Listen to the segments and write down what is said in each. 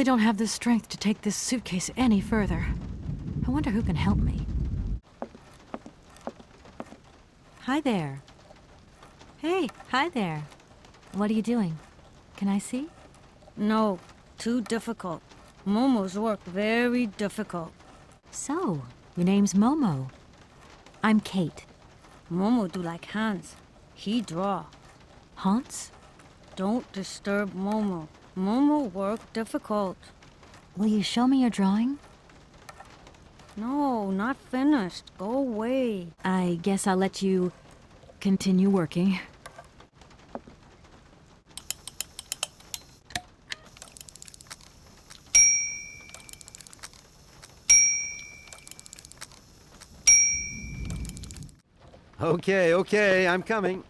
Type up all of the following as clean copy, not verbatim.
really don't have the strength to take this suitcase any further. I wonder who can help me. Hi there. Hey, hi there. What are you doing? Can I see? No, too difficult. Momo's work very difficult. So, your name's Momo. I'm Kate. Momo do like Hans. He draw. Hans? Don't disturb Momo. Momo work difficult. Will you show me your drawing? No, not finished. Go away. I guess I'll let you continue working. Okay, I'm coming.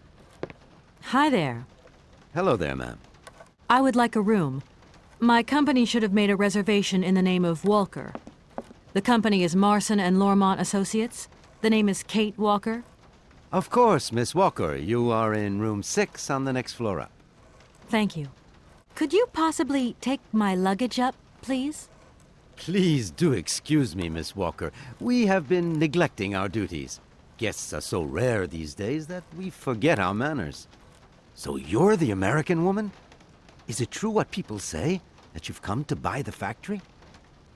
Hi there. Hello there, ma'am. I would like a room. My company should have made a reservation in the name of Walker. The company is Marson and Lormont Associates. The name is Kate Walker. Of course, Miss Walker. You are in room 6 on the next floor up. Thank you. Could you possibly take my luggage up, please? Please do excuse me, Miss Walker. We have been neglecting our duties. Guests are so rare these days that we forget our manners. So you're the American woman? Is it true what people say, that you've come to buy the factory?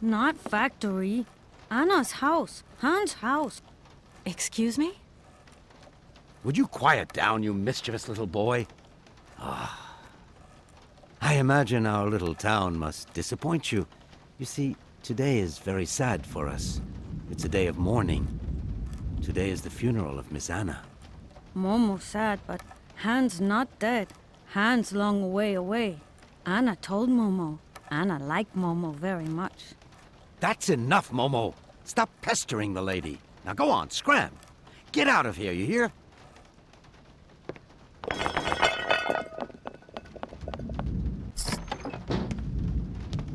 Not factory. Anna's house. Hans' house. Excuse me? Would you quiet down, you mischievous little boy? I imagine our little town must disappoint you. You see, today is very sad for us. It's a day of mourning. Today is the funeral of Miss Anna. Momo sad, but Hans not dead. Hans long way away. Anna told Momo. Anna liked Momo very much. That's enough, Momo. Stop pestering the lady. Now go on, scram. Get out of here, you hear?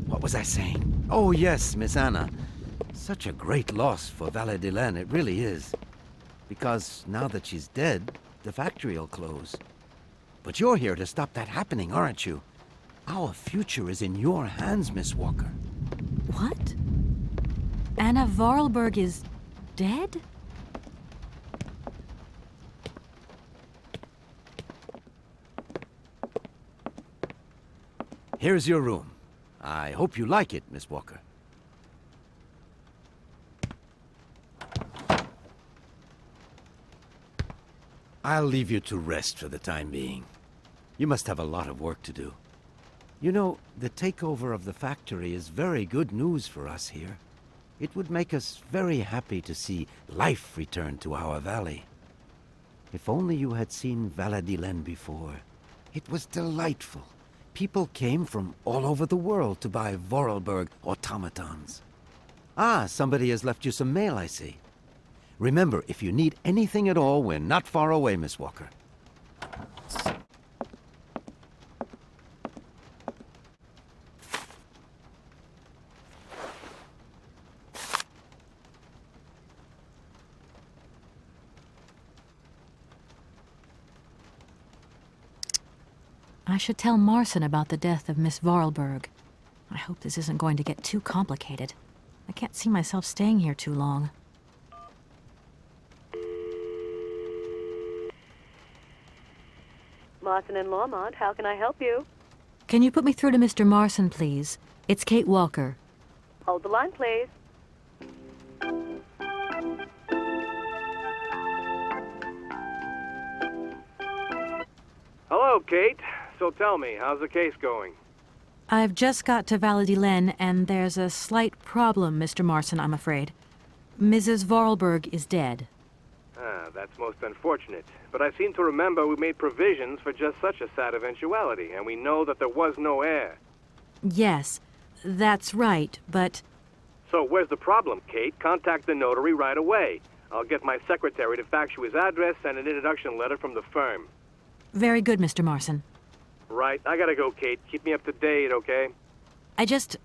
What was I saying? Oh, yes, Miss Anna. Such a great loss for Valadilene, it really is. Because now that she's dead, the factory'll close. But you're here to stop that happening, aren't you? Our future is in your hands, Miss Walker. What? Anna Vorarlberg is dead? Here's your room. I hope you like it, Miss Walker. I'll leave you to rest for the time being. You must have a lot of work to do. You know, the takeover of the factory is very good news for us here. It would make us very happy to see life return to our valley. If only you had seen Valadilene before. It was delightful. People came from all over the world to buy Vorarlberg automatons. Ah, somebody has left you some mail, I see. Remember, if you need anything at all, we're not far away, Miss Walker. I should tell Marson about the death of Miss Vorarlberg. I hope this isn't going to get too complicated. I can't see myself staying here too long. Marson and Lormont, how can I help you? Can you put me through to Mr. Marson, please? It's Kate Walker. Hold the line, please. Hello, Kate. So tell me, how's the case going? I've just got to Valadilene, and there's a slight problem, Mr. Marson, I'm afraid. Mrs. Vorarlberg is dead. Ah, that's most unfortunate. But I seem to remember we made provisions for just such a sad eventuality, and we know that there was no heir. Yes, that's right, but... So where's the problem, Kate? Contact the notary right away. I'll get my secretary to fax you his address and an introduction letter from the firm. Very good, Mr. Marson. Right, I gotta go, Kate. Keep me up to date, okay? I just...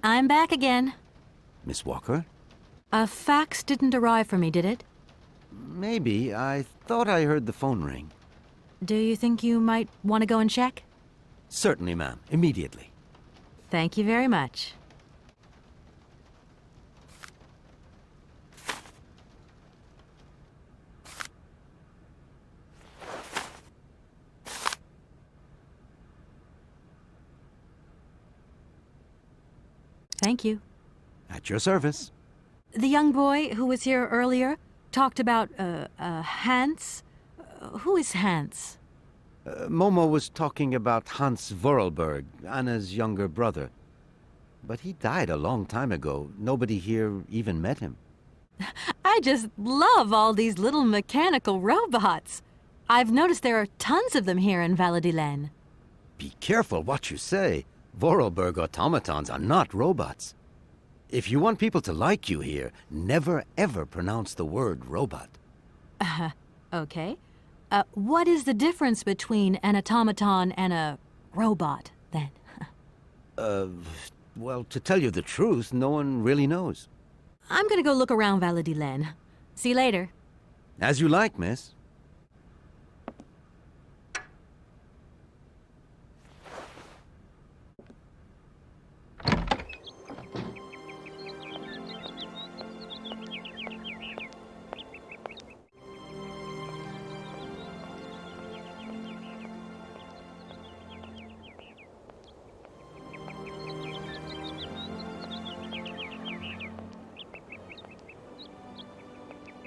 I'm back again. Miss Walker? A fax didn't arrive for me, did it? Maybe. I thought I heard the phone ring. Do you think you might want to go and check? Certainly, ma'am. Immediately. Thank you very much. Thank you. At your service. The young boy who was here earlier talked about, Hans. Who is Hans? Momo was talking about Hans Vorarlberg, Anna's younger brother. But he died a long time ago. Nobody here even met him. I just love all these little mechanical robots. I've noticed there are tons of them here in Valadilene. Be careful what you say. Vorarlberg automatons are not robots. If you want people to like you here, never ever pronounce the word robot. Okay. What is the difference between an automaton and a robot, then? Well, to tell you the truth, no one really knows. I'm gonna go look around Valadilene. See you later. As you like, miss.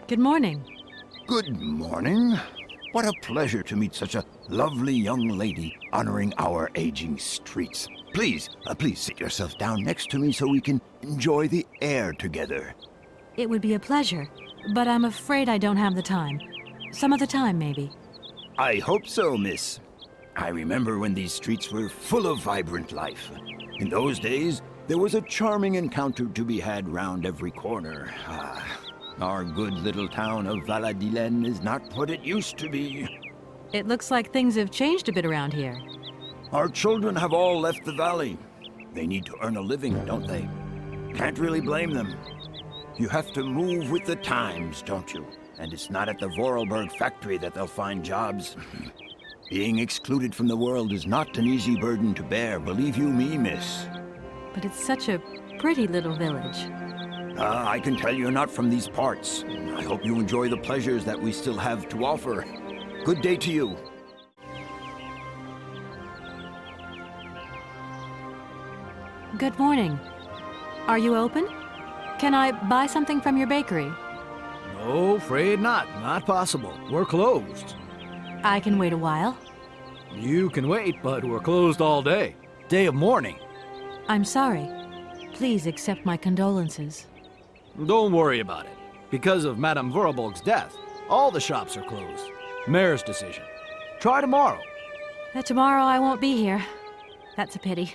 Good morning. Good morning. What a pleasure to meet such a lovely young lady honoring our aging streets. Please sit yourself down next to me so we can enjoy the air together. It would be a pleasure, but I'm afraid I don't have the time. Some other time, maybe. I hope so, miss. I remember when these streets were full of vibrant life. In those days, there was a charming encounter to be had round every corner. Our good little town of Valadilene is not what it used to be. It looks like things have changed a bit around here. Our children have all left the valley. They need to earn a living, don't they? Can't really blame them. You have to move with the times, don't you? And it's not at the Vorarlberg factory that they'll find jobs. Being excluded from the world is not an easy burden to bear, believe you me, miss. But it's such a pretty little village. I can tell you're not from these parts. I hope you enjoy the pleasures that we still have to offer. Good day to you. Good morning. Are you open? Can I buy something from your bakery? No, afraid not. Not possible. We're closed. I can wait a while. You can wait, but we're closed all day. Day of mourning. I'm sorry. Please accept my condolences. Don't worry about it. Because of Madame Vorarlberg's death, all the shops are closed. Mayor's decision. Try tomorrow. Tomorrow I won't be here. That's a pity.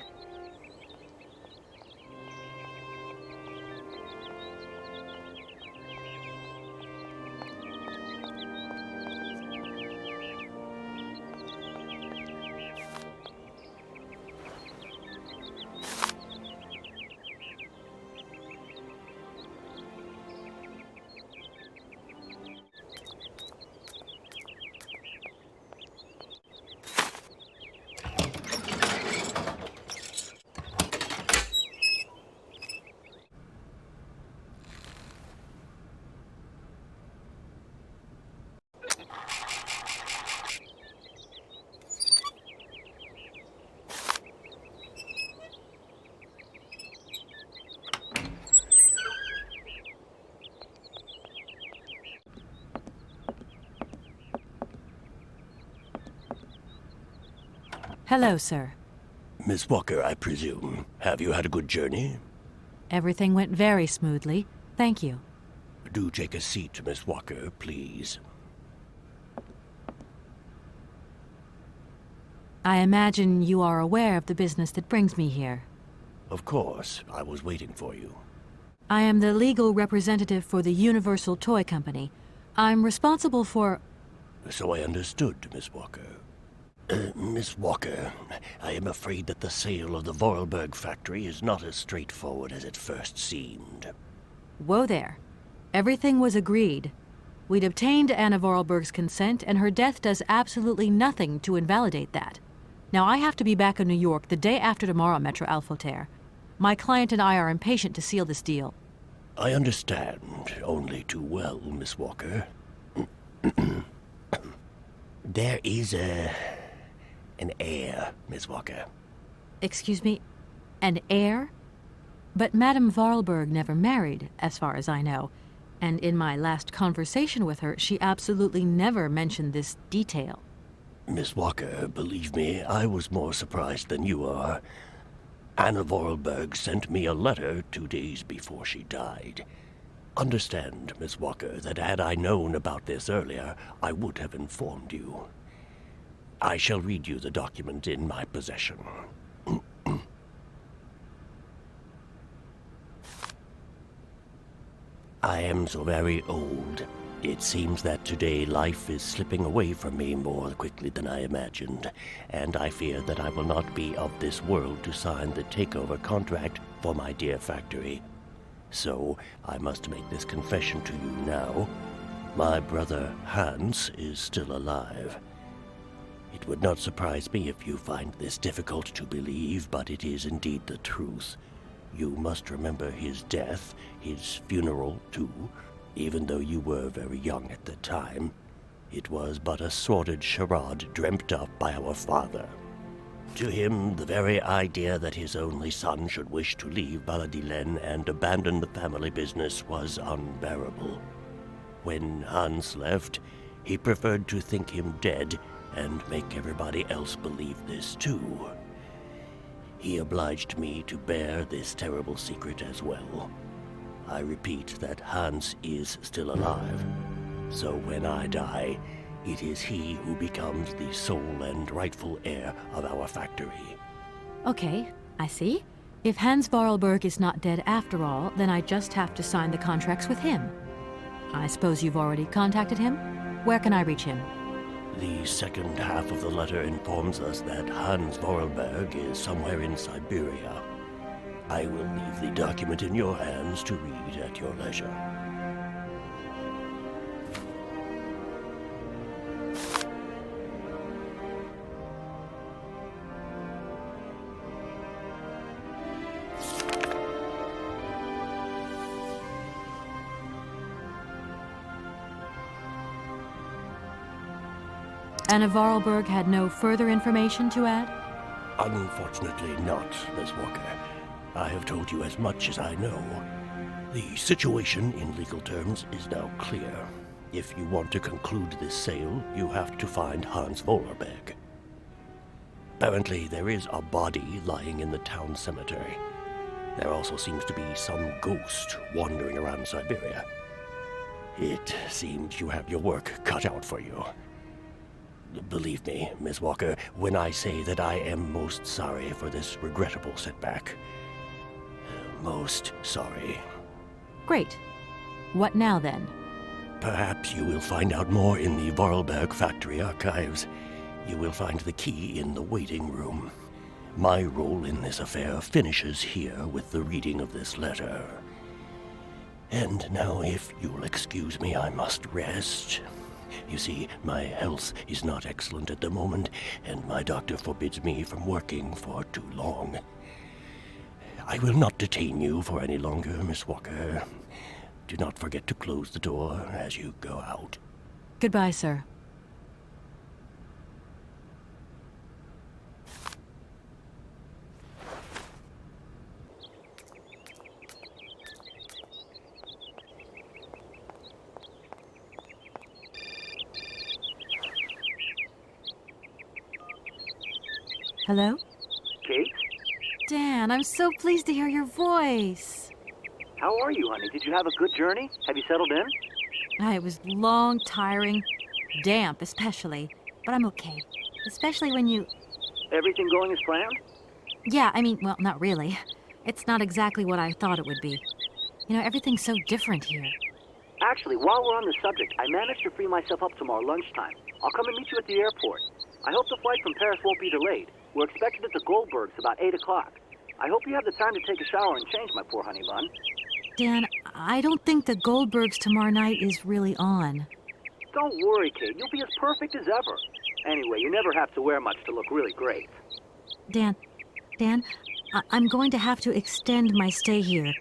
Hello, sir. Miss Walker, I presume. Have you had a good journey? Everything went very smoothly. Thank you. Do take a seat, Miss Walker, please. I imagine you are aware of the business that brings me here. Of course. I was waiting for you. I am the legal representative for the Universal Toy Company. I'm responsible for... So I understood, Miss Walker. Miss Walker, I am afraid that the sale of the Vorarlberg factory is not as straightforward as it first seemed. Whoa there. Everything was agreed. We'd obtained Anna Vorarlberg's consent, and her death does absolutely nothing to invalidate that. Now, I have to be back in New York the day after tomorrow, Maître Alfotaire. My client and I are impatient to seal this deal. I understand only too well, Miss Walker. There is an heir, Miss Walker. Excuse me? An heir? But Madame Vorarlberg never married, as far as I know. And in my last conversation with her, she absolutely never mentioned this detail. Miss Walker, believe me, I was more surprised than you are. Anna Vorarlberg sent me a letter 2 days before she died. Understand, Miss Walker, that had I known about this earlier, I would have informed you. I shall read you the document in my possession. I am so very old. It seems that today life is slipping away from me more quickly than I imagined, and I fear that I will not be of this world to sign the takeover contract for my dear factory. So, I must make this confession to you now. My brother Hans is still alive. It would not surprise me if you find this difficult to believe, but it is indeed the truth. You must remember his death, his funeral, too. Even though you were very young at the time, it was but a sordid charade dreamt up by our father. To him, the very idea that his only son should wish to leave Valadilene and abandon the family business was unbearable. When Hans left, he preferred to think him dead and make everybody else believe this too. He obliged me to bear this terrible secret as well. I repeat that Hans is still alive, so when I die, it is he who becomes the sole and rightful heir of our factory. Okay, I see. If Hans Vorarlberg is not dead after all, then I just have to sign the contracts with him. I suppose you've already contacted him? Where can I reach him? The second half of the letter informs us that Hans Vorarlberg is somewhere in Syberia. I will leave the document in your hands to read at your leisure. Anna Vorarlberg had no further information to add? Unfortunately not, Miss Walker. I have told you as much as I know. The situation, in legal terms, is now clear. If you want to conclude this sale, you have to find Hans Vorarlberg. Apparently, there is a body lying in the town cemetery. There also seems to be some ghost wandering around Syberia. It seems you have your work cut out for you. Believe me, Miss Walker, when I say that I am most sorry for this regrettable setback. Most sorry. Great. What now, then? Perhaps you will find out more in the Vorarlberg factory archives. You will find the key in the waiting room. My role in this affair finishes here with the reading of this letter. And now, if you'll excuse me, I must rest. You see, my health is not excellent at the moment, and my doctor forbids me from working for too long. I will not detain you for any longer, Miss Walker. Do not forget to close the door as you go out. Goodbye, sir. Hello? Kate? Dan, I'm so pleased to hear your voice. How are you, honey? Did you have a good journey? Have you settled in? It was long, tiring, damp especially, but I'm okay. Especially when you... Everything going as planned? Yeah, I mean, well, not really. It's not exactly what I thought it would be. You know, everything's so different here. Actually, while we're on the subject, I managed to free myself up tomorrow lunchtime. I'll come and meet you at the airport. I hope the flight from Paris won't be delayed. We're expected at the Goldbergs about 8 o'clock. I hope you have the time to take a shower and change, my poor honey bun. Dan, I don't think the Goldbergs tomorrow night is really on. Don't worry, Kate. You'll be as perfect as ever. Anyway, you never have to wear much to look really great. Dan, I'm going to have to extend my stay here.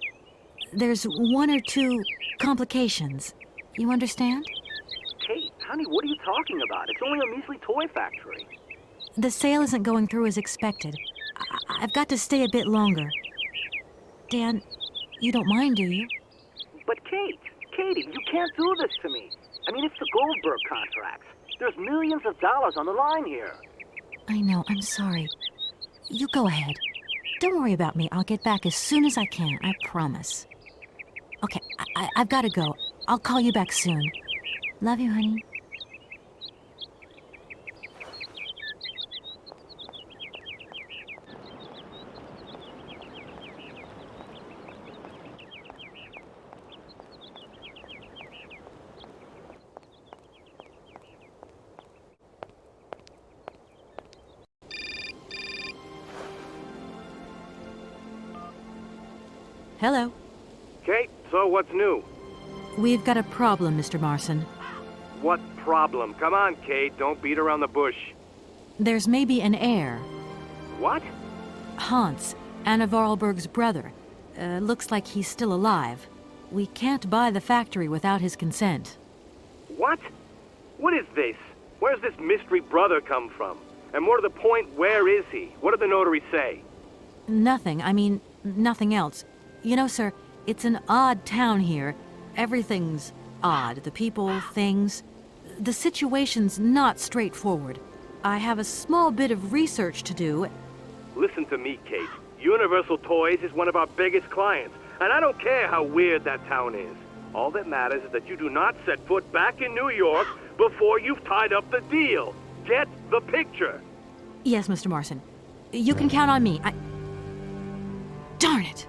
There's 1 or 2 complications. You understand? Kate, honey, what are you talking about? It's only a measly toy factory. The sale isn't going through as expected. I've got to stay a bit longer. Dan, you don't mind, do you? But Katie, you can't do this to me. I mean, it's the Goldberg contracts. There's millions of dollars on the line here. I know, I'm sorry. You go ahead. Don't worry about me. I'll get back as soon as I can, I promise. Okay, I've got to go. I'll call you back soon. Love you, honey. Hello. Kate, so what's new? We've got a problem, Mr. Marson. What problem? Come on, Kate, don't beat around the bush. There's maybe an heir. What? Hans, Anna Vorarlberg's brother. Looks like he's still alive. We can't buy the factory without his consent. What? What is this? Where's this mystery brother come from? And more to the point, where is he? What did the notary say? Nothing. I mean, nothing else. You know, sir, it's an odd town here. Everything's odd. The people, things. The situation's not straightforward. I have a small bit of research to do. Listen to me, Kate. Universal Toys is one of our biggest clients, and I don't care how weird that town is. All that matters is that you do not set foot back in New York before you've tied up the deal. Get the picture? Yes, Mr. Marson. You can count on me. Darn it!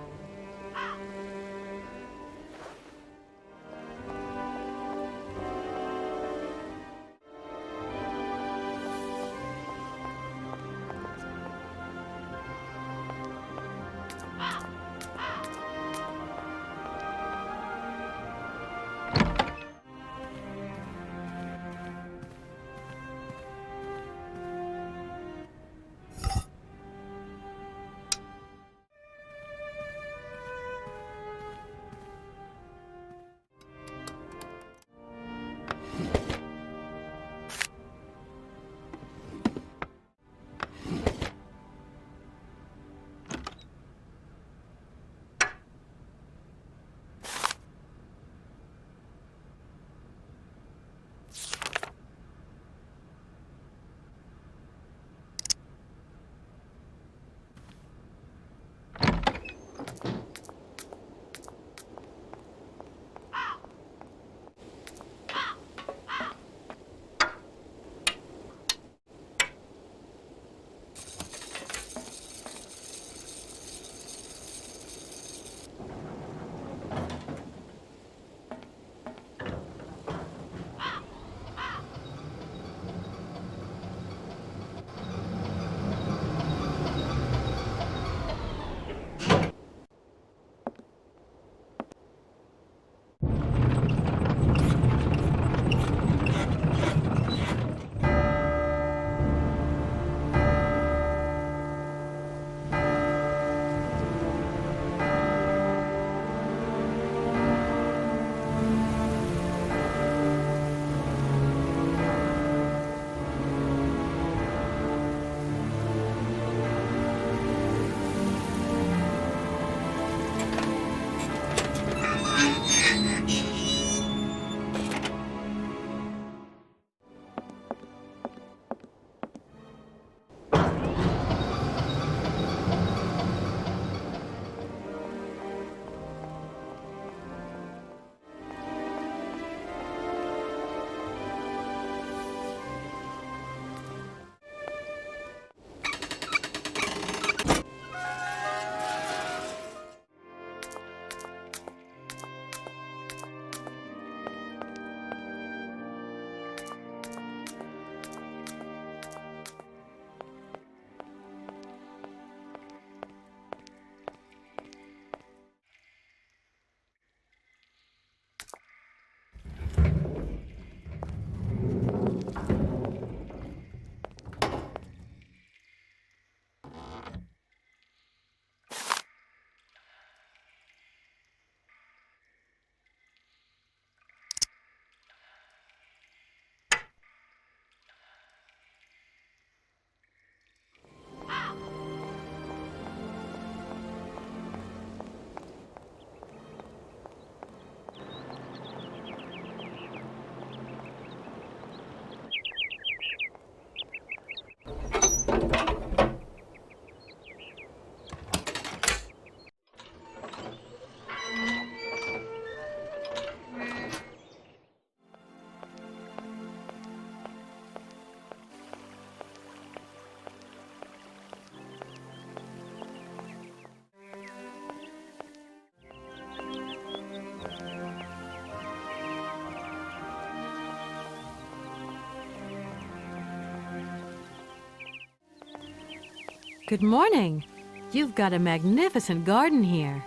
Good morning. You've got a magnificent garden here.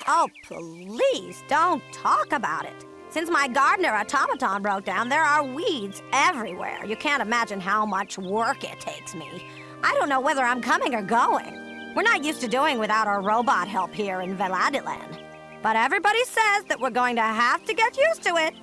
Oh, please don't talk about it. Since my gardener automaton broke down, there are weeds everywhere. You can't imagine how much work it takes me. I don't know whether I'm coming or going. We're not used to doing without our robot help here in Valadilene. But everybody says that we're going to have to get used to it.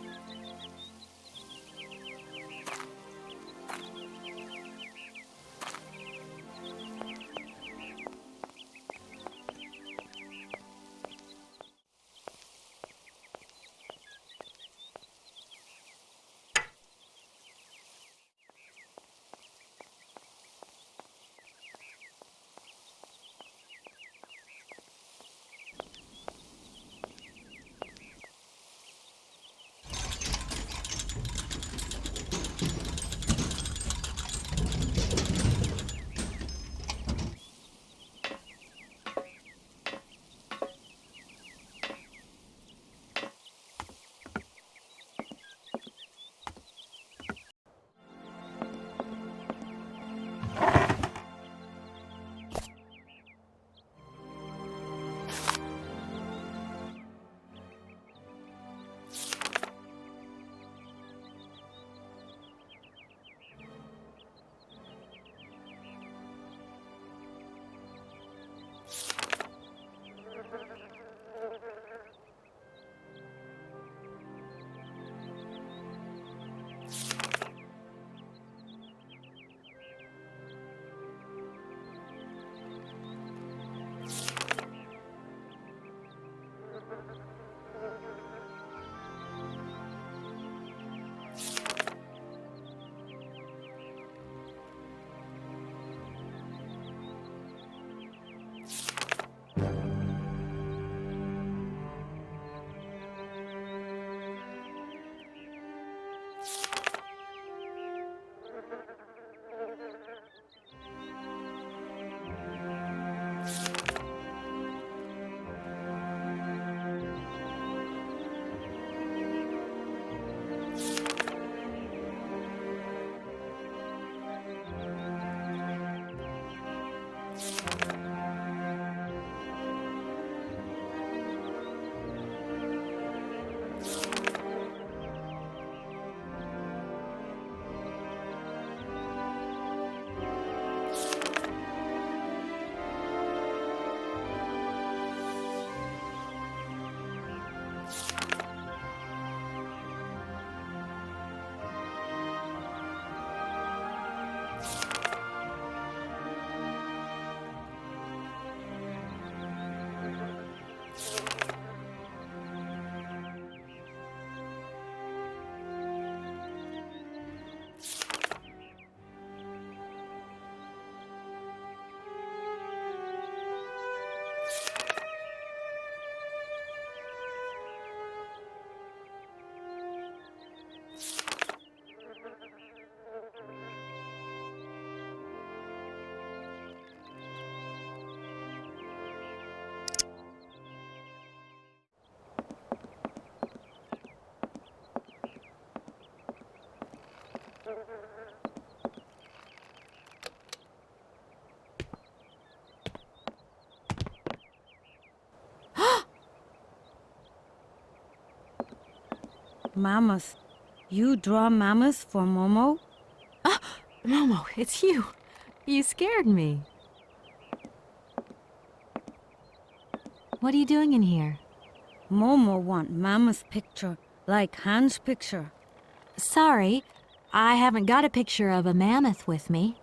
Mammoth. You draw mammoth for Momo? Ah, Momo, it's you. You scared me. What are you doing in here? Momo want mammoth picture, like Hans' picture. Sorry, I haven't got a picture of a mammoth with me.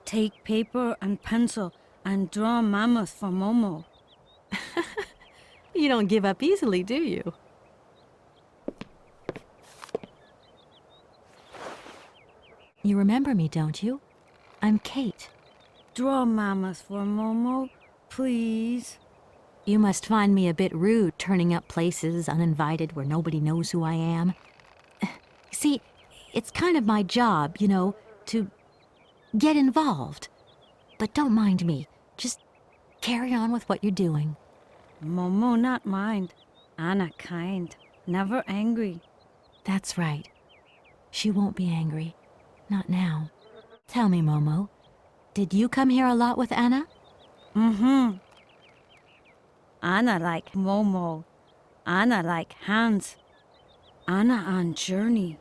Take paper and pencil and draw mammoth for Momo. You don't give up easily, do you? You remember me, don't you? I'm Kate. Draw mammoth for Momo, please. You must find me a bit rude turning up places uninvited where nobody knows who I am. See, it's kind of my job, you know, to get involved. But don't mind me. Just carry on with what you're doing. Momo not mind. Anna kind, never angry. That's right. She won't be angry. Not now. Tell me, Momo, did you come here a lot with Anna? Mm-hmm. Anna like Momo. Anna like Hans. Anna on journey.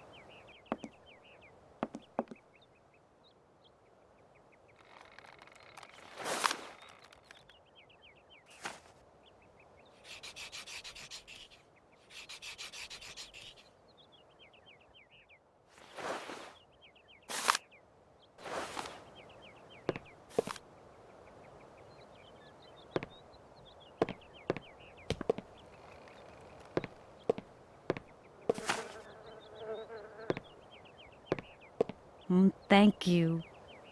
Thank you.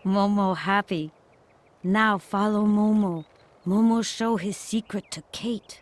Momo happy. Now follow Momo. Momo show his secret to Kate.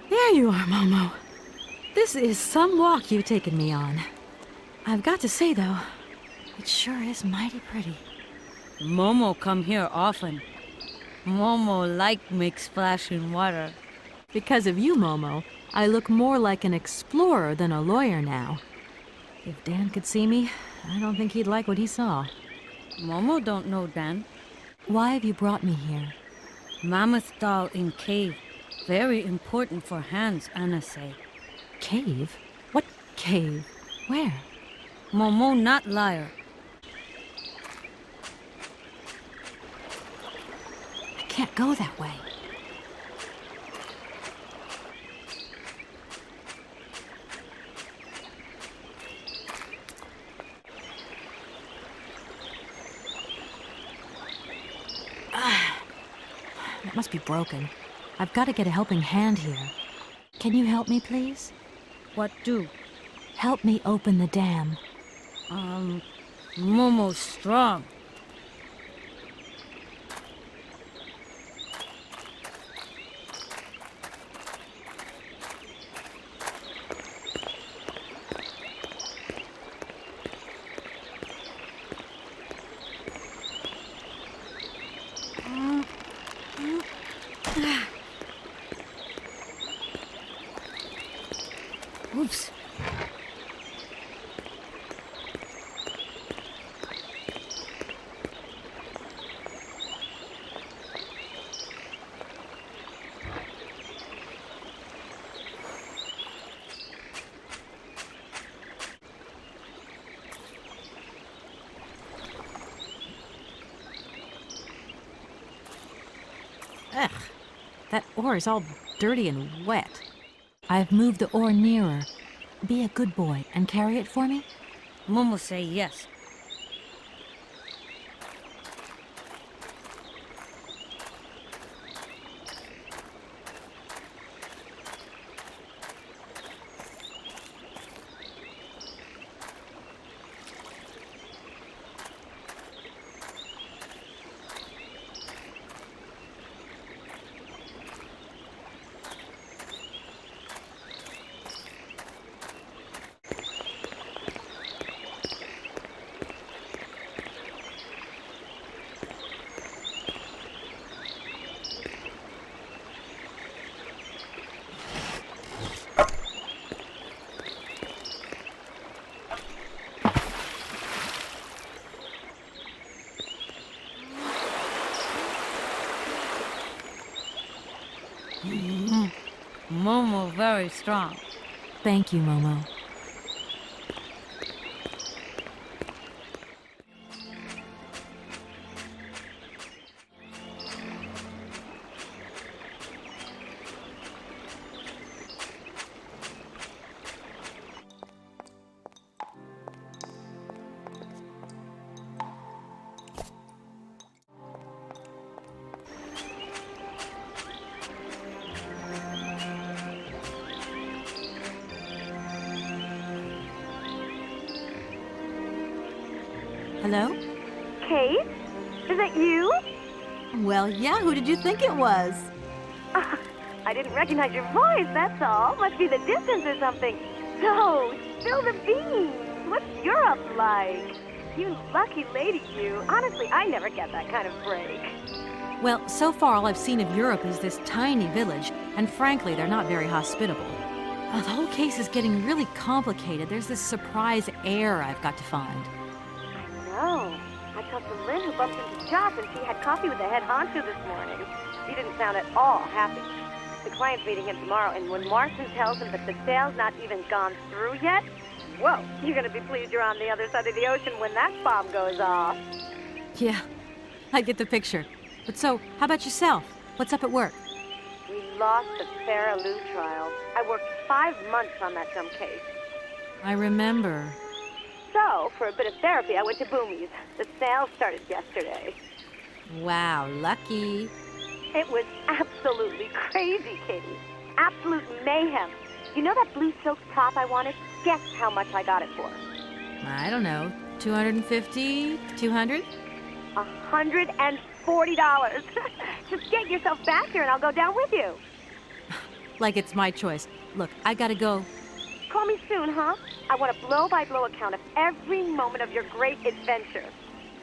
There you are, Momo. This is some walk you've taken me on. I've got to say, though, it sure is mighty pretty. Momo come here often. Momo like make splash in water. Because of you, Momo, I look more like an explorer than a lawyer now. If Dan could see me, I don't think he'd like what he saw. Momo don't know Dan. Why have you brought me here? Mammoth doll in cave. Very important for Hans, Anna say. Cave? What cave? Where? Momo not liar. I can't go that way. It must be broken. I've got to get a helping hand here. Can you help me, please? What do? Help me open the dam. Momo's strong. Oops. Ugh, that ore is all dirty and wet. I've moved the ore nearer. Be a good boy and carry it for me? Momo say yes. Momo very strong. Thank you, Momo. Hello? Kate? Is that you? Well, yeah, who did you think it was? I didn't recognize your voice, that's all. Must be the distance or something. So, spill the beans. What's Europe like? You lucky lady, you. Honestly, I never get that kind of break. Well, so far all I've seen of Europe is this tiny village, and frankly, they're not very hospitable. Oh, the whole case is getting really complicated. There's this surprise heir I've got to find. No. I talked to Lynn, who bumped into Joss, and she had coffee with the head honcho this morning. She didn't sound at all happy. The client's meeting him tomorrow, and when Marston tells him that the sale's not even gone through yet, whoa, you're gonna be pleased you're on the other side of the ocean when that bomb goes off. Yeah, I get the picture. But so, how about yourself? What's up at work? We lost the Farah Lou trial. I worked 5 months on that dumb case. I remember. So, for a bit of therapy, I went to Boomy's. The sale started yesterday. Wow, lucky. It was absolutely crazy, Kitty. Absolute mayhem. You know that blue silk top I wanted? Guess how much I got it for. I don't know, 250, 200? $140. Just get yourself back here and I'll go down with you. Like it's my choice. Look, I gotta go. Call me soon, huh? I want a blow-by-blow account of every moment of your great adventure.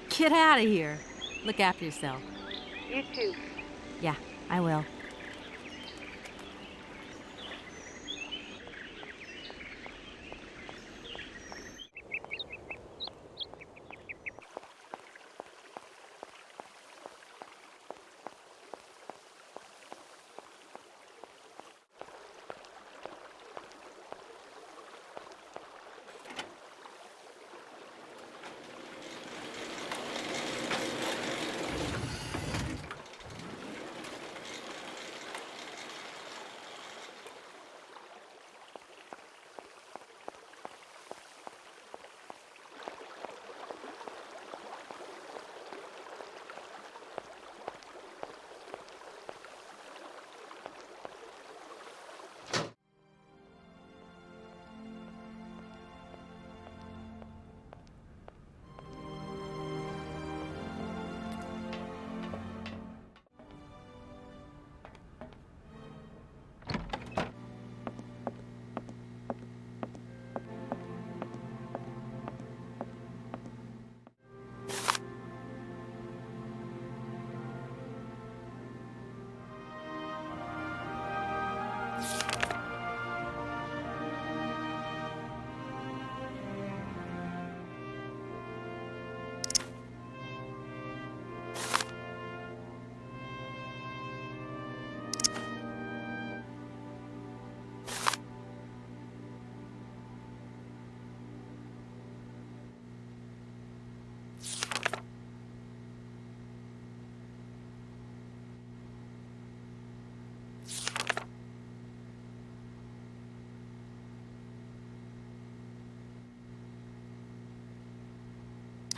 Get out of here. Look after yourself. You too. Yeah, I will.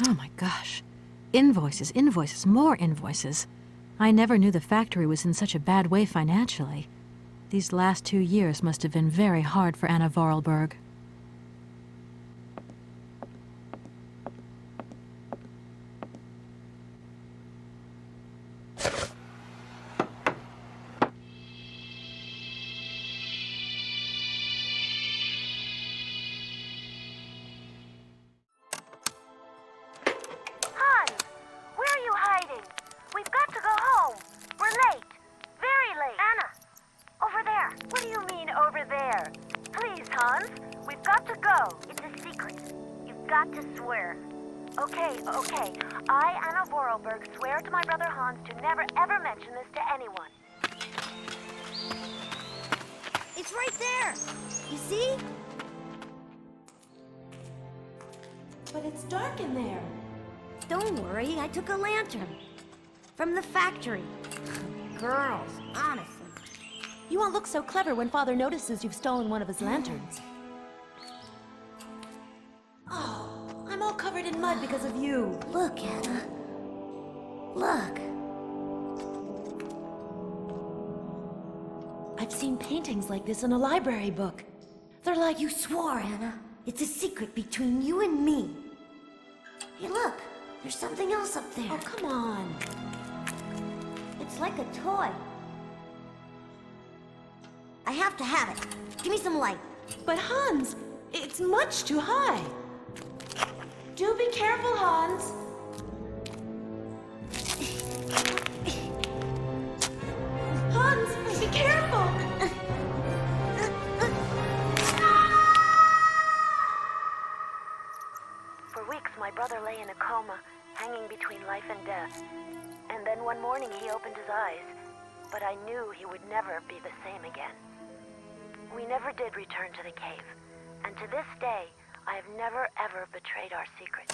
Oh my gosh. Invoices, invoices, more invoices. I never knew the factory was in such a bad way financially. These last 2 years must have been very hard for Anna Vorarlberg. Okay. I, Anna Vorarlberg, swear to my brother Hans to never ever mention this to anyone. It's right there! You see? But it's dark in there. Don't worry, I took a lantern. From the factory. Girls, honestly. You won't look so clever when Father notices you've stolen one of his lanterns. Oh, I'm all covered in mud because of you. Look, Anna. Look. I've seen paintings like this in a library book. They're like... You swore, Anna. It's a secret between you and me. Hey, look. There's something else up there. Oh, come on. It's like a toy. I have to have it. Give me some light. But Hans, it's much too high. Do be careful, Hans. Hans, be careful! For weeks, my brother lay in a coma, hanging between life and death. And then one morning he opened his eyes, but I knew he would never be the same again. We never did return to the cave, and to this day, I have never ever betrayed our secret.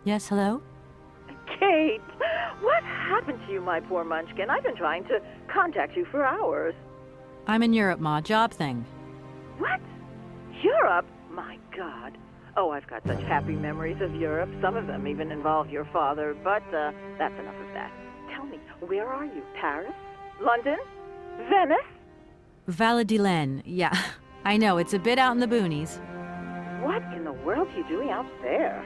Yes, hello? Kate, what happened to you, my poor munchkin? I've been trying to contact you for hours. I'm in Europe, Ma. Job thing. What? Europe? My God. Oh, I've got such happy memories of Europe. Some of them even involve your father, but that's enough of that. Tell me, where are you? Paris? London? Venice? Valadilene, yeah. I know, it's a bit out in the boonies. What in the world are you doing out there?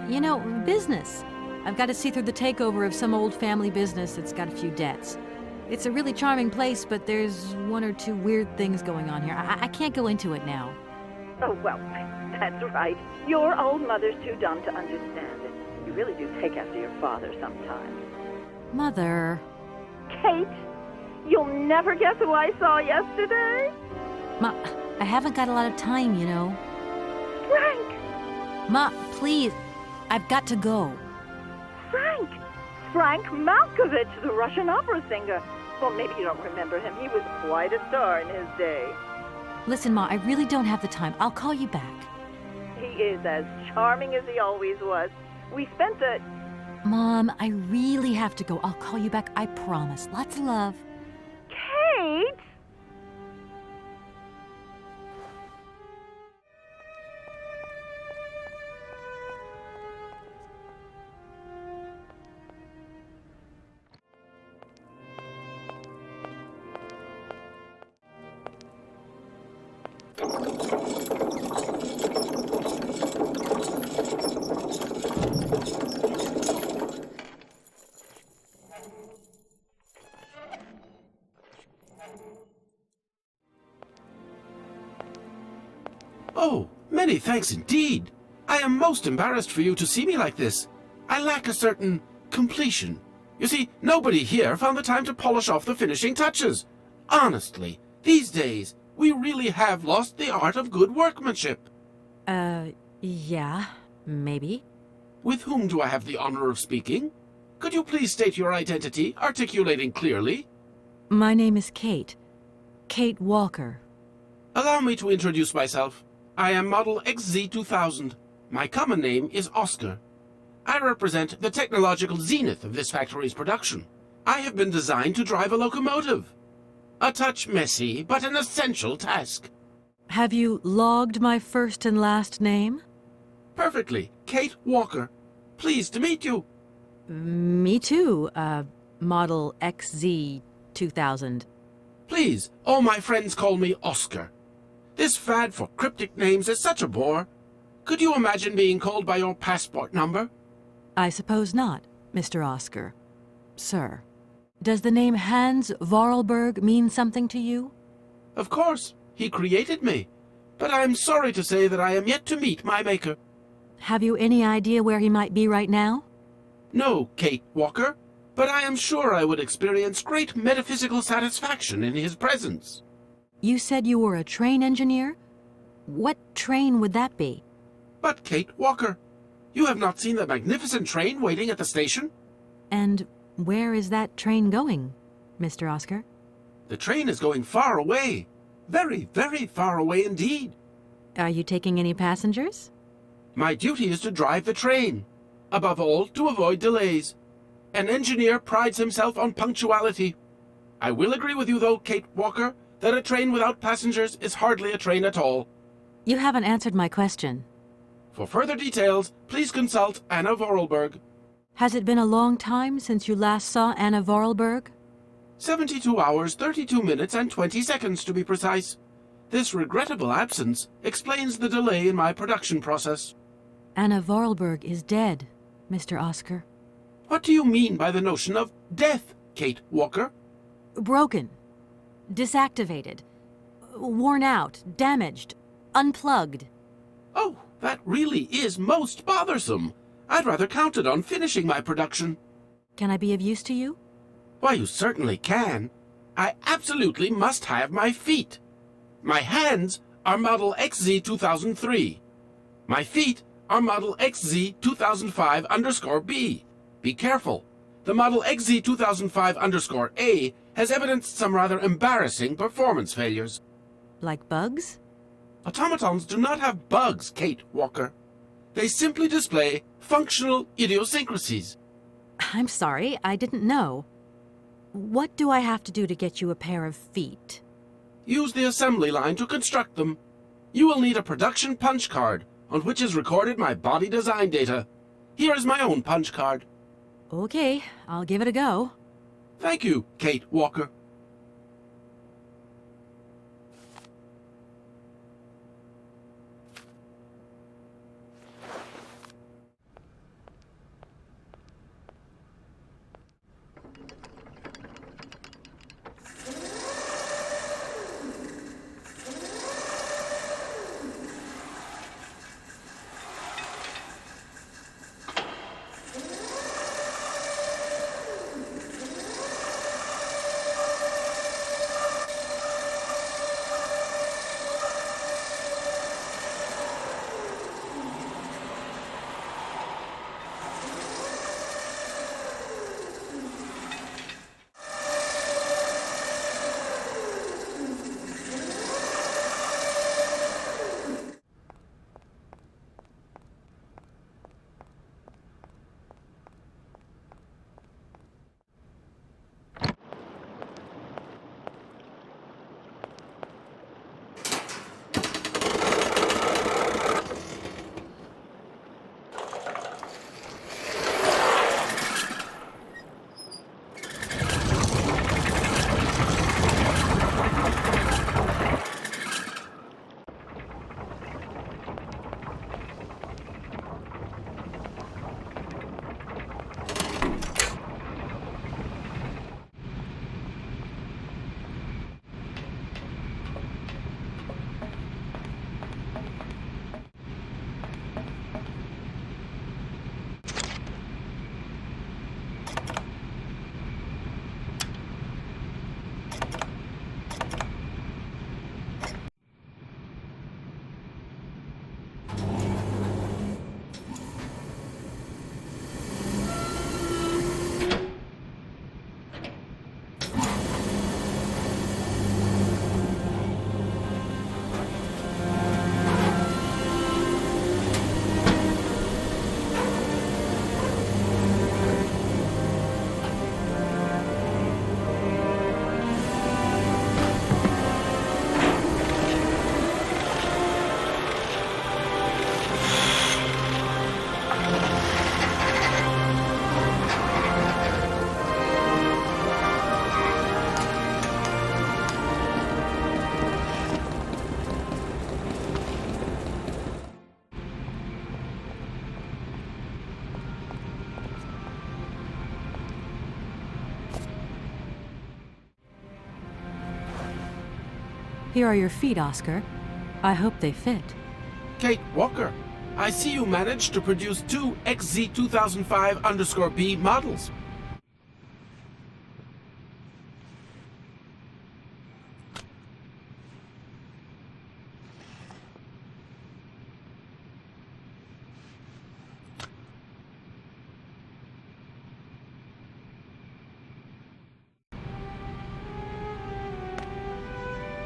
You know, business. I've got to see through the takeover of some old family business that's got a few debts. It's a really charming place, but there's one or two weird things going on here. I can't go into it now. Oh, well, that's right. Your old mother's too dumb to understand it. You really do take after your father sometimes. Mother. Kate, you'll never guess who I saw yesterday? Ma, I haven't got a lot of time, you know. Frank! Ma, please. I've got to go. Frank Malkovich, the Russian opera singer. Well, maybe you don't remember him. He was quite a star in his day. Listen, Ma, I really don't have the time. I'll call you back. He is as charming as he always was. We spent the... Mom, I really have to go. I'll call you back, I promise. Lots of love. Kate! Oh, many thanks indeed. I am most embarrassed for you to see me like this. I lack a certain completion. You see, nobody here found the time to polish off the finishing touches. Honestly, these days, we really have lost the art of good workmanship. Yeah, maybe. With whom do I have the honor of speaking? Could you please state your identity, articulating clearly? My name is Kate. Kate Walker. Allow me to introduce myself. I am Model XZ2000. My common name is Oscar. I represent the technological zenith of this factory's production. I have been designed to drive a locomotive. A touch messy, but an essential task. Have you logged my first and last name? Perfectly. Kate Walker. Pleased to meet you. Me too, Model XZ2000. Please, all my friends call me Oscar. This fad for cryptic names is such a bore. Could you imagine being called by your passport number? I suppose not, Mr. Oscar. Sir. Does the name Hans Vorarlberg mean something to you? Of course. He created me. but I'm sorry to say that I am yet to meet my maker. Have you any idea where he might be right now? No, Kate Walker, but I am sure I would experience great metaphysical satisfaction in his presence. You said you were a train engineer? What train would that be? But, Kate Walker, you have not seen the magnificent train waiting at the station? And where is that train going, Mr. Oscar? The train is going far away. Very, very far away indeed. Are you taking any passengers? My duty is to drive the train. Above all, to avoid delays. An engineer prides himself on punctuality. I will agree with you, though, Kate Walker, that a train without passengers is hardly a train at all. You haven't answered my question. For further details, please consult Anna Vorarlberg. Has it been a long time since you last saw Anna Vorarlberg? 72 hours, 32 minutes, and 20 seconds to be precise. This regrettable absence explains the delay in my production process. Anna Vorarlberg is dead, Mr. Oscar. What do you mean by the notion of death, Kate Walker? Broken. Disactivated. Worn out. Damaged. Unplugged. Oh, that really is most bothersome. I'd rather counted on finishing my production. Can I be of use to you? Why, you certainly can. I absolutely must have my feet. My hands are Model XZ2003. My feet are Model XZ2005_B. Be careful. The Model XZ2005_A has evidenced some rather embarrassing performance failures. Like bugs? Automatons do not have bugs, Kate Walker. They simply display functional idiosyncrasies. I'm sorry, I didn't know. What do I have to do to get you a pair of feet? Use the assembly line to construct them. You will need a production punch card, on which is recorded my body design data. Here is my own punch card. Okay, I'll give it a go. Thank you, Kate Walker. Here are your feet, Oscar. I hope they fit. Kate Walker, I see you managed to produce 2 XZ2005_B models.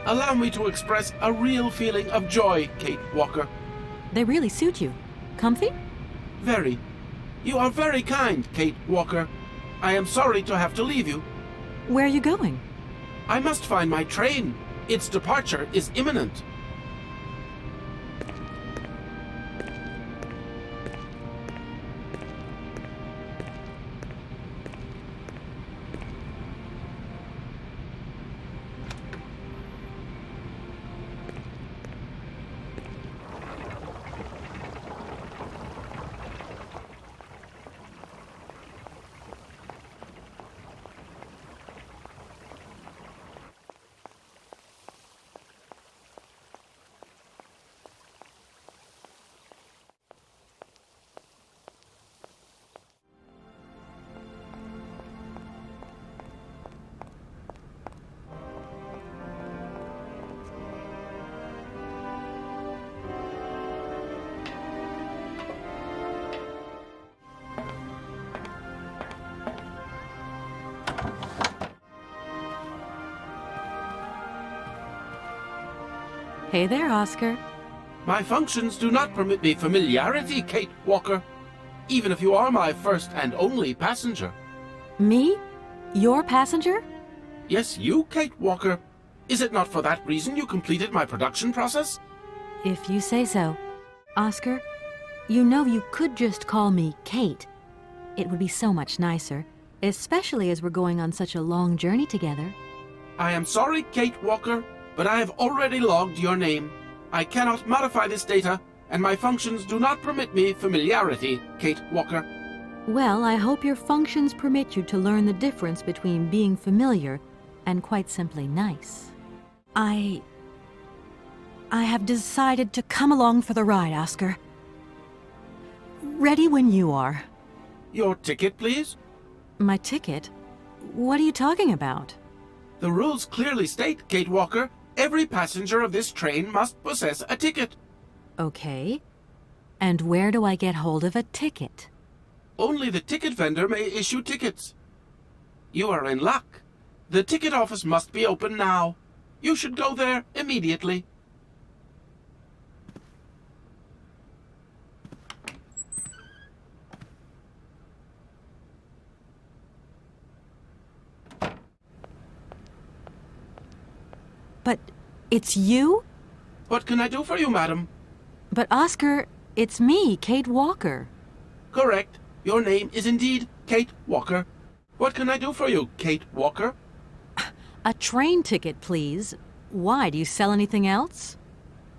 Allow me to express a real feeling of joy, Kate Walker. They really suit you. Comfy? Very. You are very kind, Kate Walker. I am sorry to have to leave you. Where are you going? I must find my train. Its departure is imminent. Hey there, Oscar. My functions do not permit me familiarity, Kate Walker. Even if you are my first and only passenger. Me? Your passenger? Yes, you, Kate Walker. Is it not for that reason you completed my production process? If you say so. Oscar, you know you could just call me Kate. It would be so much nicer, especially as we're going on such a long journey together. I am sorry, Kate Walker, but I have already logged your name. I cannot modify this data, and my functions do not permit me familiarity, Kate Walker. Well, I hope your functions permit you to learn the difference between being familiar and quite simply nice. I have decided to come along for the ride, Oscar. Ready when you are. Your ticket, please? My ticket? What are you talking about? The rules clearly state, Kate Walker, every passenger of this train must possess a ticket. Okay. And where do I get hold of a ticket? Only the ticket vendor may issue tickets. You are in luck. The ticket office must be open now. You should go there immediately. But it's you? What can I do for you, madam? But Oscar, it's me, Kate Walker. Correct. Your name is indeed Kate Walker. What can I do for you, Kate Walker? A train ticket, please. Why, do you sell anything else?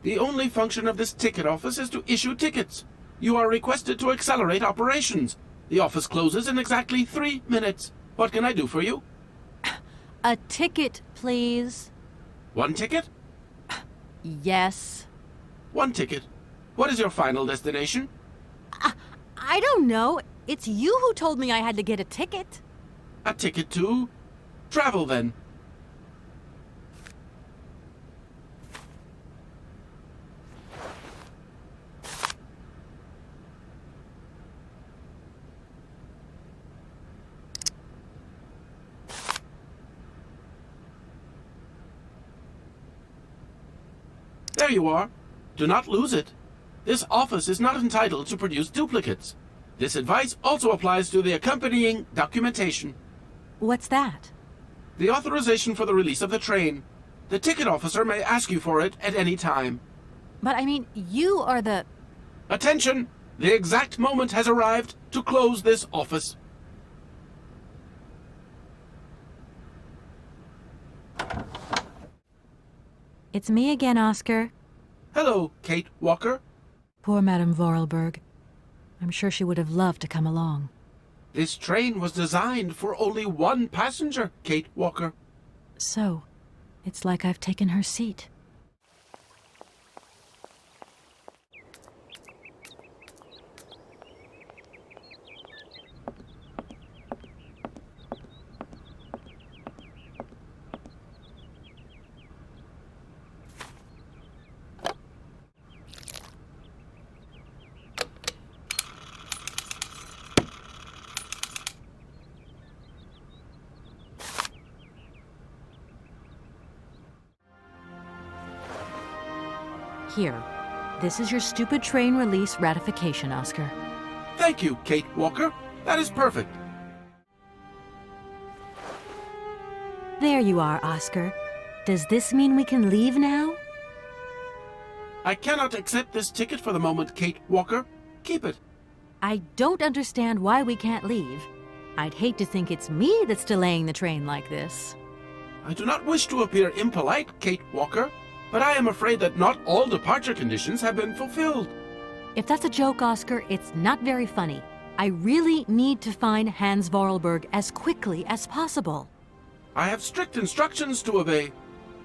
The only function of this ticket office is to issue tickets. You are requested to accelerate operations. The office closes in exactly 3 minutes. What can I do for you? A ticket, please. 1 ticket? Yes. 1 ticket. What is your final destination? I don't know. It's you who told me I had to get a ticket. A ticket to travel, then. There you are. Do not lose it. This office is not entitled to produce duplicates. This advice also applies to the accompanying documentation. What's that? The authorization for the release of the train. The ticket officer may ask you for it at any time. But I mean, you are the... Attention! The exact moment has arrived to close this office. It's me again, Oscar. Hello, Kate Walker. Poor Madame Vorarlberg. I'm sure she would have loved to come along. This train was designed for only 1 passenger, Kate Walker. So, it's like I've taken her seat. Here, this is your stupid train release ratification, Oscar. Thank you, Kate Walker. That is perfect. There you are, Oscar. Does this mean we can leave now? I cannot accept this ticket for the moment, Kate Walker. Keep it. I don't understand why we can't leave. I'd hate to think it's me that's delaying the train like this. I do not wish to appear impolite, Kate Walker, but I am afraid that not all departure conditions have been fulfilled. If that's a joke, Oscar, it's not very funny. I really need to find Hans Vorarlberg as quickly as possible. I have strict instructions to obey.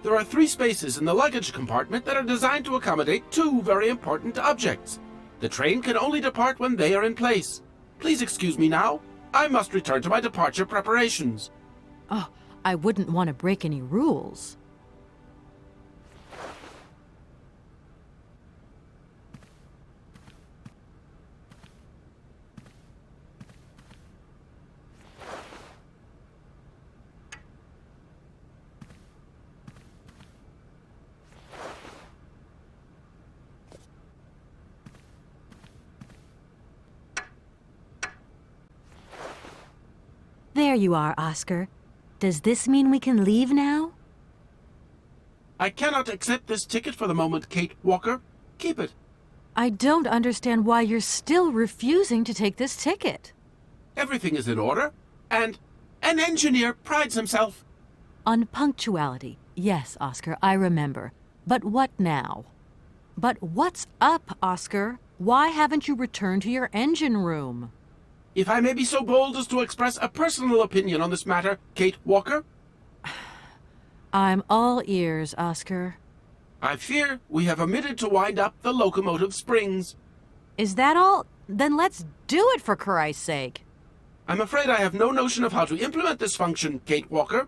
There are 3 spaces in the luggage compartment that are designed to accommodate 2 very important objects. The train can only depart when they are in place. Please excuse me now. I must return to my departure preparations. Oh, I wouldn't want to break any rules. There you are, Oscar. Does this mean we can leave now? I cannot accept this ticket for the moment, Kate Walker. Keep it. I don't understand why you're still refusing to take this ticket. Everything is in order, and an engineer prides himself. On punctuality. Yes, Oscar, I remember. But what now? But what's up, Oscar? Why haven't you returned to your engine room? If I may be so bold as to express a personal opinion on this matter, Kate Walker? I'm all ears, Oscar. I fear we have omitted to wind up the locomotive springs. Is that all? Then let's do it, for Christ's sake. I'm afraid I have no notion of how to implement this function, Kate Walker.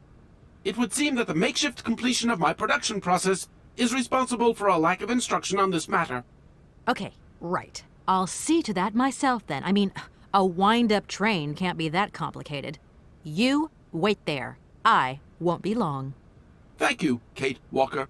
It would seem that the makeshift completion of my production process is responsible for a lack of instruction on this matter. Okay, right. I'll see to that myself then. I mean, a wind-up train can't be that complicated. You wait there. I won't be long. Thank you, Kate Walker.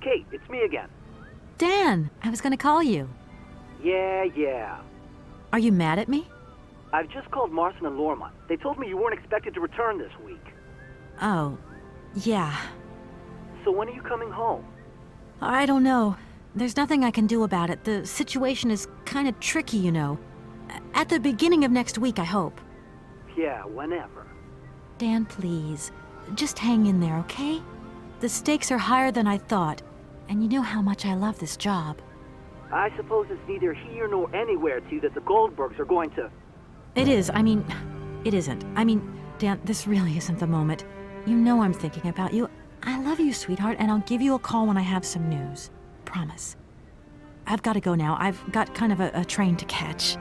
Kate, it's me again. Dan, I was going to call you. Yeah. Are you mad at me? I've just called Marson and Lormont. They told me you weren't expected to return this week. Oh, yeah. So when are you coming home? I don't know. There's nothing I can do about it. The situation is kind of tricky, you know. At the beginning of next week, I hope. Yeah, whenever. Dan, please. Just hang in there, okay? The stakes are higher than I thought, and you know how much I love this job. I suppose it's neither here nor anywhere to you that the Goldbergs are going to... It is. I mean, it isn't. I mean, Dan, this really isn't the moment. You know I'm thinking about you. I love you, sweetheart, and I'll give you a call when I have some news. Promise. I've got to go now. I've got kind of a train to catch.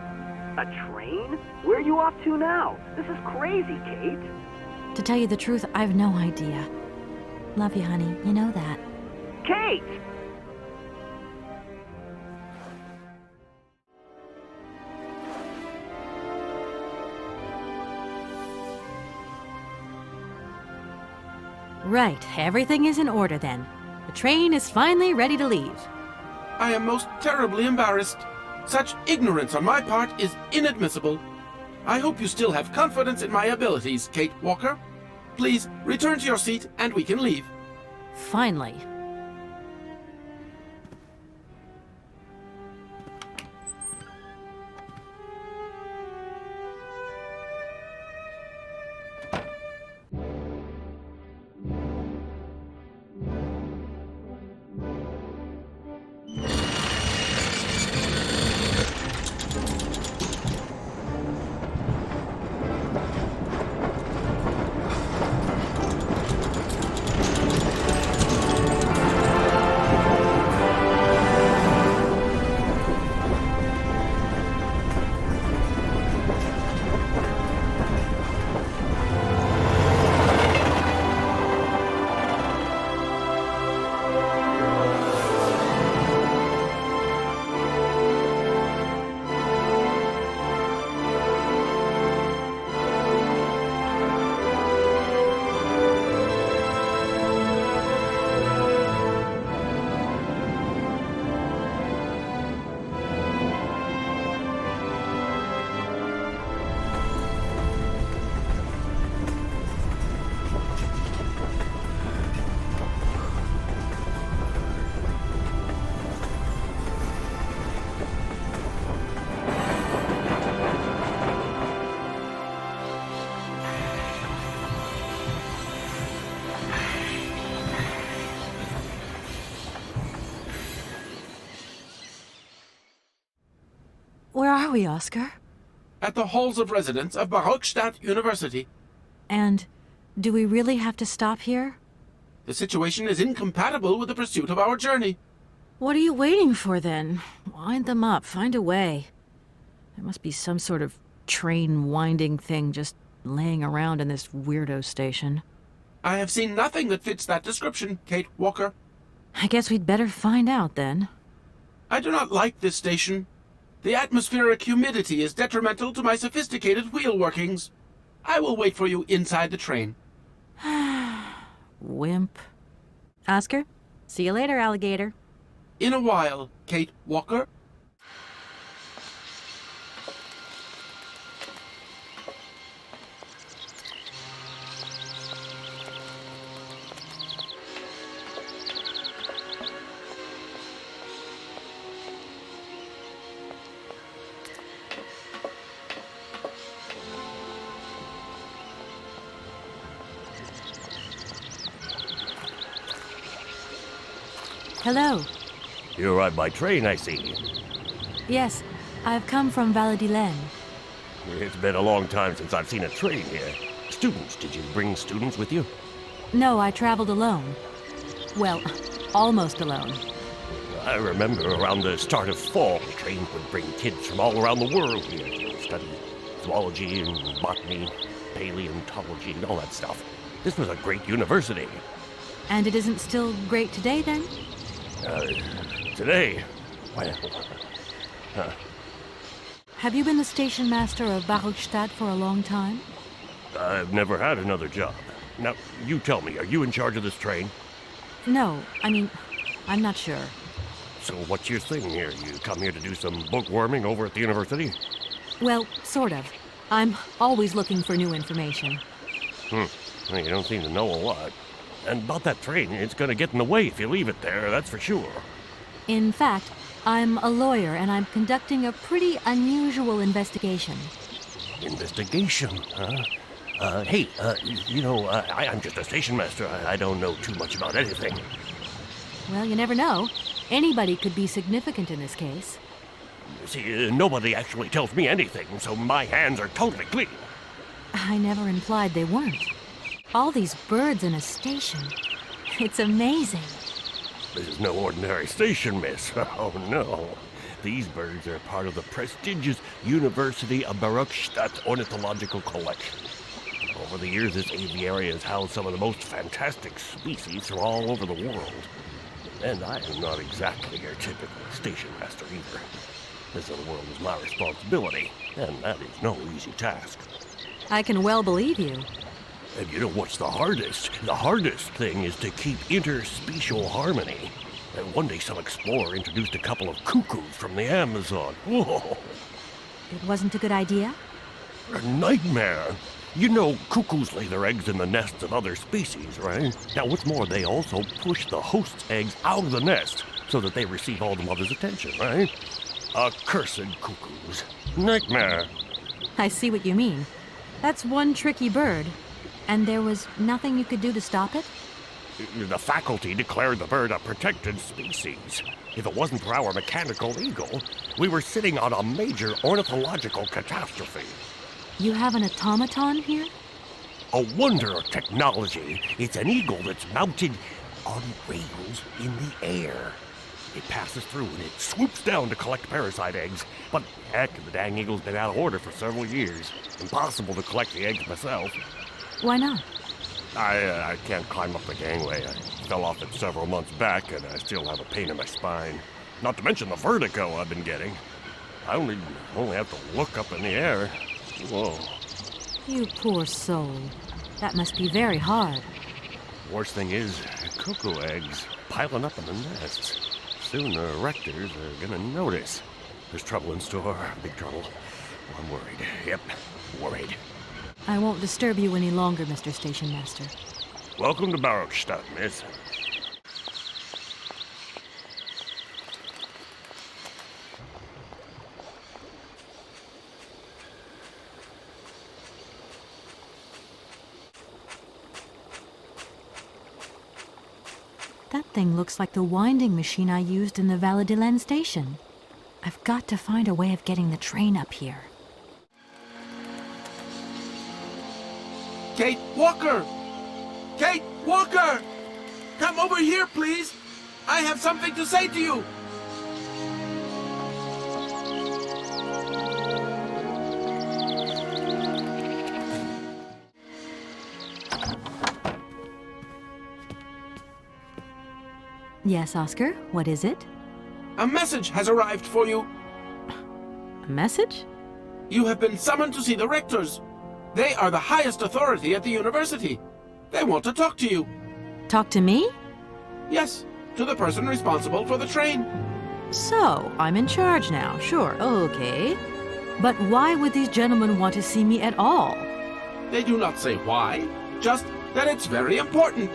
A train? Where are you off to now? This is crazy, Kate. To tell you the truth, I've no idea. Love you, honey. You know that. Kate! Right. Everything is in order then. The train is finally ready to leave. I am most terribly embarrassed. Such ignorance on my part is inadmissible. I hope you still have confidence in my abilities, Kate Walker. Please return to your seat and we can leave. Finally. are we, Oscar? At the halls of residence of Barrockstadt University. And do we really have to stop here? The situation is incompatible with the pursuit of our journey. What are you waiting for, then? Wind them up. Find a way. There must be some sort of train-winding thing just laying around in this weirdo station. I have seen nothing that fits that description, Kate Walker. I guess we'd better find out, then. I do not like this station. The atmospheric humidity is detrimental to my sophisticated wheel workings. I will wait for you inside the train. Wimp. Oscar, see you later, alligator. In a while, Kate Walker. Hello. You arrived by train, I see. Yes, I've come from Valadilene. It's been a long time since I've seen a train here. Students, did you bring students with you? No, I traveled alone. Well, almost alone. I remember around the start of fall, the trains would bring kids from all around the world here to study zoology and botany, paleontology, and all that stuff. This was a great university. And it isn't still great today, then? Today? Well, Have you been the station master of Barrockstadt for a long time? I've never had another job. Now, you tell me, are you in charge of this train? No, I mean, I'm not sure. So what's your thing here? You come here to do some bookworming over at the university? Well, sort of. I'm always looking for new information. Well, you don't seem to know a lot. And about that train, it's gonna get in the way if you leave it there, that's for sure. In fact, I'm a lawyer and I'm conducting a pretty unusual investigation. Investigation, huh? I'm just a station master. I don't know too much about anything. Well, you never know. Anybody could be significant in this case. See, nobody actually tells me anything, so my hands are totally clean. I never implied they weren't. All these birds in a station. It's amazing. This is no ordinary station, miss. Oh, no. These birds are part of the prestigious University of Barrockstadt Ornithological Collection. Over the years, this aviary has housed some of the most fantastic species from all over the world. And I am not exactly your typical station master either. This other world is my responsibility, and that is no easy task. I can well believe you. And you know what's the hardest? The hardest thing is to keep interspecial harmony. And one day some explorer introduced a couple of cuckoos from the Amazon. Whoa! It wasn't a good idea? A nightmare! You know, cuckoos lay their eggs in the nests of other species, right? Now, what's more, they also push the host's eggs out of the nest so that they receive all the mother's attention, right? Accursed cuckoos. Nightmare. I see what you mean. That's one tricky bird. And there was nothing you could do to stop it? The faculty declared the bird a protected species. If it wasn't for our mechanical eagle, we were sitting on a major ornithological catastrophe. You have an automaton here? A wonder of technology. It's an eagle that's mounted on rails in the air. It passes through and it swoops down to collect parasite eggs. But heck, the dang eagle's been out of order for several years. Impossible to collect the eggs myself. Why not? I can't climb up the gangway. I fell off it several months back, and I still have a pain in my spine. Not to mention the vertigo I've been getting. I only have to look up in the air. Whoa. You poor soul. That must be very hard. Worst thing is, cuckoo eggs piling up in the nests. Soon the rectors are gonna notice. There's trouble in store, big trouble. I'm worried. Yep, worried. I won't disturb you any longer, Mr. Station Master. Welcome to Barrockstadt, miss. That thing looks like the winding machine I used in the Valadilene station. I've got to find a way of getting the train up here. Kate Walker! Kate Walker! Come over here, please! I have something to say to you! Yes, Oscar, what is it? A message has arrived for you. A message? You have been summoned to see the rectors. They are the highest authority at the university. They want to talk to you. Talk to me? Yes, to the person responsible for the train. So, I'm in charge now, sure, okay. But why would these gentlemen want to see me at all? They do not say why, just that it's very important.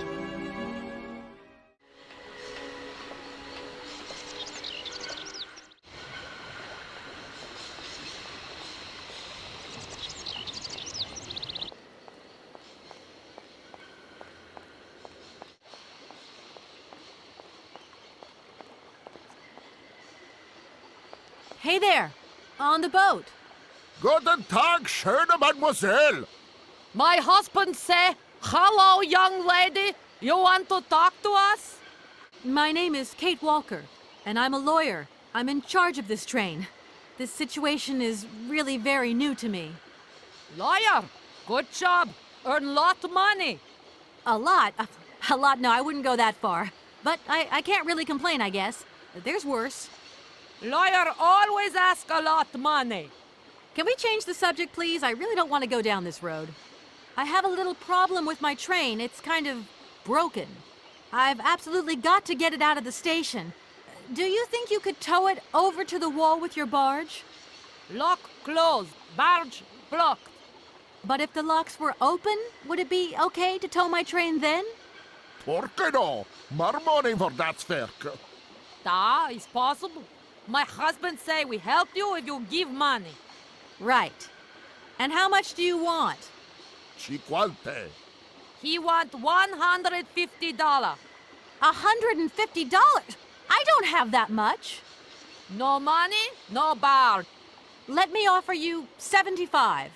Hey there, on the boat. Guten Tag, schöne Mademoiselle. My husband say, hello, young lady. You want to talk to us? My name is Kate Walker, and I'm a lawyer. I'm in charge of this train. This situation is really very new to me. Lawyer, good job. Earn lot of money. A lot? A lot? No, I wouldn't go that far. But I can't really complain, I guess. There's worse. Lawyer always ask a lot of money. Can we change the subject, please? I really don't want to go down this road. I have a little problem with my train. It's kind of broken. I've absolutely got to get it out of the station. Do you think you could tow it over to the wall with your barge? Lock closed. Barge blocked. But if the locks were open, would it be okay to tow my train then? Por qué no? More money for that werk. Da, it's possible. My husband say we help you if you give money. Right. And how much do you want? $50. He want $150. $150? I don't have that much. No money, no barge. Let me offer you $75.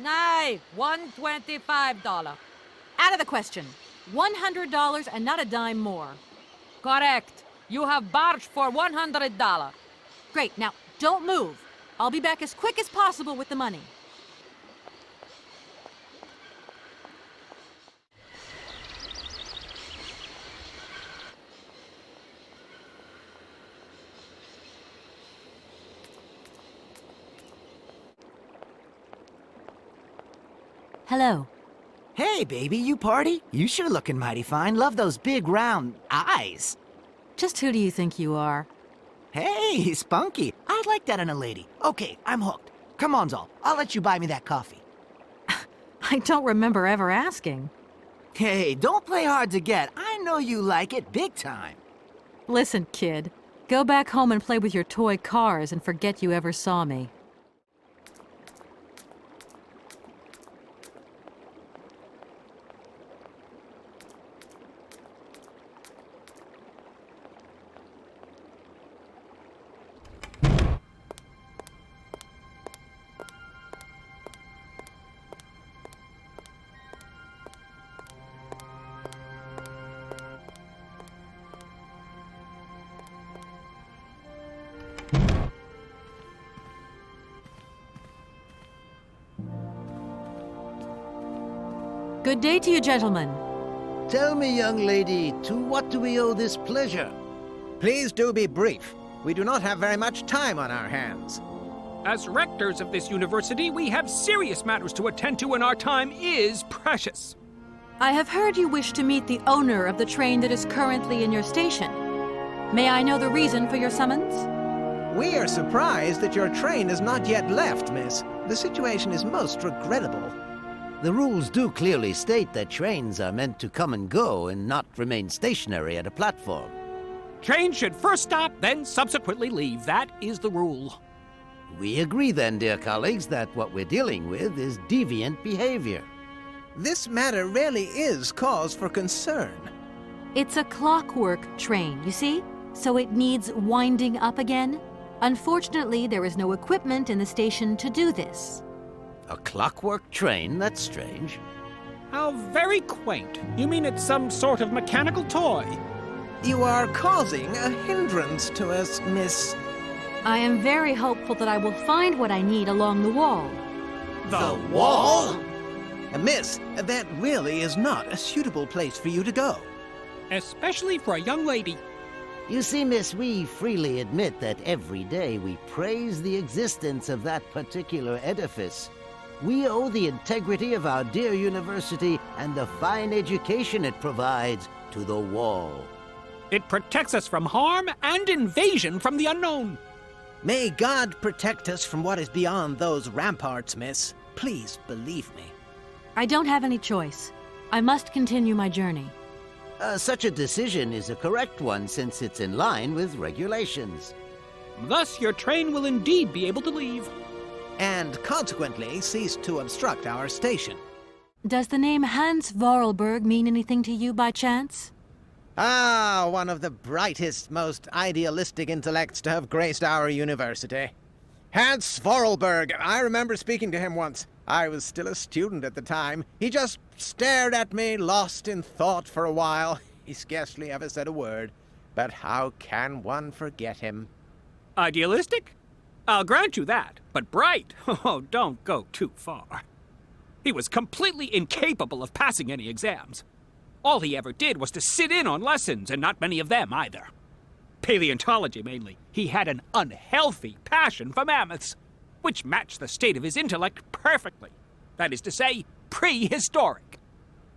Nay, $125. Out of the question. $100 and not a dime more. Correct. You have barge for $100. Great. Now, don't move. I'll be back as quick as possible with the money. Hello. Hey, baby, you party? You sure looking mighty fine. Love those big, round eyes. Just who do you think you are? Hey, spunky. I'd like that in a lady. Okay, I'm hooked. Come on, Zol. I'll let you buy me that coffee. I don't remember ever asking. Hey, don't play hard to get. I know you like it big time. Listen, kid. Go back home and play with your toy cars and forget you ever saw me. Good day to you, gentlemen. Tell me, young lady, to what do we owe this pleasure? Please do be brief. We do not have very much time on our hands. As rectors of this university, we have serious matters to attend to, and our time is precious. I have heard you wish to meet the owner of the train that is currently in your station. May I know the reason for your summons? We are surprised that your train has not yet left, miss. The situation is most regrettable. The rules do clearly state that trains are meant to come and go and not remain stationary at a platform. Trains should first stop, then subsequently leave. That is the rule. We agree then, dear colleagues, that what we're dealing with is deviant behavior. This matter really is cause for concern. It's a clockwork train, you see? So it needs winding up again. Unfortunately, there is no equipment in the station to do this. A clockwork train? That's strange. How very quaint. You mean it's some sort of mechanical toy? You are causing a hindrance to us, miss. I am very hopeful that I will find what I need along the wall. The wall? Miss, that really is not a suitable place for you to go. Especially for a young lady. You see, miss, we freely admit that every day we praise the existence of that particular edifice. We owe the integrity of our dear university and the fine education it provides to the wall. It protects us from harm and invasion from the unknown. May God protect us from what is beyond those ramparts, miss. Please believe me. I don't have any choice. I must continue my journey. Such a decision is a correct one since it's in line with regulations. Thus, your train will indeed be able to leave. And consequently cease to obstruct our station. Does the name Hans Vorarlberg mean anything to you by chance? Ah, one of the brightest, most idealistic intellects to have graced our university. Hans Vorarlberg. I remember speaking to him once. I was still a student at the time. He just stared at me, lost in thought for a while. He scarcely ever said a word. But how can one forget him? Idealistic? I'll grant you that. But bright? Oh, don't go too far. He was completely incapable of passing any exams. All he ever did was to sit in on lessons, and not many of them either. Paleontology, mainly. He had an unhealthy passion for mammoths, which matched the state of his intellect perfectly. That is to say, prehistoric.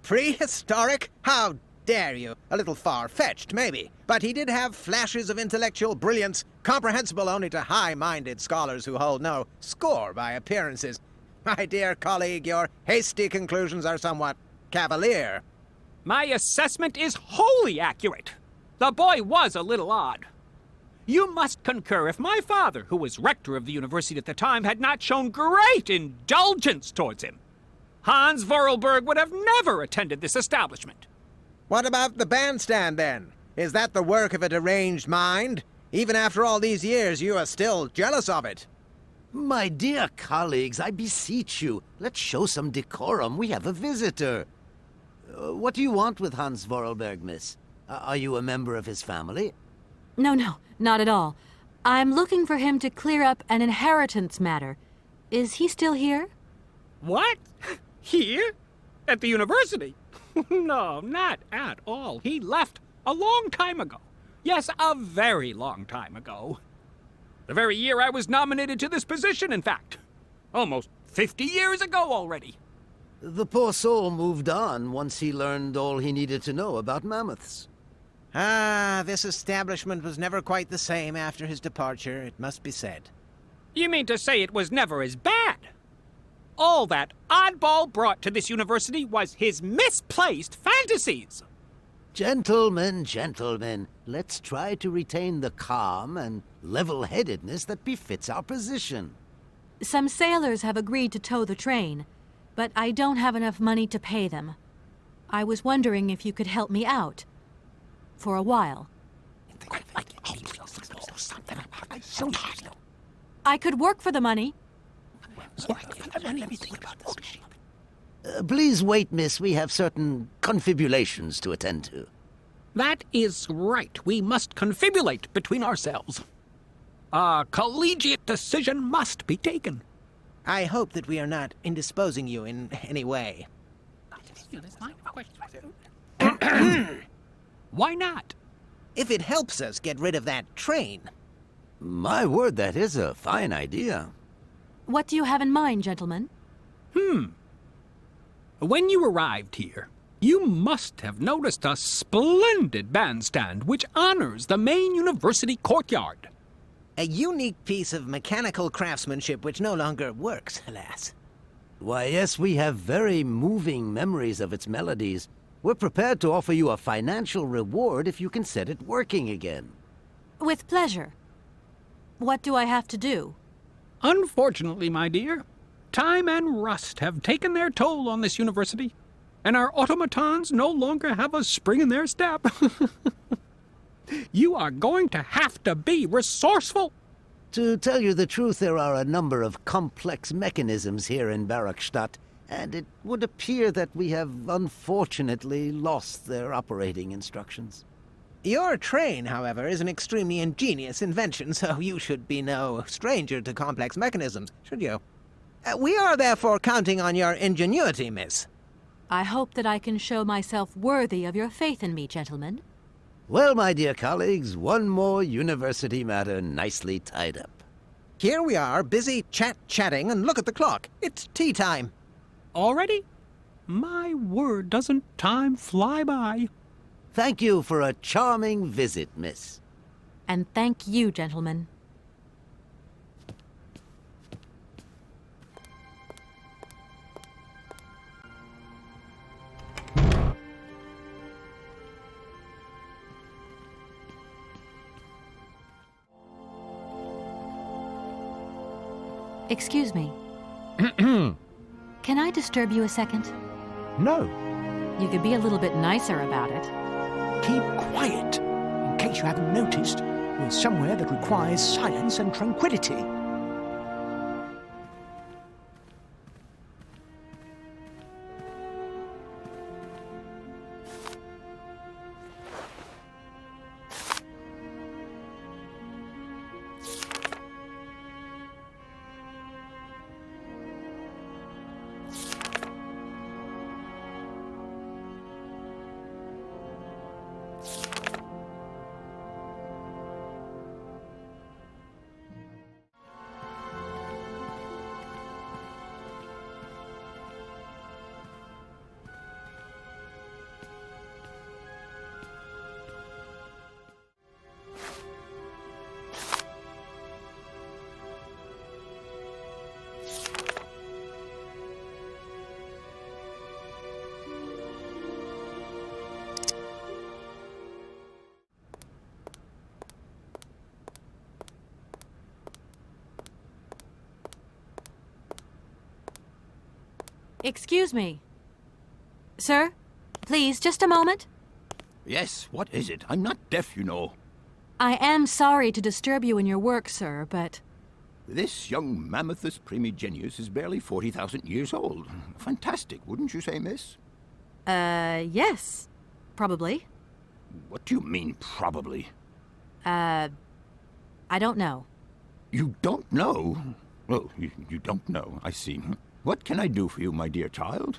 Prehistoric? How dare you? A little far-fetched, maybe. But he did have flashes of intellectual brilliance, comprehensible only to high-minded scholars who hold no score by appearances. My dear colleague, your hasty conclusions are somewhat cavalier. My assessment is wholly accurate. The boy was a little odd. You must concur if my father, who was rector of the university at the time, had not shown great indulgence towards him. Hans Vorarlberg would have never attended this establishment. What about the bandstand, then? Is that the work of a deranged mind? Even after all these years, you are still jealous of it. My dear colleagues, I beseech you, let's show some decorum. We have a visitor. What do you want with Hans Vorarlberg, miss? Are you a member of his family? No, not at all. I'm looking for him to clear up an inheritance matter. Is he still here? What? Here? At the university? No, not at all. He left a long time ago. Yes, a very long time ago. The very year I was nominated to this position, in fact. Almost 50 years ago already. The poor soul moved on once he learned all he needed to know about mammoths. Ah, this establishment was never quite the same after his departure, it must be said. You mean to say it was never as bad? All that oddball brought to this university was his misplaced fantasies. Gentlemen, let's try to retain the calm and level-headedness that befits our position. Some sailors have agreed to tow the train, but I don't have enough money to pay them. I was wondering if you could help me out. For a while. I could work for the money. Please wait, miss. We have certain confibulations to attend to. That is right. We must confibulate between ourselves. A collegiate decision must be taken. I hope that we are not indisposing you in any way. Why not? If it helps us get rid of that train. My word, that is a fine idea. What do you have in mind, gentlemen? When you arrived here, you must have noticed a splendid bandstand which honors the main university courtyard. A unique piece of mechanical craftsmanship which no longer works, alas. Why, yes, we have very moving memories of its melodies. We're prepared to offer you a financial reward if you can set it working again. With pleasure. What do I have to do? Unfortunately, my dear, time and rust have taken their toll on this university, and our automatons no longer have a spring in their step. You are going to have to be resourceful. To tell you the truth, there are a number of complex mechanisms here in Barrockstadt, and it would appear that we have unfortunately lost their operating instructions. Your train, however, is an extremely ingenious invention, so you should be no stranger to complex mechanisms, should you? We are therefore counting on your ingenuity, miss. I hope that I can show myself worthy of your faith in me, gentlemen. Well, my dear colleagues, one more university matter nicely tied up. Here we are, busy chatting, and look at the clock. It's tea time. Already? My word, doesn't time fly by? Thank you for a charming visit, miss. And thank you, gentlemen. Excuse me. Can I disturb you a second? No. You could be a little bit nicer about it. Keep quiet. In case you haven't noticed, we're somewhere that requires silence and tranquility. Excuse me. Sir, please, just a moment. Yes, what is it? I'm not deaf, you know. I am sorry to disturb you in your work, sir, but... This young Mammothus primigenius is barely 40,000 years old. Fantastic, wouldn't you say, miss? Yes. Probably. What do you mean, probably? I don't know. You don't know? Oh, you don't know, I see. What can I do for you, my dear child?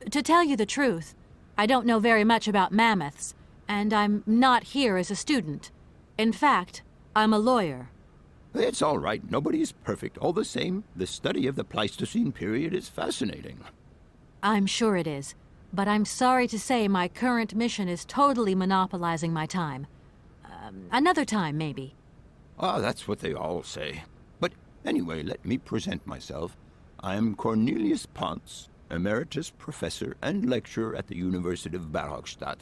To tell you the truth, I don't know very much about mammoths, and I'm not here as a student. In fact, I'm a lawyer. It's all right. Nobody's perfect. All the same, the study of the Pleistocene period is fascinating. I'm sure it is, but I'm sorry to say my current mission is totally monopolizing my time. Another time, maybe. Ah, that's what they all say. But anyway, let me present myself. I am Cornelius Ponce, Emeritus Professor and Lecturer at the University of Barrockstadt.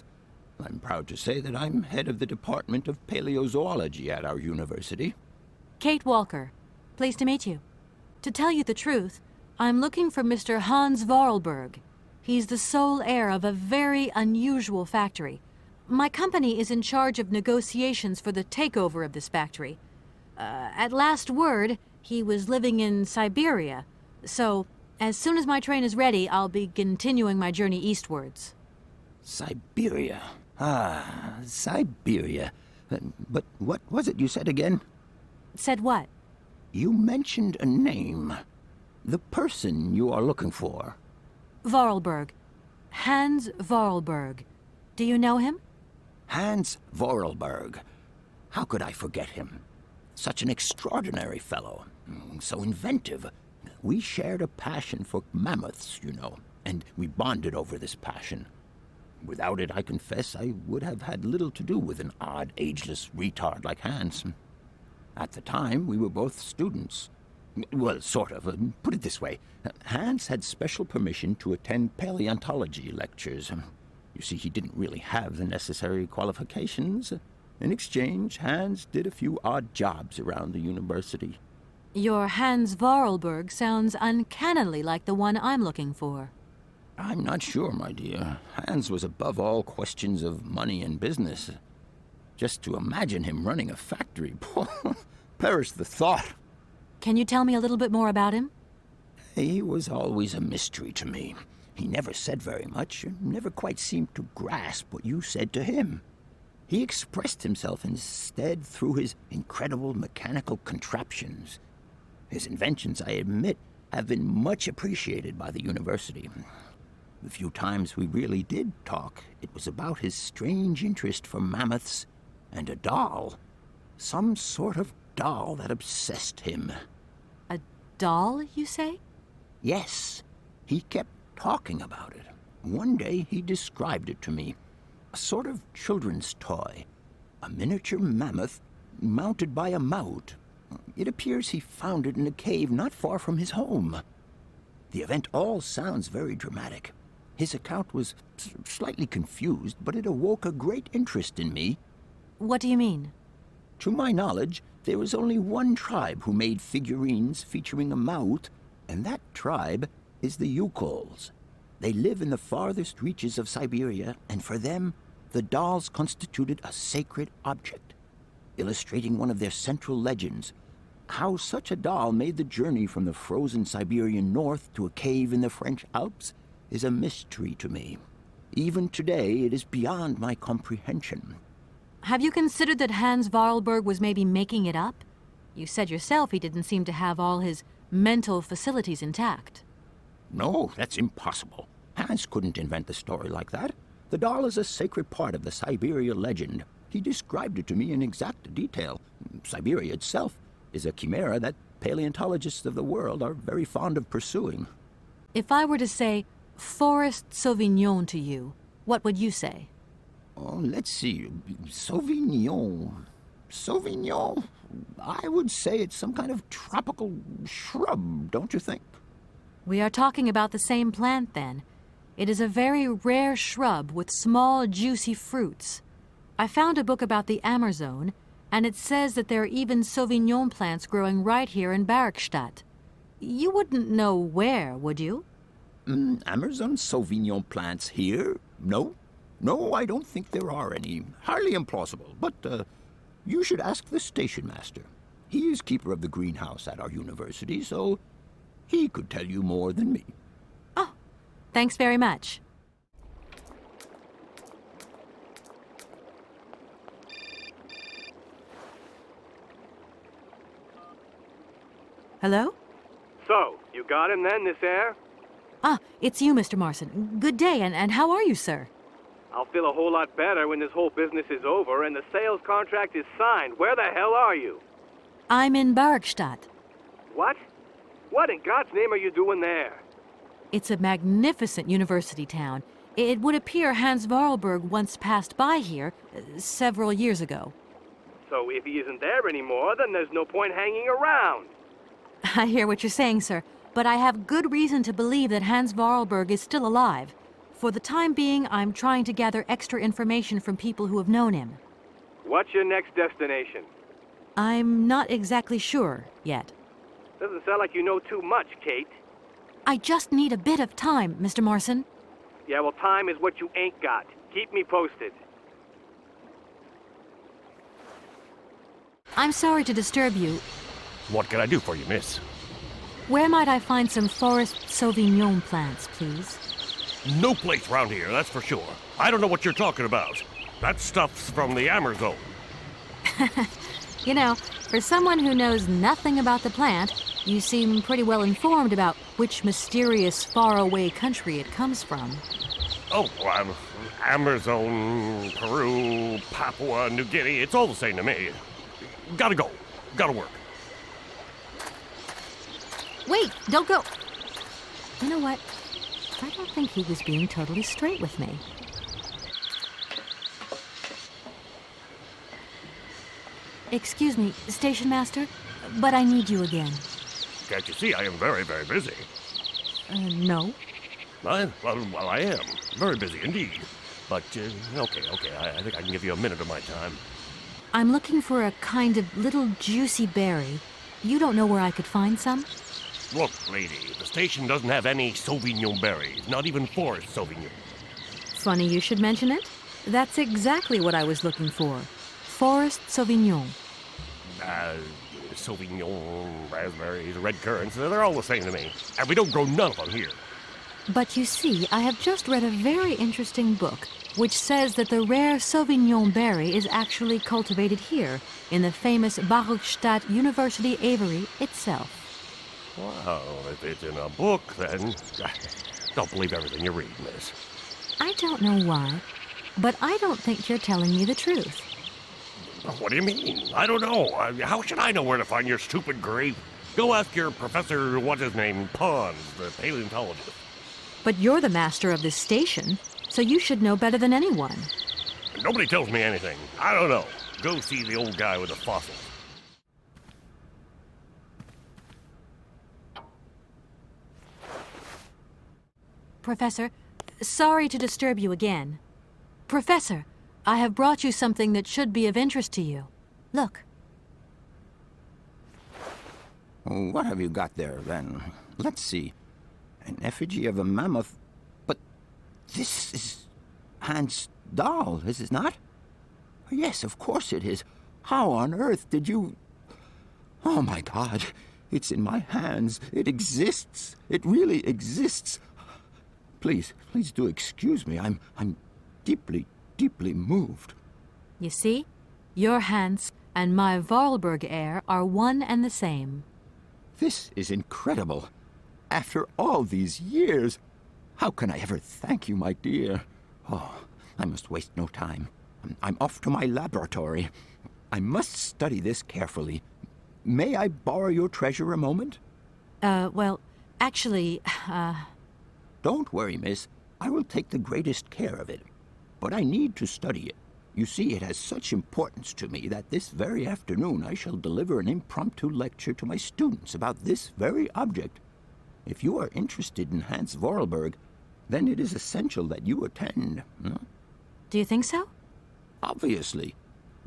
I'm proud to say that I'm head of the Department of Paleozoology at our university. Kate Walker. Pleased to meet you. To tell you the truth, I'm looking for Mr. Hans Vorarlberg. He's the sole heir of a very unusual factory. My company is in charge of negotiations for the takeover of this factory. At last word, he was living in Syberia. So, as soon as my train is ready, I'll be continuing my journey eastwards. Syberia. Ah, Syberia. But what was it you said again? Said what? You mentioned a name. The person you are looking for. Vorarlberg. Hans Vorarlberg. Do you know him? Hans Vorarlberg. How could I forget him? Such an extraordinary fellow. So inventive. We shared a passion for mammoths, you know, and we bonded over this passion. Without it, I confess, I would have had little to do with an odd, ageless retard like Hans. At the time, we were both students. Well, sort of. Put it this way. Hans had special permission to attend paleontology lectures. You see, he didn't really have the necessary qualifications. In exchange, Hans did a few odd jobs around the university. Your Hans Vorarlberg sounds uncannily like the one I'm looking for. I'm not sure, my dear. Hans was above all questions of money and business. Just to imagine him running a factory, Perish the thought. Can you tell me a little bit more about him? He was always a mystery to me. He never said very much, and never quite seemed to grasp what you said to him. He expressed himself instead through his incredible mechanical contraptions. His inventions, I admit, have been much appreciated by the university. The few times we really did talk, it was about his strange interest for mammoths and a doll. Some sort of doll that obsessed him. A doll, you say? Yes. He kept talking about it. One day he described it to me. A sort of children's toy. A miniature mammoth mounted by a mount. It appears he found it in a cave not far from his home. The event all sounds very dramatic. His account was slightly confused, but it awoke a great interest in me. What do you mean? To my knowledge, there was only one tribe who made figurines featuring a mouth, and that tribe is the Yukols. They live in the farthest reaches of Syberia, and for them, the dolls constituted a sacred object, illustrating one of their central legends. How such a doll made the journey from the frozen Siberian north to a cave in the French Alps is a mystery to me. Even today, it is beyond my comprehension. Have you considered that Hans Vorarlberg was maybe making it up? You said yourself he didn't seem to have all his mental facilities intact. No, that's impossible. Hans couldn't invent a story like that. The doll is a sacred part of the Syberia legend. He described it to me in exact detail. Syberia itself is a chimera that paleontologists of the world are very fond of pursuing. If I were to say Forest Sauvignon to you, what would you say? Oh, let's see. Sauvignon. Sauvignon? I would say it's some kind of tropical shrub, don't you think? We are talking about the same plant, then. It is a very rare shrub with small, juicy fruits. I found a book about the Amazon, and it says that there are even Sauvignon plants growing right here in Barrockstadt. You wouldn't know where, would you? Amazon Sauvignon plants here? No. No, I don't think there are any. Highly implausible, but you should ask the station master. He is keeper of the greenhouse at our university, so he could tell you more than me. Oh, thanks very much. Hello? So, you got him then, this air? Ah, it's you, Mr. Marson. Good day, and how are you, sir? I'll feel a whole lot better when this whole business is over and the sales contract is signed. Where the hell are you? I'm in Barrockstadt. What? What in God's name are you doing there? It's a magnificent university town. It would appear Hans Vorarlberg once passed by here several years ago. So if he isn't there anymore, then there's no point hanging around. I hear what you're saying, sir, but I have good reason to believe that Hans Vorarlberg is still alive. For the time being, I'm trying to gather extra information from people who have known him. What's your next destination? I'm not exactly sure yet. Doesn't sound like you know too much, Kate. I just need a bit of time, Mr. Marson. Yeah, well, time is what you ain't got. Keep me posted. I'm sorry to disturb you. What can I do for you, miss? Where might I find some Forest Sauvignon plants, please? No place around here, that's for sure. I don't know what you're talking about. That stuff's from the Amazon. You know, for someone who knows nothing about the plant, you seem pretty well informed about which mysterious faraway country it comes from. Oh, Amazon, Peru, Papua New Guinea, it's all the same to me. Gotta go. Gotta work. Wait, don't go. You know what? I don't think he was being totally straight with me. Excuse me, station master, but I need you again. Can't you see I am very, very busy? No. Well, I am. Very busy indeed. But, okay, I think I can give you a minute of my time. I'm looking for a kind of little juicy berry. You don't know where I could find some? Look, lady, the station doesn't have any Sauvignon berries, not even Forest Sauvignon. Funny you should mention it. That's exactly what I was looking for. Forest Sauvignon. Sauvignon, raspberries, red currants, they're all the same to me. And we don't grow none of them here. But you see, I have just read a very interesting book which says that the rare Sauvignon berry is actually cultivated here, in the famous Barrockstadt University aviary itself. Well, if it's in a book, then don't believe everything you read, miss. I don't know why, but I don't think you're telling me the truth. What do you mean? I don't know. How should I know where to find your stupid grape? Go ask your professor, what's his name, Pons, the paleontologist. But you're the master of this station, so you should know better than anyone. Nobody tells me anything. I don't know. Go see the old guy with the fossils. Professor, sorry to disturb you again. Professor, I have brought you something that should be of interest to you. Look. What have you got there, then? Let's see. An effigy of a mammoth. But this is Hans' doll, is it not? Yes, of course it is. How on earth did you... Oh, my God. It's in my hands. It exists. It really exists. Please do excuse me. I'm deeply, deeply moved. You see, your Hans and my Vorarlberg heir are one and the same. This is incredible. After all these years, how can I ever thank you, my dear? Oh, I must waste no time. I'm off to my laboratory. I must study this carefully. May I borrow your treasure a moment? Well, actually, Don't worry, miss. I will take the greatest care of it. But I need to study it. You see, it has such importance to me that this very afternoon I shall deliver an impromptu lecture to my students about this very object. If you are interested in Hans Vorarlberg, then it is essential that you attend. Do you think so? Obviously.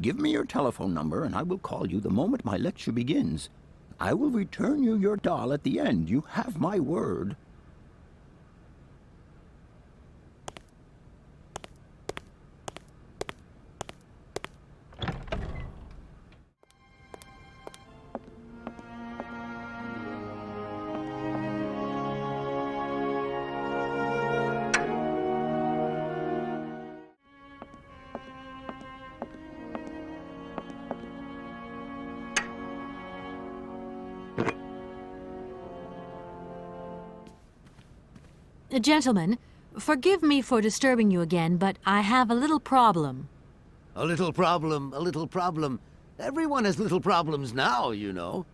Give me your telephone number and I will call you the moment my lecture begins. I will return you your doll at the end. You have my word. Gentlemen, forgive me for disturbing you again, but I have a little problem. A little problem, a little problem. Everyone has little problems now, you know.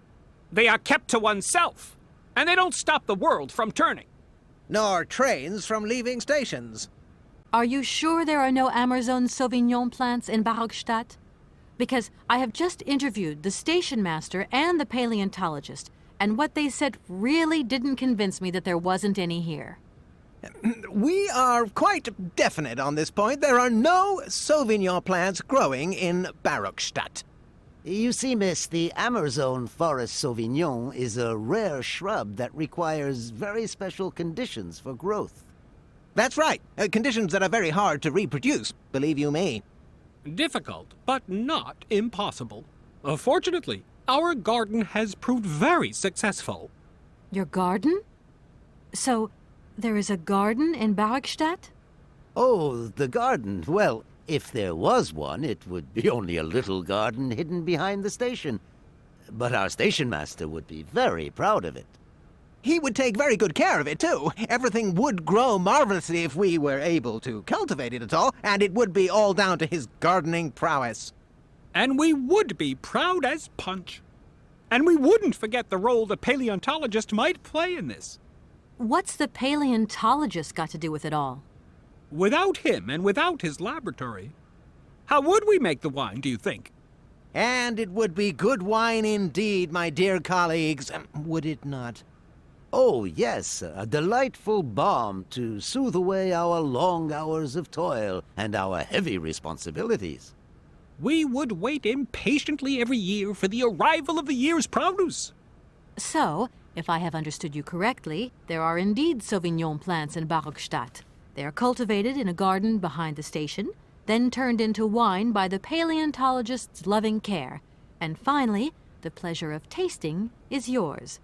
They are kept to oneself, and they don't stop the world from turning. Nor trains from leaving stations. Are you sure there are no Amazon Sauvignon plants in Barrockstadt? Because I have just interviewed the station master and the paleontologist, and what they said really didn't convince me that there wasn't any here. We are quite definite on this point. There are no Sauvignon plants growing in Barrockstadt. You see, miss, the Amazon Forest Sauvignon is a rare shrub that requires very special conditions for growth. That's right. Conditions that are very hard to reproduce, believe you me. Difficult, but not impossible. Fortunately, our garden has proved very successful. Your garden? So, there is a garden in Barrockstadt? Oh, the garden. Well, if there was one, it would be only a little garden hidden behind the station. But our station master would be very proud of it. He would take very good care of it, too. Everything would grow marvelously if we were able to cultivate it at all, and it would be all down to his gardening prowess. And we would be proud as punch. And we wouldn't forget the role the paleontologist might play in this. What's the paleontologist got to do with it all? Without him and without his laboratory, how would we make the wine, do you think? And it would be good wine indeed, my dear colleagues, would it not? Oh, yes, a delightful balm to soothe away our long hours of toil and our heavy responsibilities. We would wait impatiently every year for the arrival of the year's produce. So, if I have understood you correctly, there are indeed Sauvignon plants in Barrockstadt. They are cultivated in a garden behind the station, then turned into wine by the paleontologist's loving care. And finally, The pleasure of tasting is yours.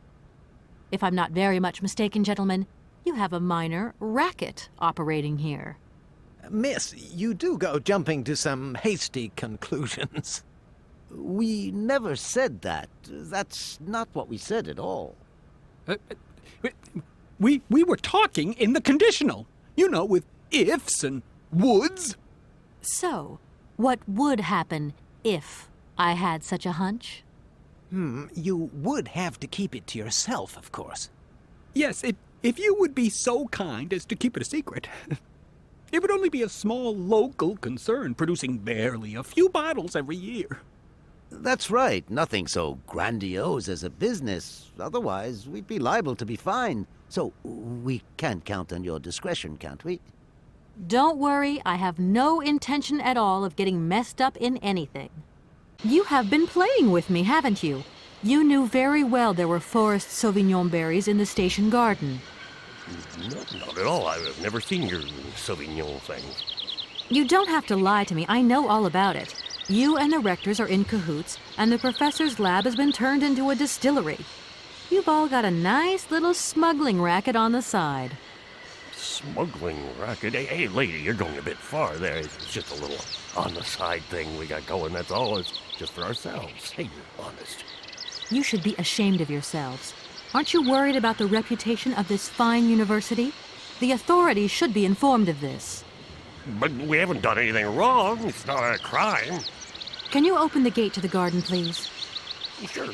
If I'm not very much mistaken, gentlemen, you have a minor racket operating here. Miss, you do go jumping to some hasty conclusions. We never said that. That's not what we said at all. We were talking in the conditional. You know, with ifs and woulds. So, what would happen if I had such a hunch? You would have to keep it to yourself, of course. Yes, if you would be so kind as to keep it a secret. It would only be a small local concern, producing barely a few bottles every year. That's right. Nothing so grandiose as a business. Otherwise, we'd be liable to be fined. So, we can't count on your discretion, can't we? Don't worry, I have no intention at all of getting messed up in anything. You have been playing with me, haven't you? You knew very well there were forest Sauvignon berries in the station garden. No, not at all. I've never seen your Sauvignon thing. You don't have to lie to me. I know all about it. You and the rectors are in cahoots, and the professor's lab has been turned into a distillery. You've all got a nice little smuggling racket on the side. Smuggling racket? Hey, lady, you're going a bit far there. It's just a little on-the-side thing we got going, that's all. It's just for ourselves. Hey, you're honest. You should be ashamed of yourselves. Aren't you worried about the reputation of this fine university? The authorities should be informed of this. But we haven't done anything wrong. It's not a crime. Can you open the gate to the garden, please? Sure.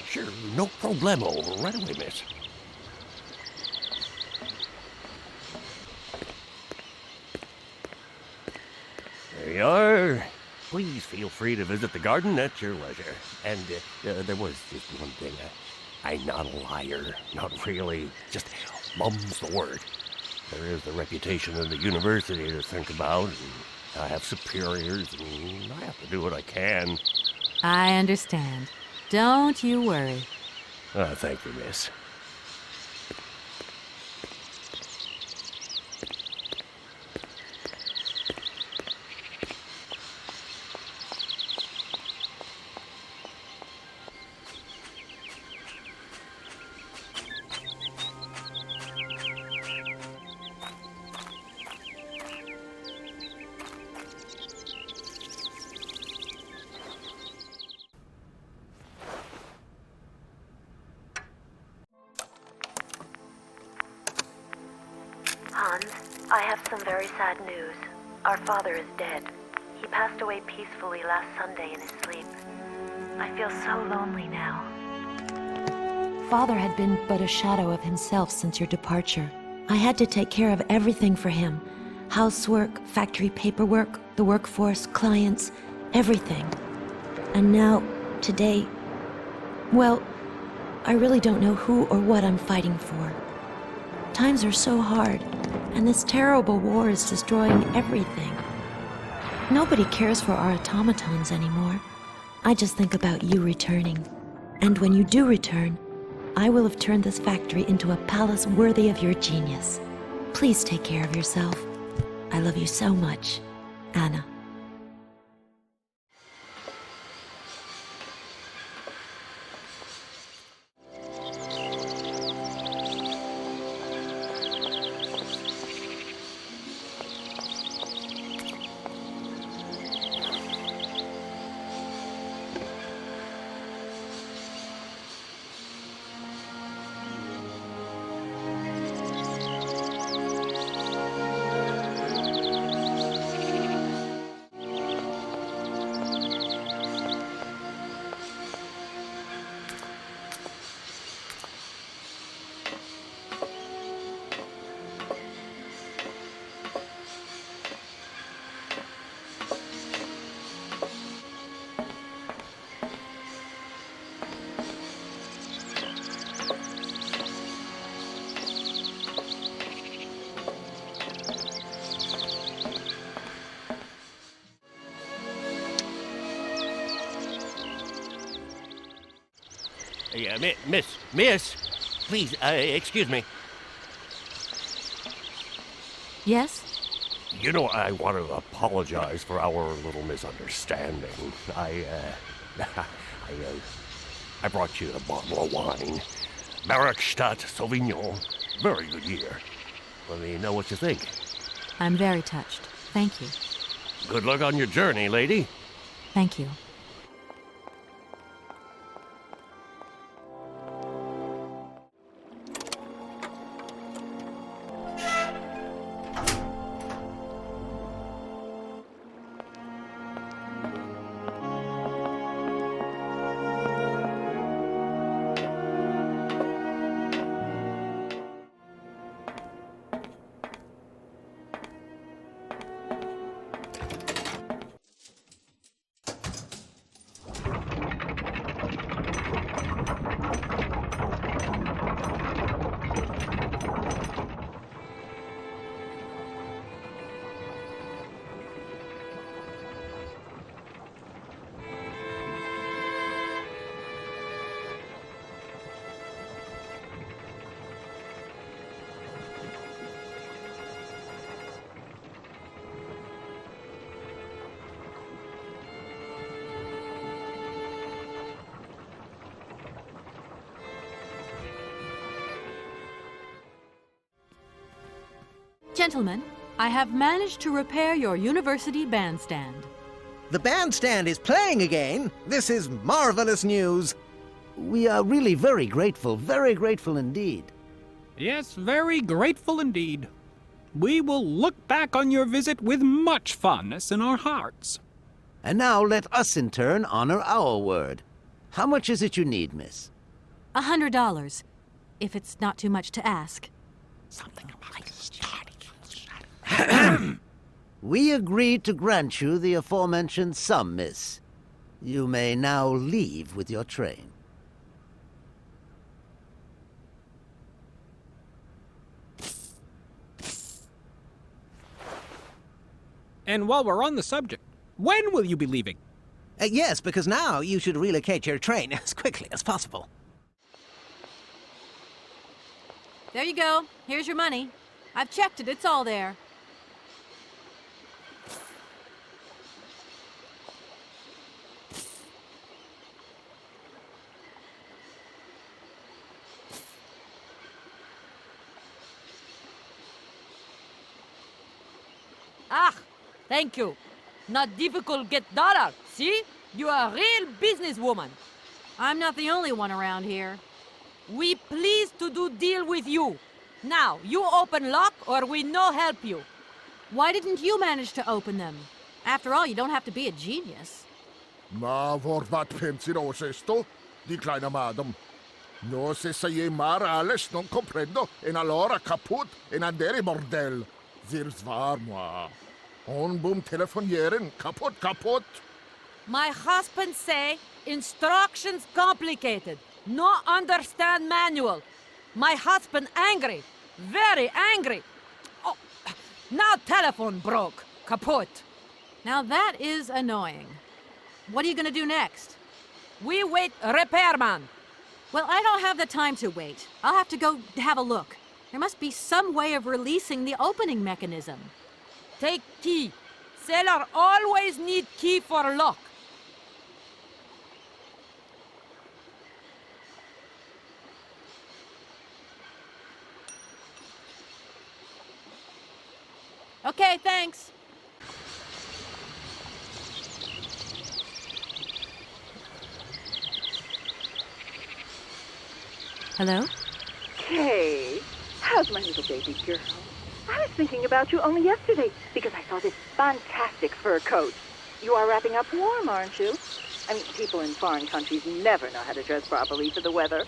No problemo. Right away, miss. There you are. Please feel free to visit the garden at your leisure. And there was just one thing. I'm not a liar. Not really. Just mum's the word. There is the reputation of the university to think about, and I have superiors, and I have to do what I can. I understand. Don't you worry. Thank you, miss. Hans, I have some very sad news. Our father is dead. He passed away peacefully last Sunday in his sleep. I feel so lonely now. Father had been but a shadow of himself since your departure. I had to take care of everything for him. Housework, factory paperwork, the workforce, clients, everything. And now, today, well, I really don't know who or what I'm fighting for. Times are so hard, and this terrible war is destroying everything. Nobody cares for our automatons anymore. I just think about you returning. And when you do return, I will have turned this factory into a palace worthy of your genius. Please take care of yourself. I love you so much, Anna. Miss, please, excuse me. Yes? You know, I want to apologize for our little misunderstanding. I brought you a bottle of wine. Barrockstadt Sauvignon. Very good year. Let me know what you think. I'm very touched. Thank you. Good luck on your journey, lady. Thank you. Gentlemen, I have managed to repair your university bandstand. The bandstand is playing again? This is marvelous news. We are really very grateful indeed. Yes, very grateful indeed. We will look back on your visit with much fondness in our hearts. And now let us in turn honor our word. How much is it you need, miss? $100, if it's not too much to ask. We agree to grant you the aforementioned sum, miss. You may now leave with your train. And while we're on the subject, when will you be leaving? Yes, because now you should relocate your train as quickly as possible. There you go. Here's your money. I've checked it. It's all there. Ah, thank you. Not difficult get dollar. See? You are a real businesswoman. I'm not the only one around here. We pleased to do deal with you. Now, you open lock or we no help you. Why didn't you manage to open them? After all, you don't have to be a genius. Ma vorbat pensiero esto? Di kleine madam. No se sei mar alles non comprendo en allora kaput en andere bordel. Zirs war moi. On boom telefonieren kaput. My husband say instructions complicated. No understand manual. My husband angry. Very angry. Oh, now telephone broke. Kaput. Now that is annoying. What are you gonna do next? We wait repairman. Well, I don't have the time to wait. I'll have to go have a look. There must be some way of releasing the opening mechanism. Take key. Sailor always need key for lock. Okay, thanks. Hello? Kay, how's my little baby girl? I was thinking about you only yesterday because I saw this fantastic fur coat. You are wrapping up warm, aren't you? I mean, people in foreign countries never know how to dress properly for the weather.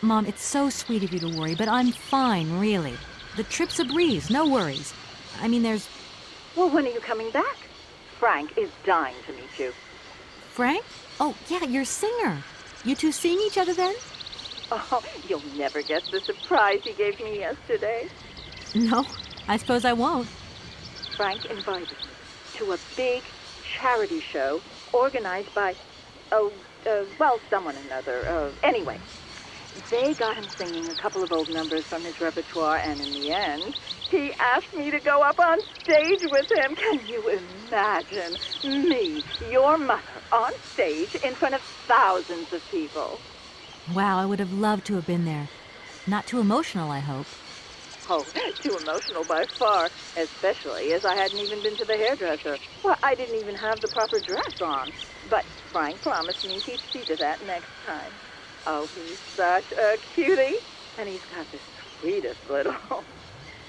Mom, it's so sweet of you to worry, but I'm fine, really. The trip's a breeze, no worries. I mean, there's... Well, when are you coming back? Frank is dying to meet you. Frank? Oh, yeah, your singer. You two seeing each other then? Oh, you'll never guess the surprise he gave me yesterday. No, I suppose I won't. Frank invited me to a big charity show organized by, someone or another. Anyway, they got him singing a couple of old numbers from his repertoire, and in the end, He asked me to go up on stage with him. Can you imagine me, your mother, on stage in front of thousands of people? Wow, I would have loved to have been there. Not too emotional, I hope. Oh, too emotional by far, especially as I hadn't even been to the hairdresser. Well, I didn't even have the proper dress on. But Frank promised me he'd see to that next time. Oh, he's such a cutie. And he's got the sweetest little...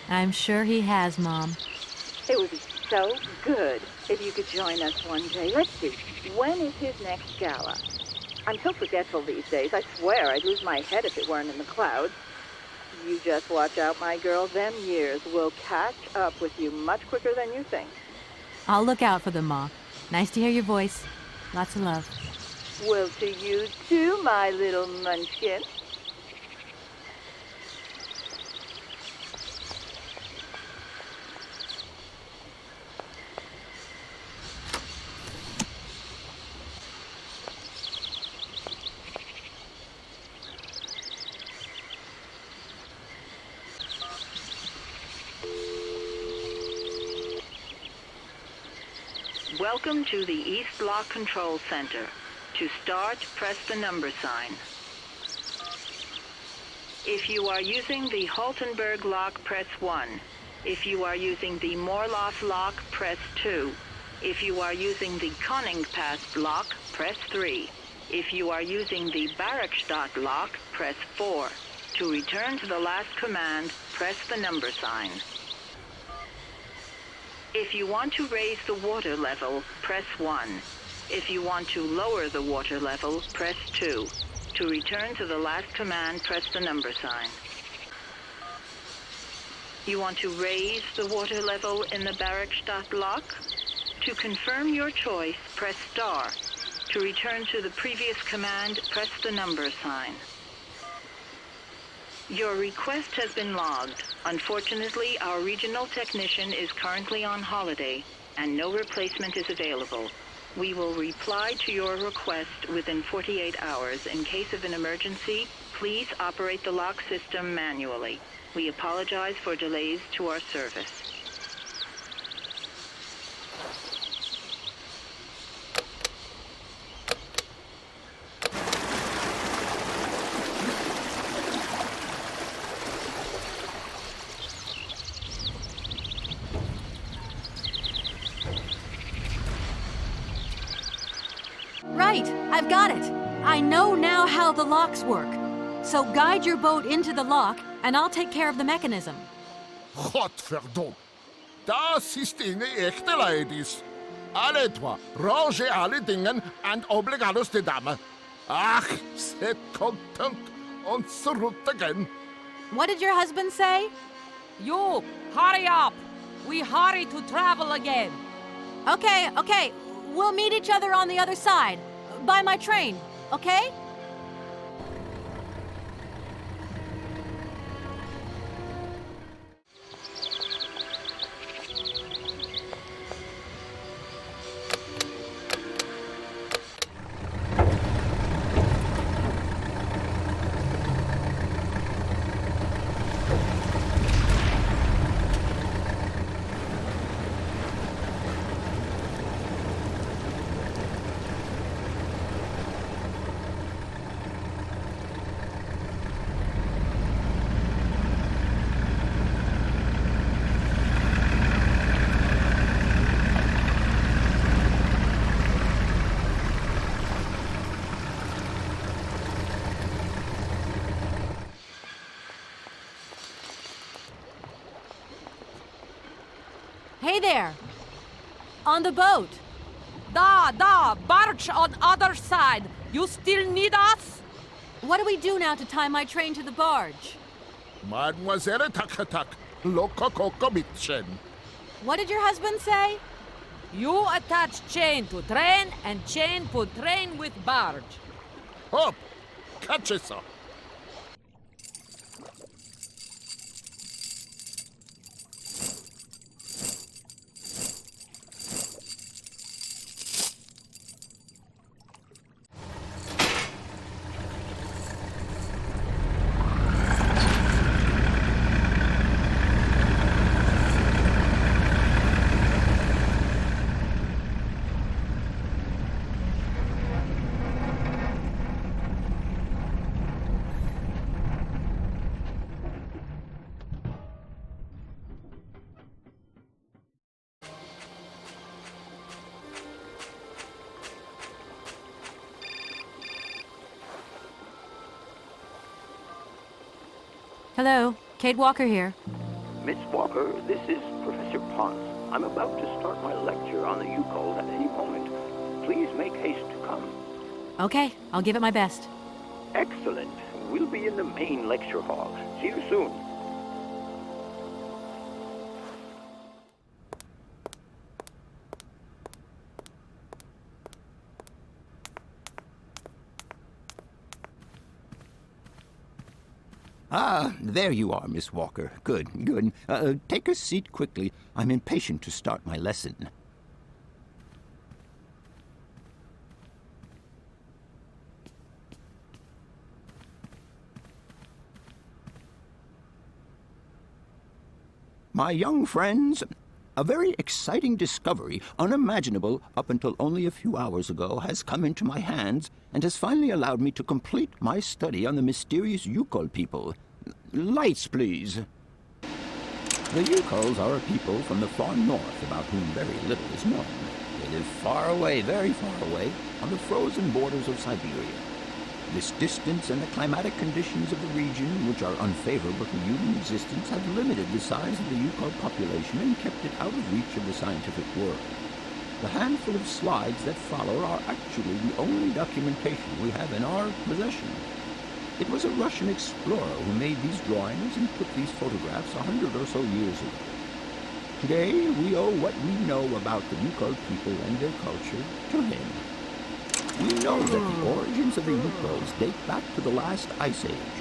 I'm sure he has, Mom. It would be so good if you could join us one day. Let's see, when is his next gala? I'm so forgetful these days. I swear I'd lose my head if it weren't in the clouds. You just watch out, my girl. Them years will catch up with you much quicker than you think. I'll look out for them, Ma. Nice to hear your voice. Lots of love. Well, to you too, my little munchkin. Welcome to the East Block Control Center. To start, press the number sign. If you are using the Haltenberg lock, press 1. If you are using the Morloff lock, press 2. If you are using the Koningpass lock, press 3. If you are using the Barrockstadt lock, press 4. To return to the last command, press the number sign. If you want to raise the water level, press 1. If you want to lower the water level, press 2. To return to the last command, press the number sign. You want to raise the water level in the Barrockstadt lock? To confirm your choice, press star. To return to the previous command, press the number sign. Your request has been logged. Unfortunately, our regional technician is currently on holiday, and no replacement is available. We will reply to your request within 48 hours. In case of an emergency, please operate the lock system manually. We apologize for delays to our service. Right, I've got it. I know now how the locks work. So guide your boat into the lock, and I'll take care of the mechanism. Godverdomme. Das ist eine echte ladies. Alle trois, range alle Dingen and obligados de dame. Ach, set content und zurück again. What did your husband say? You, hurry up! We hurry to travel again. Okay. We'll meet each other on the other side. By my train, okay? Hey there! On the boat! Da, barge on other side. You still need us? What do we do now to tie my train to the barge? Mademoiselle Takatak, loco coco bitchen. What did your husband say? You attach chain to train and chain put train with barge. Hop! Catch it, sir. Hello, Kate Walker here. Miss Walker, this is Professor Ponce. I'm about to start my lecture on the Yukols at any moment. Please make haste to come. Okay, I'll give it my best. Excellent. We'll be in the main lecture hall. See you soon. Ah, there you are, Miss Walker. Good, good. Take a seat quickly. I'm impatient to start my lesson. My young friends, a very exciting discovery, unimaginable up until only a few hours ago, has come into my hands and has finally allowed me to complete my study on the mysterious Yukol people. Lights, please. The Yukols are a people from the far north about whom very little is known. They live far away, very far away, on the frozen borders of Syberia. This distance and the climatic conditions of the region, which are unfavorable to human existence, have limited the size of the Yukol population and kept it out of reach of the scientific world. The handful of slides that follow are actually the only documentation we have in our possession. It was a Russian explorer who made these drawings and took these photographs 100 or so years ago. Today, we owe what we know about the Yukol people and their culture to him. We know that the origins of the Yukols date back to the last Ice Age.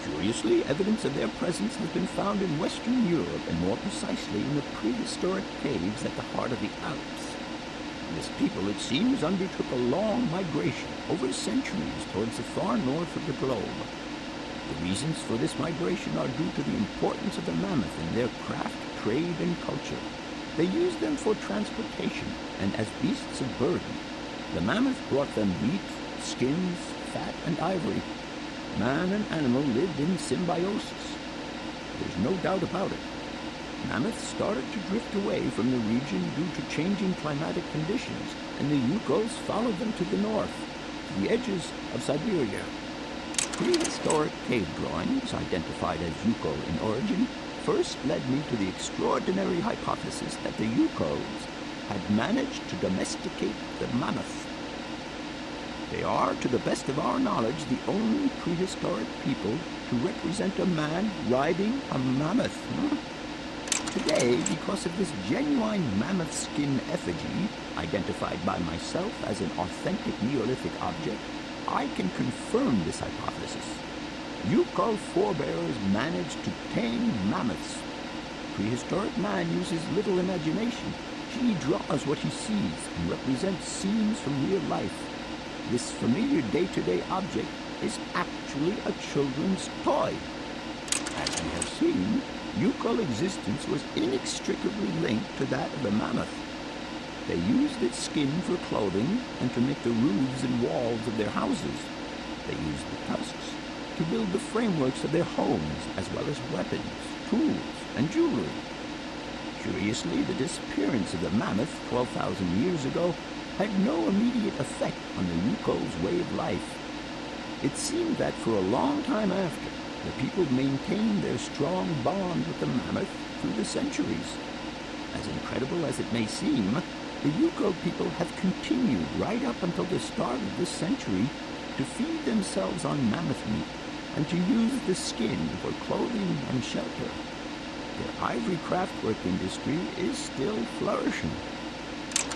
Curiously, evidence of their presence has been found in Western Europe, and more precisely in the prehistoric caves at the heart of the Alps. This people, it seems, undertook a long migration over centuries towards the far north of the globe. The reasons for this migration are due to the importance of the mammoth in their craft, trade, and culture. They used them for transportation and as beasts of burden. The mammoth brought them meat, skins, fat, and ivory. Man and animal lived in symbiosis. There's no doubt about it. Mammoths started to drift away from the region due to changing climatic conditions, and the Yukols followed them to the north, to the edges of Syberia. Prehistoric cave drawings, identified as Yukol in origin, first led me to the extraordinary hypothesis that the Yukols had managed to domesticate the mammoth. They are, to the best of our knowledge, the only prehistoric people to represent a man riding a mammoth. Today, because of this genuine mammoth skin effigy, identified by myself as an authentic Neolithic object, I can confirm this hypothesis. Yukol forebears managed to tame mammoths. Prehistoric man uses little imagination. He draws what he sees and represents scenes from real life. This familiar day-to-day object is actually a children's toy. As we have seen, Yukol existence was inextricably linked to that of the mammoth. They used its skin for clothing and to make the roofs and walls of their houses. They used the tusks to build the frameworks of their homes, as well as weapons, tools, and jewelry. Curiously, the disappearance of the mammoth 12,000 years ago had no immediate effect on the Yukol's way of life. It seemed that for a long time after, the people maintained their strong bond with the mammoth through the centuries. As incredible as it may seem, the Yukol people have continued right up until the start of this century to feed themselves on mammoth meat and to use the skin for clothing and shelter. Their ivory craftwork industry is still flourishing.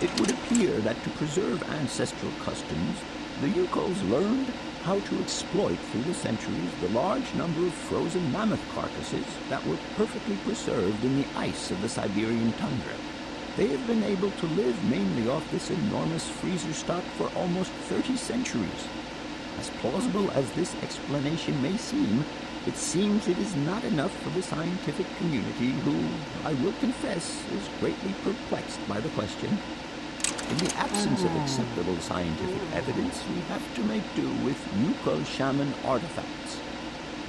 It would appear that to preserve ancestral customs, the Yukols learned how to exploit through the centuries the large number of frozen mammoth carcasses that were perfectly preserved in the ice of the Siberian tundra. They have been able to live mainly off this enormous freezer stock for almost 30 centuries. As plausible as this explanation may seem, it seems it is not enough for the scientific community who, I will confess, is greatly perplexed by the question. In the absence of acceptable scientific evidence, we have to make do with Yukol shaman artifacts.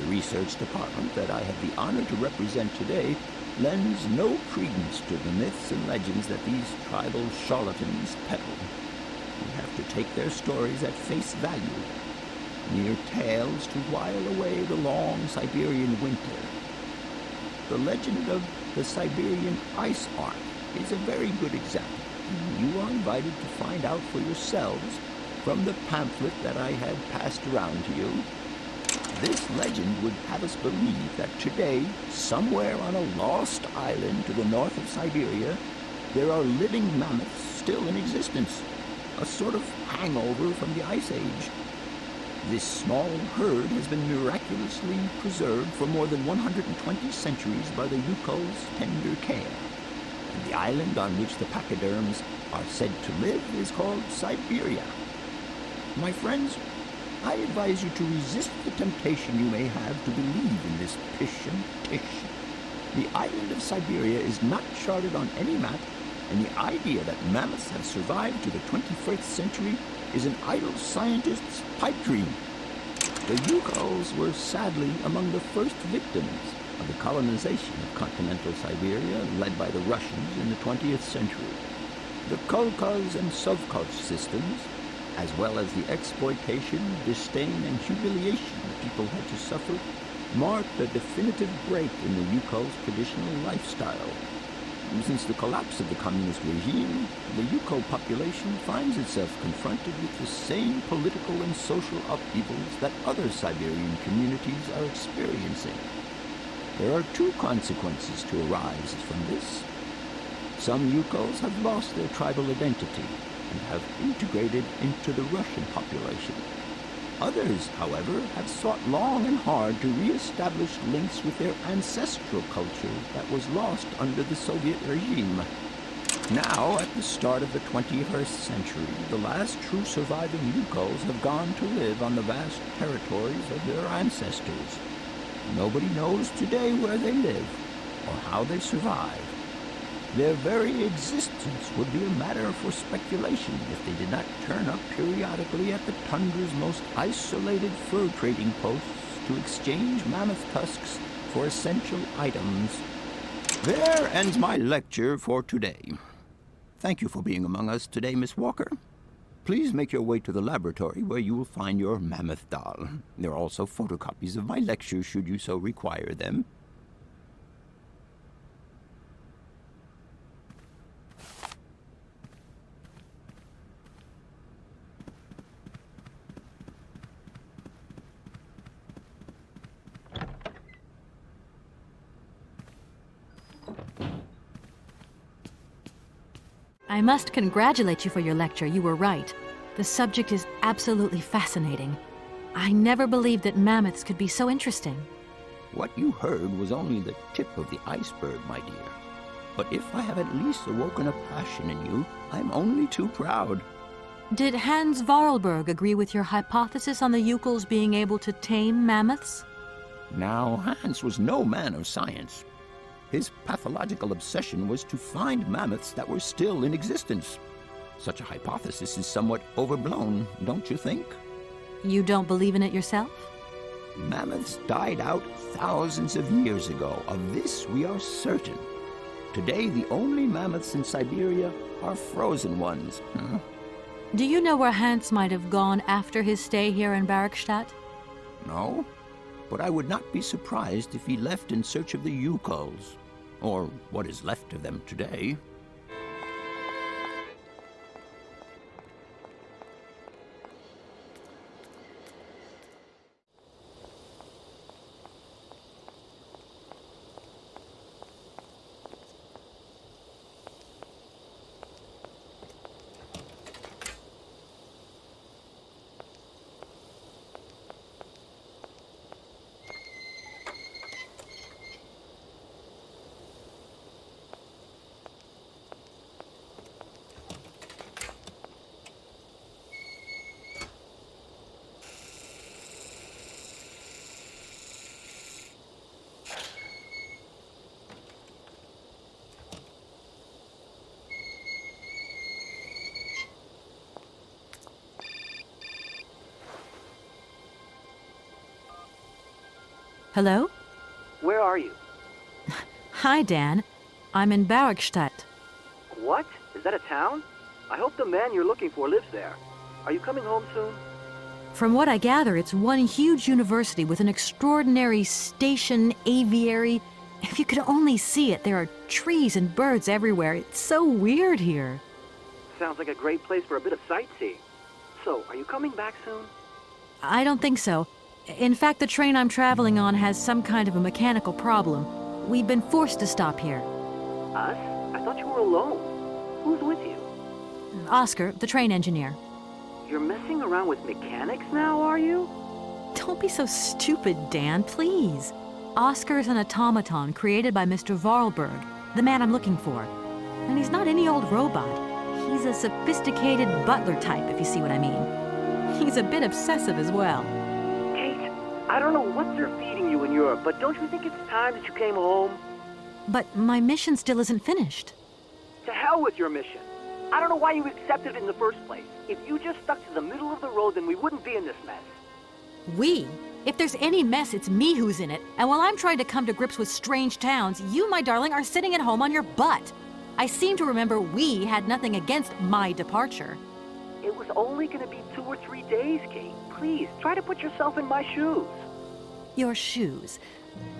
The research department that I have the honor to represent today lends no credence to the myths and legends that these tribal charlatans peddle. We have to take their stories at face value. mere tales to while away the long Siberian winter. The legend of the Siberian ice ark is a very good example. You are invited to find out for yourselves from the pamphlet that I had passed around to you. This legend would have us believe that today, somewhere on a lost island to the north of Syberia, there are living mammoths still in existence, a sort of hangover from the Ice Age. This small herd has been miraculously preserved for more than 120 centuries by the Yukol's tender care. And the island on which the pachyderms are said to live is called Syberia. My friends, I advise you to resist the temptation you may have to believe in this pish and tish. The island of Syberia is not charted on any map, and the idea that mammoths have survived to the 21st century is an idle scientist's pipe dream. The Yukols were sadly among the first victims of the colonization of continental Siberia led by the Russians in the 20th century. The Kolkhoz and Sovkhoz systems, as well as the exploitation, disdain, and humiliation the people had to suffer, marked a definitive break in the Yukol's traditional lifestyle. Since the collapse of the communist regime, the Yukol population finds itself confronted with the same political and social upheavals that other Siberian communities are experiencing. There are two consequences to arise from this. Some Yukols have lost their tribal identity and have integrated into the Russian population. Others, however, have sought long and hard to re-establish links with their ancestral culture that was lost under the Soviet regime. Now, at the start of the 21st century, the last true surviving Yukols have gone to live on the vast territories of their ancestors. Nobody knows today where they live or how they survive. Their very existence would be a matter for speculation if they did not turn up periodically at the tundra's most isolated fur trading posts to exchange mammoth tusks for essential items. There ends my lecture for today. Thank you for being among us today, Miss Walker. Please make your way to the laboratory where you will find your mammoth doll. There are also photocopies of my lectures should you so require them. I must congratulate you for your lecture. You were right. The subject is absolutely fascinating. I never believed that mammoths could be so interesting. What you heard was only the tip of the iceberg, my dear. But if I have at least awoken a passion in you, I'm only too proud. Did Hans Vorarlberg agree with your hypothesis on the Yukols being able to tame mammoths? Now, Hans was no man of science. His pathological obsession was to find mammoths that were still in existence. Such a hypothesis is somewhat overblown, don't you think? You don't believe in it yourself? Mammoths died out thousands of years ago. Of this we are certain. Today, the only mammoths in Syberia are frozen ones. Do you know where Hans might have gone after his stay here in Barrockstadt? No, but I would not be surprised if he left in search of the Yukols, or what is left of them today. Hello? Where are you? Hi, Dan. I'm in Barrockstadt. What? Is that a town? I hope the man you're looking for lives there. Are you coming home soon? From what I gather, it's one huge university with an extraordinary station aviary. If you could only see it, there are trees and birds everywhere. It's so weird here. Sounds like a great place for a bit of sightseeing. So, are you coming back soon? I don't think so. In fact, the train I'm traveling on has some kind of a mechanical problem. We've been forced to stop here. Us? I thought you were alone. Who's with you? Oscar, the train engineer. You're messing around with mechanics now, are you? Don't be so stupid, Dan, please. Oscar's an automaton created by Mr. Varlberg, the man I'm looking for. And he's not any old robot. He's a sophisticated butler type, if you see what I mean. He's a bit obsessive as well. Kate, I don't know what they're feeding you in Europe, but don't you think it's time that you came home? But my mission still isn't finished. To hell with your mission. I don't know why you accepted it in the first place. If you just stuck to the middle of the road, then we wouldn't be in this mess. We? If there's any mess, it's me who's in it. And while I'm trying to come to grips with strange towns, you, my darling, are sitting at home on your butt. I seem to remember we had nothing against my departure. It was only going to be 2 or 3 days, Kate. Please, try to put yourself in my shoes. Your shoes.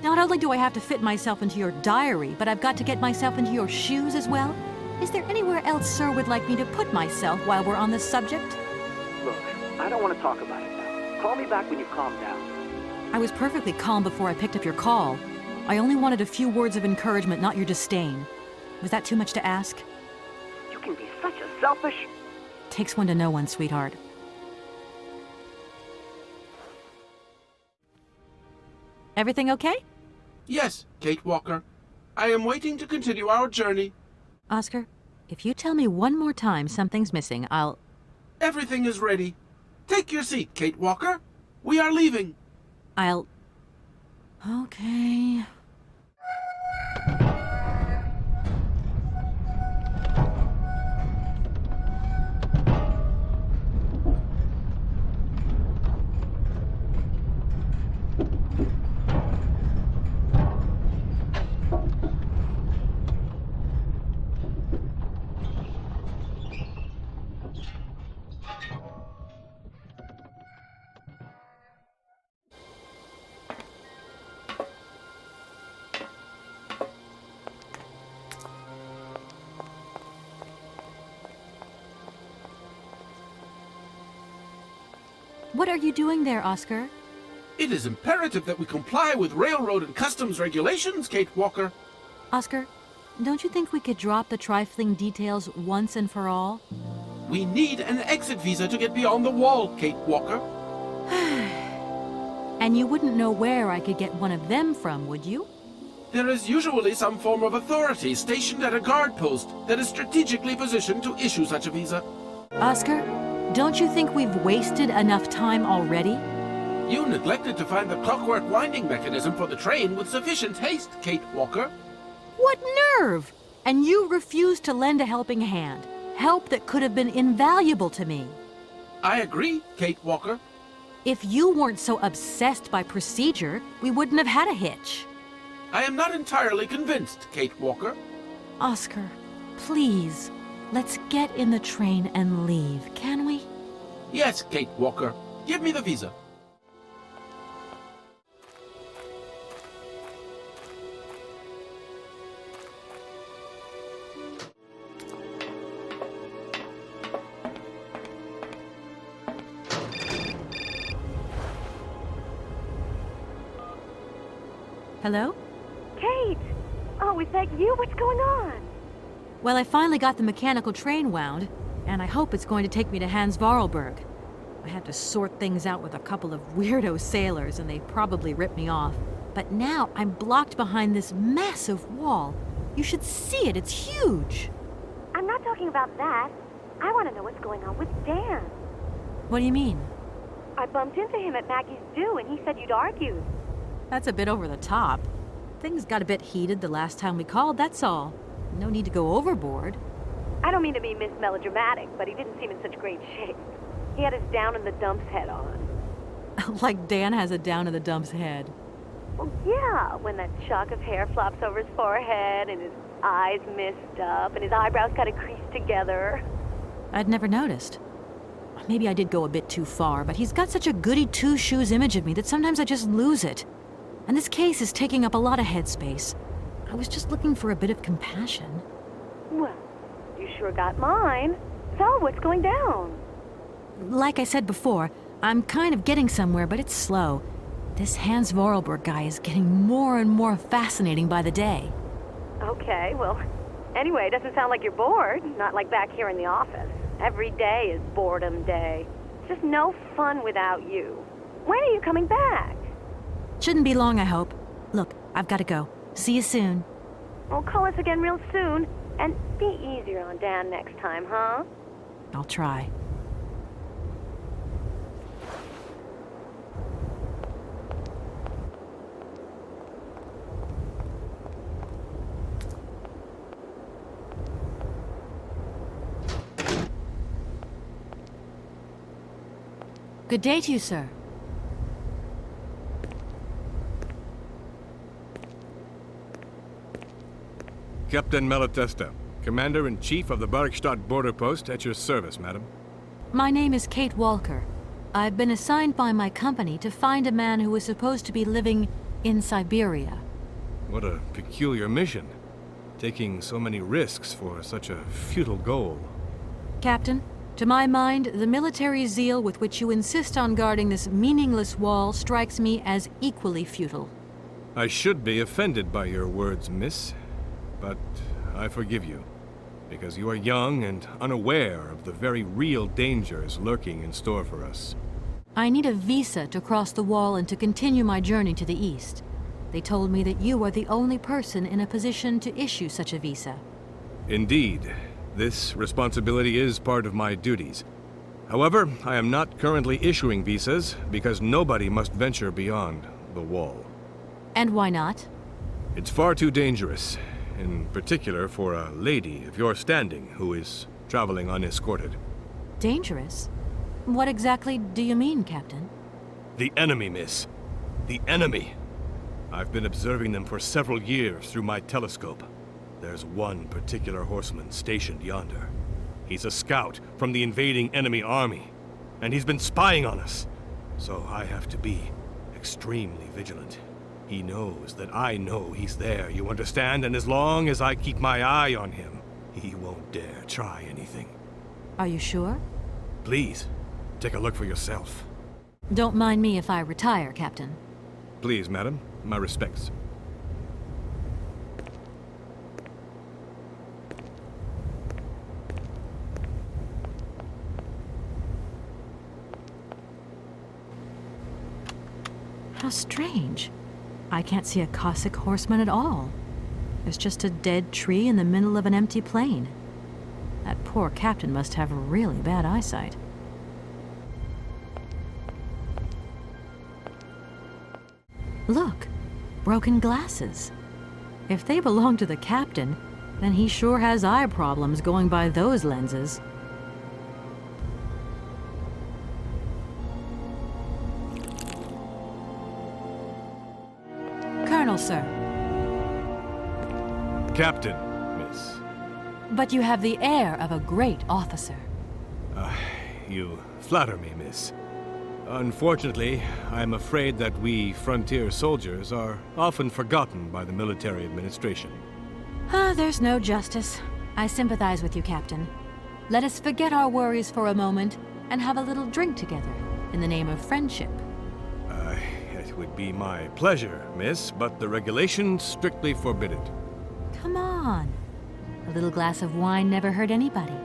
Not only do I have to fit myself into your diary, but I've got to get myself into your shoes as well? Is there anywhere else Sir would like me to put myself while we're on this subject? Look, I don't want to talk about it now. Call me back when you've calmed down. I was perfectly calm before I picked up your call. I only wanted a few words of encouragement, not your disdain. Was that too much to ask? You can be such a selfish... Takes one to know one, sweetheart. Everything okay? Yes, Kate Walker. I am waiting to continue our journey. Oscar, if you tell me one more time something's missing, I'll... Everything is ready. Take your seat, Kate Walker. We are leaving. I'll... Okay... What are you doing there, Oscar? It is imperative that we comply with railroad and customs regulations, Kate Walker. Oscar, don't you think we could drop the trifling details once and for all? We need an exit visa to get beyond the wall, Kate Walker. And you wouldn't know where I could get one of them from, would you? There is usually some form of authority stationed at a guard post that is strategically positioned to issue such a visa. Oscar, don't you think we've wasted enough time already? You neglected to find the clockwork winding mechanism for the train with sufficient haste, Kate Walker. What nerve! And you refused to lend a helping hand. Help that could have been invaluable to me. I agree, Kate Walker. If you weren't so obsessed by procedure, we wouldn't have had a hitch. I am not entirely convinced, Kate Walker. Oscar, please, let's get in the train and leave, can we? Yes, Kate Walker. Give me the visa. Hello? Kate! Oh, is that you? What's going on? Well, I finally got the mechanical train wound, and I hope it's going to take me to Hans Varlberg. I had to sort things out with a couple of weirdo sailors, and they probably ripped me off. But now I'm blocked behind this massive wall. You should see it, it's huge. I'm not talking about that. I want to know what's going on with Dan. What do you mean? I bumped into him at Maggie's do, and he said you'd argued. That's a bit over the top. Things got a bit heated the last time we called, that's all. No need to go overboard. I don't mean to be Miss Melodramatic, but he didn't seem in such great shape. He had his down-in-the-dumps head on. Like Dan has a down-in-the-dumps head. Well, yeah, when that shock of hair flops over his forehead, and his eyes mist up, and his eyebrows kind of creased together. I'd never noticed. maybe I did go a bit too far, but he's got such a goody two-shoes image of me that sometimes I just lose it. And this case is taking up a lot of headspace. I was just looking for a bit of compassion. Well, you sure got mine. So, what's going down? Like I said before, I'm kind of getting somewhere, but it's slow. This Hans Vorarlberg guy is getting more and more fascinating by the day. Okay, well, anyway, it doesn't sound like you're bored. Not like back here in the office. Every day is boredom day. It's just no fun without you. When are you coming back? Shouldn't be long, I hope. Look, I've got to go. See you soon. Well, call us again real soon. And be easier on Dan next time, huh? I'll try. Good day to you, sir. Captain Malatesta, Commander-in-Chief of the Barrockstadt border post, at your service, madam. My name is Kate Walker. I've been assigned by my company to find a man who is supposed to be living in Syberia. What a peculiar mission. Taking so many risks for such a futile goal. Captain, to my mind, the military zeal with which you insist on guarding this meaningless wall strikes me as equally futile. I should be offended by your words, miss, but I forgive you, because you are young and unaware of the very real dangers lurking in store for us. I need a visa to cross the wall and to continue my journey to the east. They told me that you are the only person in a position to issue such a visa. Indeed. This responsibility is part of my duties. However, I am not currently issuing visas because nobody must venture beyond the wall. And why not? It's far too dangerous, in particular for a lady of your standing who is traveling unescorted. Dangerous? What exactly do you mean, Captain? The enemy, miss. The enemy. I've been observing them for several years through my telescope. There's one particular horseman stationed yonder. He's a scout from the invading enemy army, and he's been spying on us. So I have to be extremely vigilant. He knows that I know he's there, you understand? And as long as I keep my eye on him, he won't dare try anything. Are you sure? Please, take a look for yourself. Don't mind me if I retire, Captain. Please, madam. My respects. How strange. I can't see a Cossack horseman at all. There's just a dead tree in the middle of an empty plain. That poor captain must have really bad eyesight. Look, broken glasses. If they belong to the captain, then he sure has eye problems going by those lenses. Colonel, sir. Captain, miss. But you have the air of a great officer. You flatter me, miss. Unfortunately, I'm afraid that we frontier soldiers are often forgotten by the military administration. There's no justice. I sympathize with you, Captain. Let us forget our worries for a moment and have a little drink together in the name of friendship. It would be my pleasure, miss, but the regulations strictly forbid it. Come on. A little glass of wine never hurt anybody,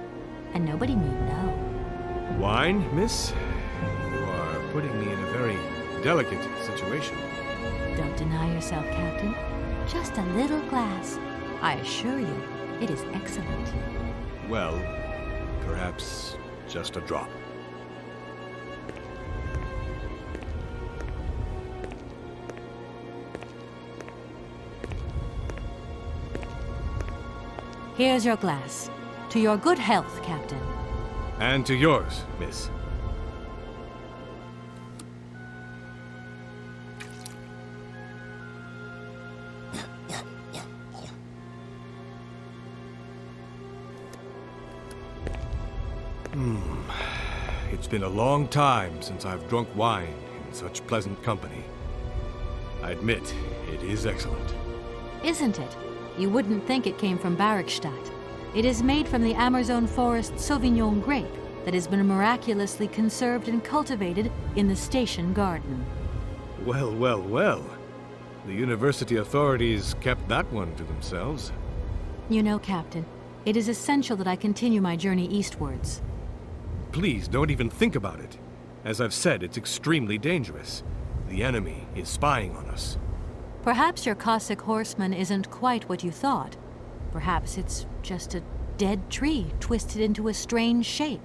and nobody need know. Wine, miss? You are putting me in a very delicate situation. Don't deny yourself, Captain. Just a little glass. I assure you, it is excellent. Well, perhaps just a drop. Here's your glass. To your good health, Captain. And to yours, miss. it's been a long time since I've drunk wine in such pleasant company. I admit, it is excellent. Isn't it? You wouldn't think it came from Barrockstadt. It is made from the Amazon forest Sauvignon grape that has been miraculously conserved and cultivated in the station garden. Well, well, well. The university authorities kept that one to themselves. You know, Captain, it is essential that I continue my journey eastwards. Please, don't even think about it. As I've said, it's extremely dangerous. The enemy is spying on us. Perhaps your Cossack horseman isn't quite what you thought. Perhaps it's just a dead tree twisted into a strange shape.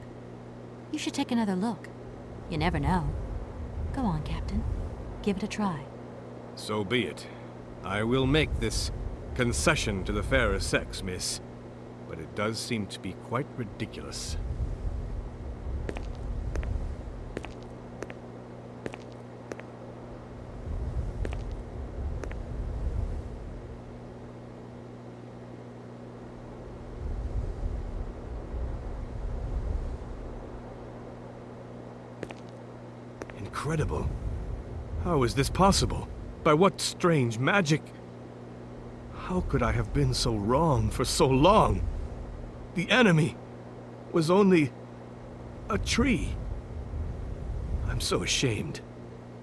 You should take another look. You never know. Go on, Captain. Give it a try. So be it. I will make this concession to the fairer sex, miss. But it does seem to be quite ridiculous. Incredible. How is this possible? By what strange magic? How could I have been so wrong for so long? The enemy was only a tree. I'm so ashamed.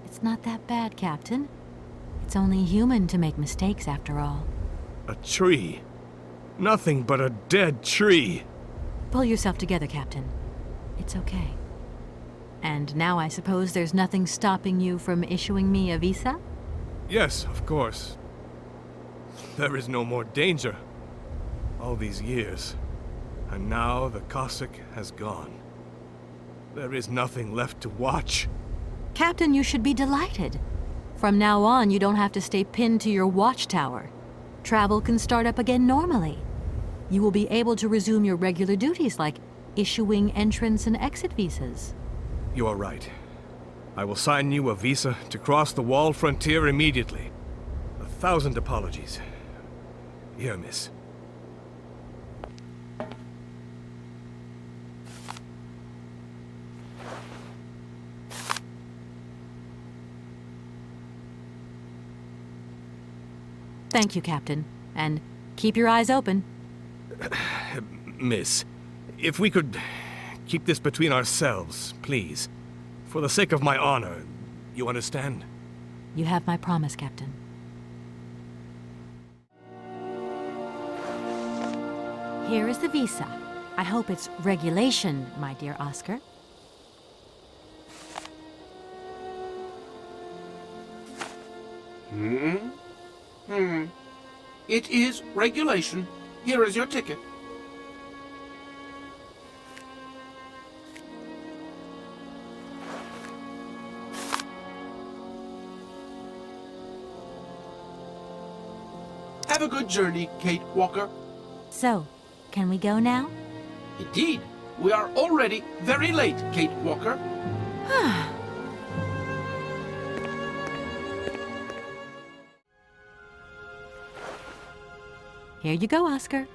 It's not that bad, Captain. It's only human to make mistakes, after all. A tree. Nothing but a dead tree. Pull yourself together, Captain. It's okay. And now I suppose there's nothing stopping you from issuing me a visa? Yes, of course. There is no more danger. All these years. And now the Cossack has gone. There is nothing left to watch. Captain, you should be delighted. From now on, you don't have to stay pinned to your watchtower. Travel can start up again normally. You will be able to resume your regular duties like issuing entrance and exit visas. You are right. I will sign you a visa to cross the wall frontier immediately. 1,000 apologies. Here, miss. Thank you, Captain. And keep your eyes open. Miss, if we could keep this between ourselves, please. For the sake of my honor, you understand? You have my promise, Captain. Here is the visa. I hope it's regulation, my dear Oscar. It is regulation. Here is your ticket. Have a good journey, Kate Walker. So, can we go now? Indeed. We are already very late, Kate Walker. Here you go, Oscar.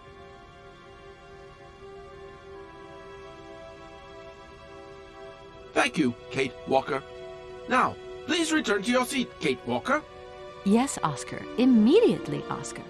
Thank you, Kate Walker. Now, please return to your seat, Kate Walker. Yes, Oscar. Immediately, Oscar.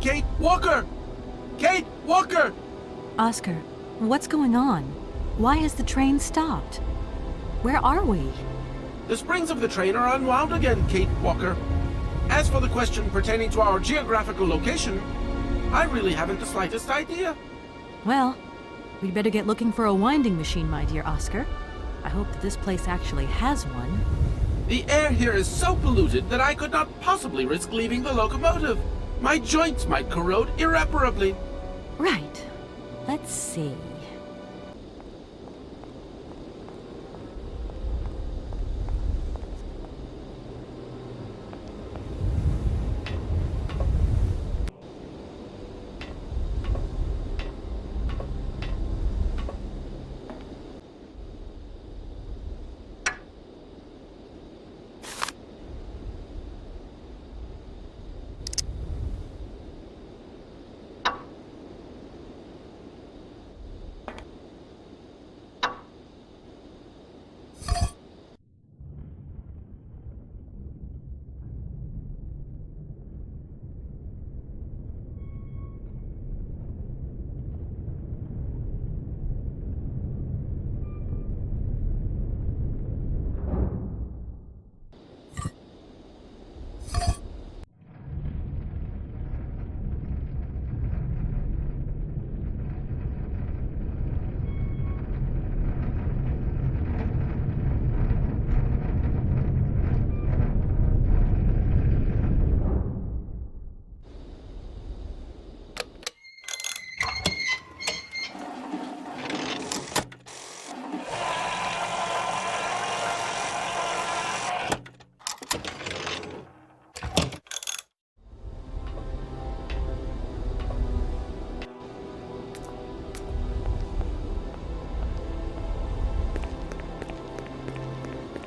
Kate Walker! Kate Walker! Oscar, what's going on? Why has the train stopped? Where are we? The springs of the train are unwound again, Kate Walker. As for the question pertaining to our geographical location, I really haven't the slightest idea. Well, we'd better get looking for a winding machine, my dear Oscar. I hope that this place actually has one. The air here is so polluted that I could not possibly risk leaving the locomotive. My joints might corrode irreparably. Right. Let's see.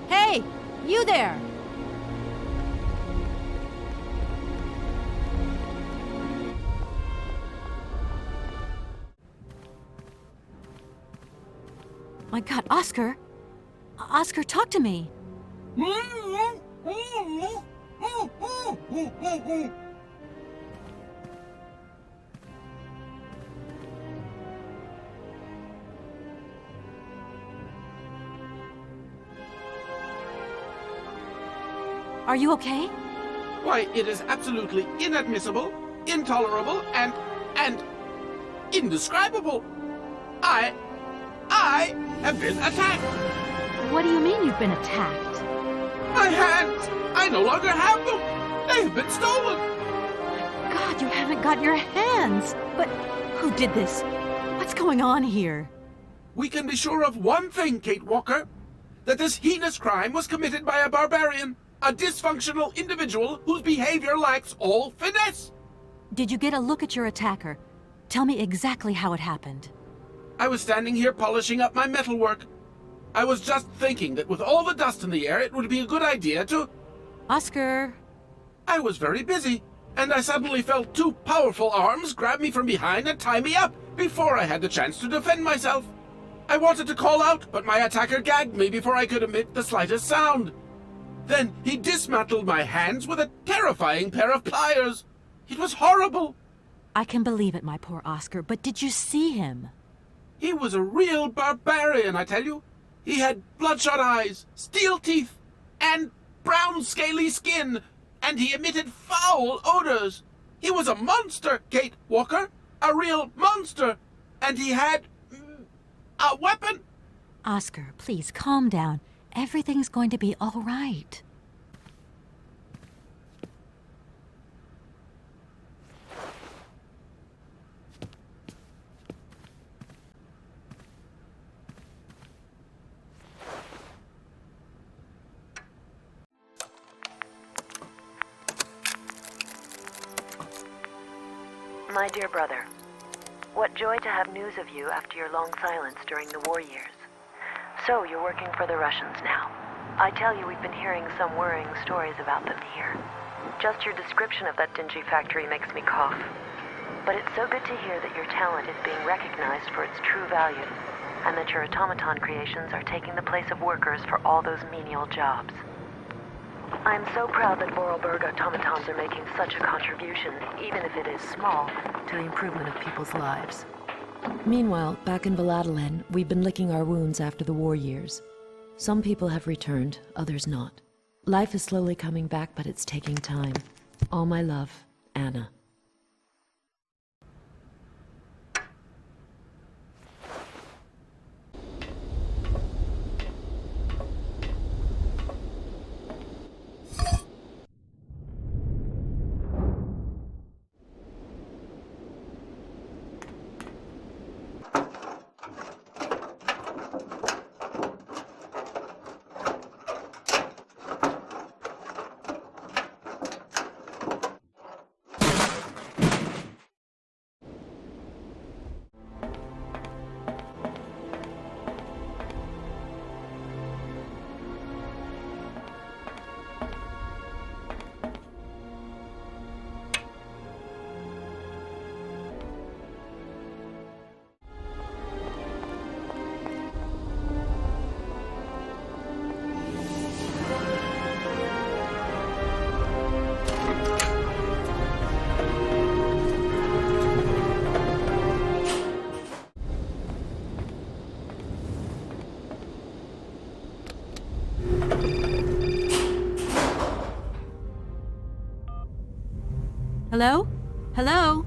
Hey, you there! My God, Oscar! Oscar, talk to me! Are you okay? Why, it is absolutely inadmissible, intolerable, and indescribable. I have been attacked. What do you mean you've been attacked? My hands! I no longer have them! They have been stolen! God, you haven't got your hands! But who did this? What's going on here? We can be sure of one thing, Kate Walker. That this heinous crime was committed by a barbarian. A dysfunctional individual whose behavior lacks all finesse. Did you get a look at your attacker? Tell me exactly how it happened. I was standing here polishing up my metalwork. I was just thinking that with all the dust in the air, it would be a good idea to... Oscar! I was very busy, and I suddenly felt two powerful arms grab me from behind and tie me up before I had the chance to defend myself. I wanted to call out, but my attacker gagged me before I could emit the slightest sound. Then he dismantled my hands with a terrifying pair of pliers. It was horrible. I can believe it, my poor Oscar, but did you see him? He was a real barbarian, I tell you. He had bloodshot eyes, steel teeth, and brown scaly skin, and he emitted foul odors. He was a monster, Kate Walker, a real monster, and he had a weapon. Oscar, please calm down. Everything's going to be all right. My dear brother, what joy to have news of you after your long silence during the war years. So, you're working for the Russians now. I tell you, we've been hearing some worrying stories about them here. Just your description of that dingy factory makes me cough. But it's so good to hear that your talent is being recognized for its true value, and that your automaton creations are taking the place of workers for all those menial jobs. I'm so proud that Vorarlberg automatons are making such a contribution, even if it is small, to the improvement of people's lives. Meanwhile, back in Valadilene, we've been licking our wounds after the war years. Some people have returned, others not. Life is slowly coming back, but it's taking time. All my love, Anna. Hello? Hello?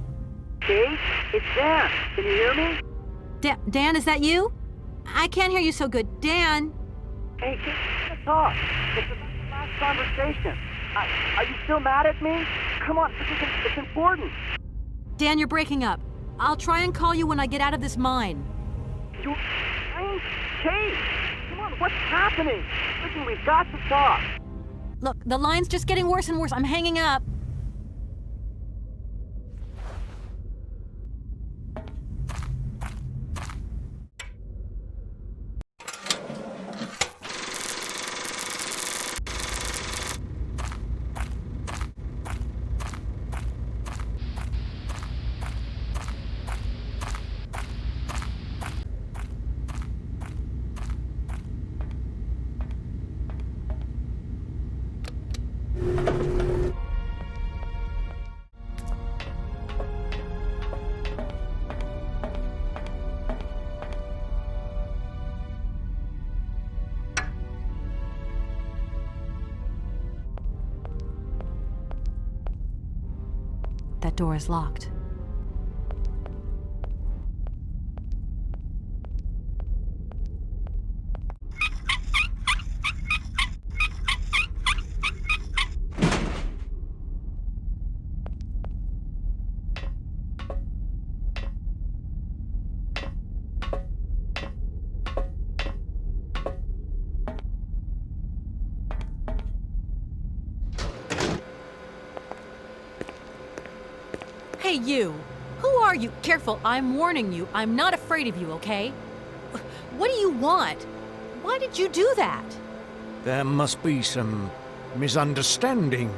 Kate? It's Dan. Can you hear me? Dan, is that you? I can't hear you so good. Dan! Hey, Kate, let's talk. It's about the last conversation. Are you still mad at me? Come on, it's important. Dan, you're breaking up. I'll try and call you when I get out of this mine. You're lying? Kate! Come on, what's happening? Listen, we've got to talk. Look, the line's just getting worse and worse. I'm hanging up. That door is locked. Hey, you! Who are you? Careful, I'm warning you. I'm not afraid of you, okay? What do you want? Why did you do that? There must be some misunderstanding.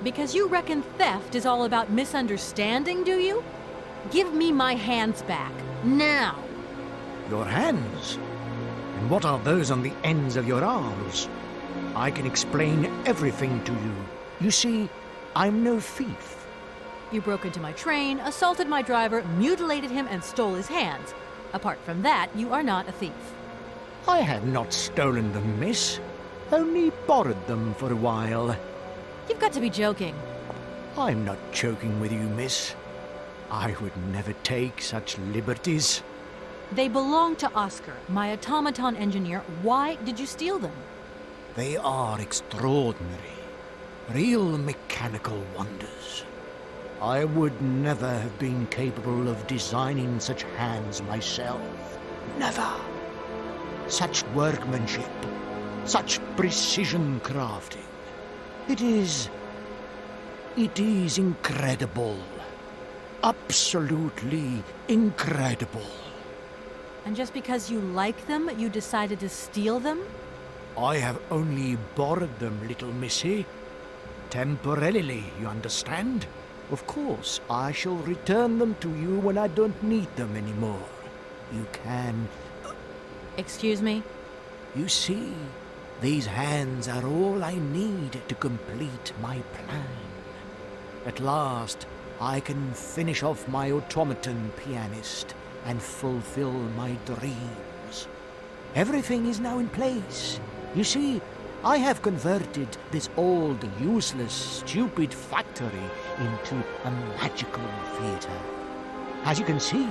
Because you reckon theft is all about misunderstanding, do you? Give me my hands back, now! Your hands? And what are those on the ends of your arms? I can explain everything to you. You see, I'm no thief. You broke into my train, assaulted my driver, mutilated him, and stole his hands. Apart from that, you are not a thief. I have not stolen them, miss. Only borrowed them for a while. You've got to be joking. I'm not joking with you, miss. I would never take such liberties. They belong to Oscar, my automaton engineer. Why did you steal them? They are extraordinary. Real mechanical wonders. I would never have been capable of designing such hands myself. Never. Such workmanship, such precision crafting. It is incredible. Absolutely incredible. And just because you like them, you decided to steal them? I have only borrowed them, little missy. Temporarily, you understand? Of course, I shall return them to you when I don't need them anymore. You can... Excuse me? You see, These hands are all I need to complete my plan. At last, I can finish off my automaton pianist and fulfill my dreams. Everything is now in place. You see, I have converted this old, useless, stupid factory into a magical theatre. As you can see,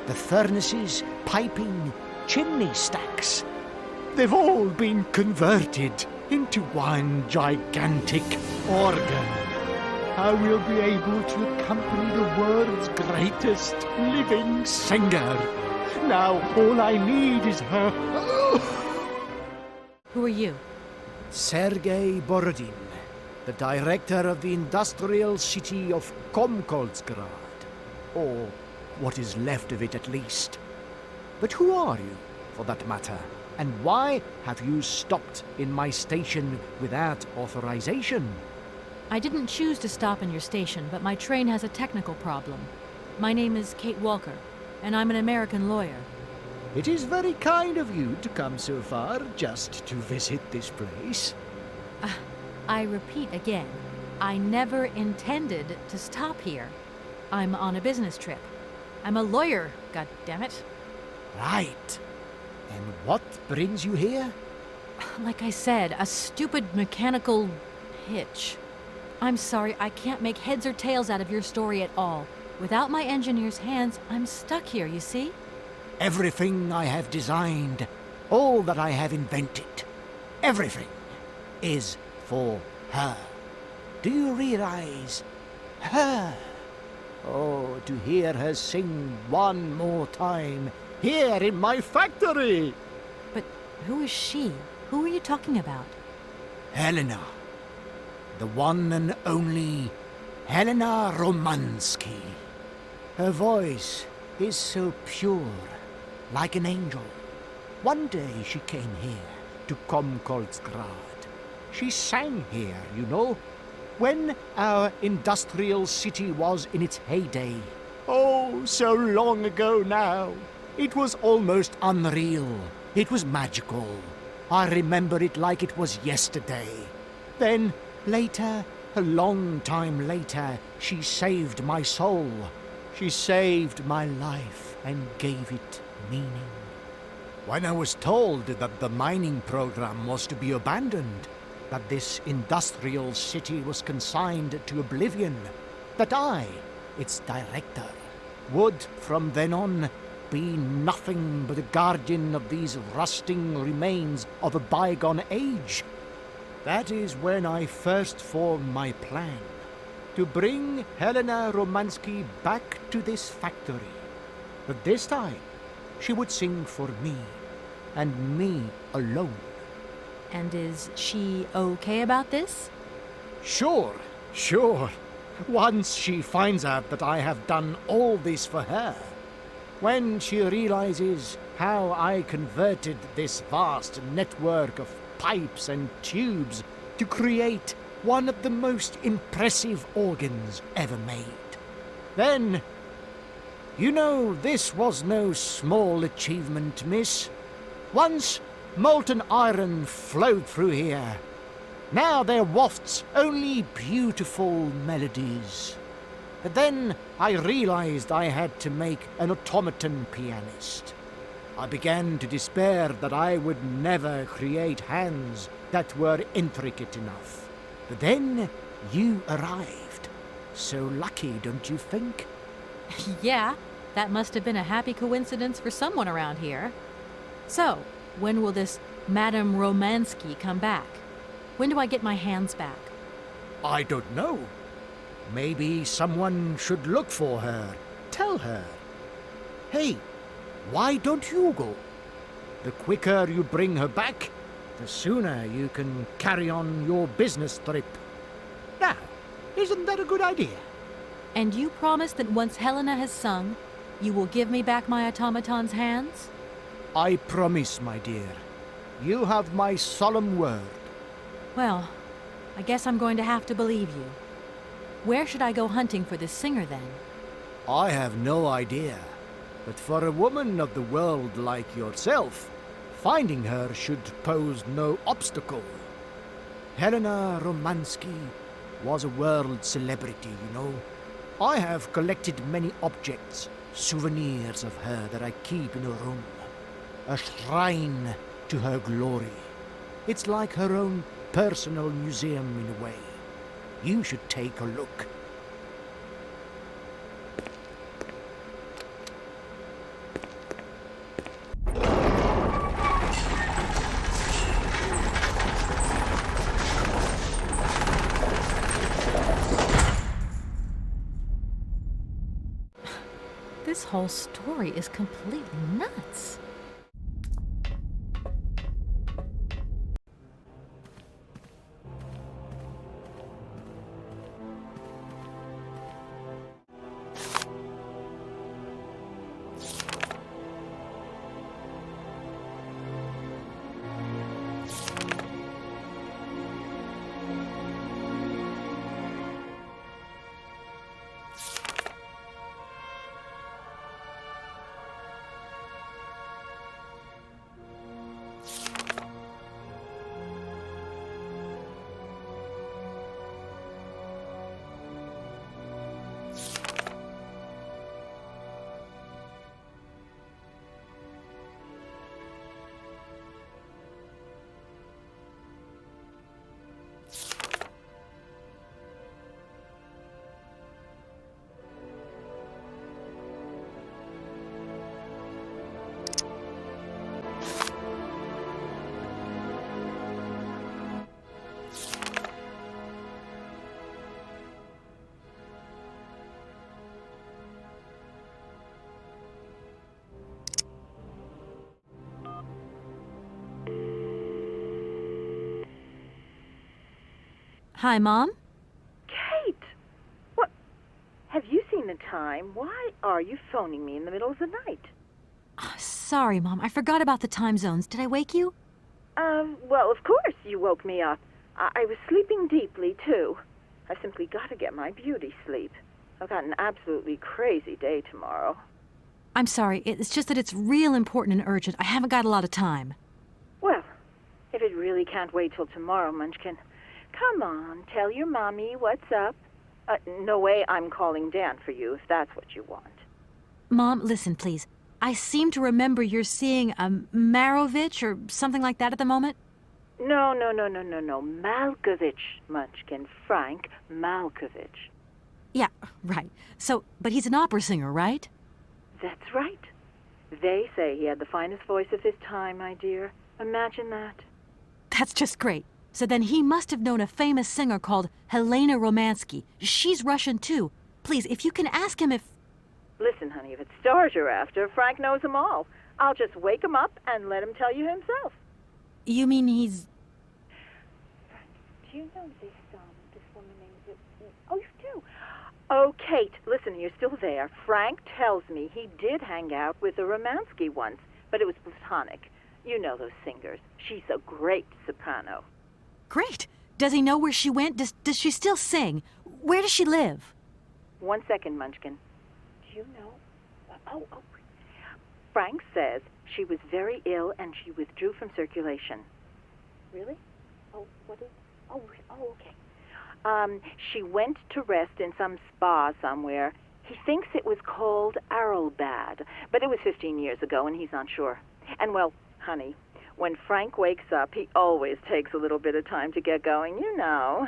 the furnaces, piping, chimney stacks, they've all been converted into one gigantic organ. I will be able to accompany the world's greatest living singer. Now all I need is her. Who are you? Sergei Borodin, the director of the industrial city of Komkolzgrad. Or what is left of it at least. But who are you, for that matter? And why have you stopped in my station without authorization? I didn't choose to stop in your station, but my train has a technical problem. My name is Kate Walker, and I'm an American lawyer. It is very kind of you to come so far just to visit this place. I repeat again, I never intended to stop here. I'm on a business trip. I'm a lawyer, goddammit. Right. And what brings you here? Like I said, a stupid mechanical hitch. I'm sorry, I can't make heads or tails out of your story at all. Without my engineer's hands, I'm stuck here, you see? Everything I have designed, all that I have invented, everything is for her. Do you realize? Her. Oh, to hear her sing one more time, here in my factory! But who is she? Who are you talking about? Helena. The one and only Helena Romansky. Her voice is so pure, like an angel. One day she came here, to Komkolzgrad. She sang here, you know, when our industrial city was in its heyday. Oh, so long ago now. It was almost unreal. It was magical. I remember it like it was yesterday. Then, later, a long time later, she saved my soul. She saved my life and gave it meaning. When I was told that the mining program was to be abandoned, that this industrial city was consigned to oblivion, that I, its director, would from then on be nothing but a guardian of these rusting remains of a bygone age, that is when I first formed my plan to bring Helena Romansky back to this factory. But this time, she would sing for me, and me alone. And is she okay about this? Sure. Once she finds out that I have done all this for her, when she realizes how I converted this vast network of pipes and tubes to create one of the most impressive organs ever made, then, you know, this was no small achievement, miss. Once molten iron flowed through here. Now there wafts only beautiful melodies. But then I realized I had to make an automaton pianist. I began to despair that I would never create hands that were intricate enough. But then you arrived. So lucky, don't you think? Yeah, that must have been a happy coincidence for someone around here. So, when will this Madame Romansky come back? When do I get my hands back? I don't know. Maybe someone should look for her. Tell her. Hey, why don't you go? The quicker you bring her back, the sooner you can carry on your business trip. Now, isn't that a good idea? And you promise that once Helena has sung, you will give me back my automaton's hands? I promise, my dear. You have my solemn word. Well, I guess I'm going to have to believe you. Where should I go hunting for this singer, then? I have no idea. But for a woman of the world like yourself, Finding her should pose no obstacle. Helena Romansky was a world celebrity, you know. I have collected many objects, souvenirs of her that I keep in a room. A shrine to her glory. It's like her own personal museum in a way. You should take a look. This whole story is completely nuts. Hi, Mom? Kate! What? Have you seen the time? Why are you phoning me in the middle of the night? Sorry, Mom. I forgot about the time zones. Did I wake you? Well, of course you woke me up. I was sleeping deeply, too. I simply got to get my beauty sleep. I've got an absolutely crazy day tomorrow. I'm sorry. It's just that it's real important and urgent. I haven't got a lot of time. Well, if it really can't wait till tomorrow, Munchkin, come on, tell your mommy what's up. No way I'm calling Dan for you, if that's what you want. Mom, listen, please. I seem to remember you're seeing a Marovich or something like that at the moment. No. Malkovich, Munchkin. Frank Malkovich. Yeah, right. So, but he's an opera singer, right? That's right. They say he had the finest voice of his time, my dear. Imagine that. That's just great. So then he must have known a famous singer called Helena Romansky. She's Russian, too. Please, if you can ask him if... Listen, honey, if it's stars you're after, Frank knows them all. I'll just wake him up and let him tell you himself. You mean he's... Frank, do you know this woman named... Oh, you do? Oh, Kate, listen, you're still there. Frank tells me he did hang out with a Romansky once, but it was platonic. You know those singers. She's a great soprano. Great. Does he know where she went? Does she still sing? Where does she live? 1 second, Munchkin. Do you know? Frank says she was very ill and she withdrew from circulation. Really? Oh, what is... Oh, okay. She went to rest in some spa somewhere. He thinks it was called Aralbad, but it was 15 years ago and he's not sure. And, well, honey, when Frank wakes up, he always takes a little bit of time to get going, you know.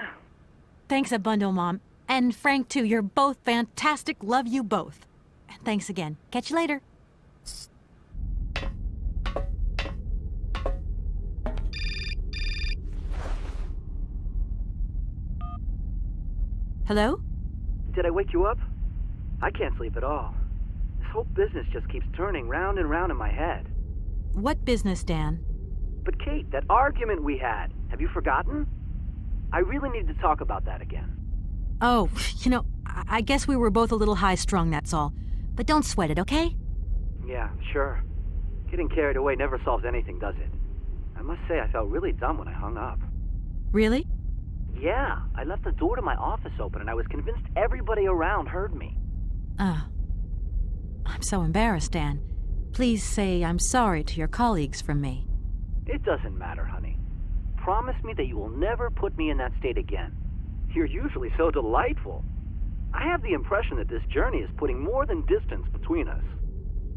Thanks a bundle, Mom. And Frank, too. You're both fantastic. Love you both. And thanks again. Catch you later. Hello? Did I wake you up? I can't sleep at all. This whole business just keeps turning round and round in my head. What business, Dan? But Kate, that argument we had, have you forgotten? I really need to talk about that again. Oh, I guess we were both a little high-strung, that's all. But don't sweat it, okay? Yeah, sure. Getting carried away never solves anything, does it? I must say I felt really dumb when I hung up. Really? Yeah, I left the door to my office open and I was convinced everybody around heard me. I'm so embarrassed, Dan. Please say I'm sorry to your colleagues from me. It doesn't matter, honey. Promise me that you will never put me in that state again. You're usually so delightful. I have the impression that this journey is putting more than distance between us.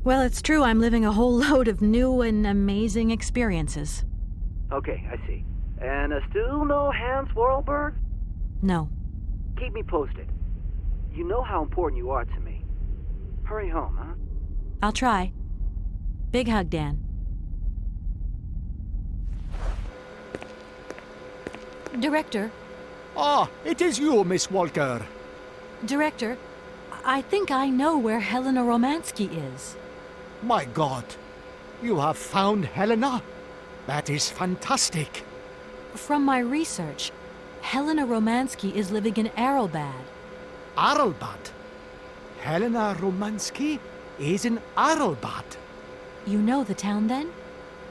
Well, it's true I'm living a whole load of new and amazing experiences. Okay, I see. And still no Hans Vorarlberg? No. Keep me posted. You know how important you are to me. Hurry home, huh? I'll try. Big hug, Dan. Director. Ah, it is you, Miss Walker. Director, I think I know where Helena Romansky is. My God, you have found Helena? That is fantastic. From my research, Helena Romansky is living in Aralbad. Aralbad? Helena Romansky is in Aralbad. You know the town, then?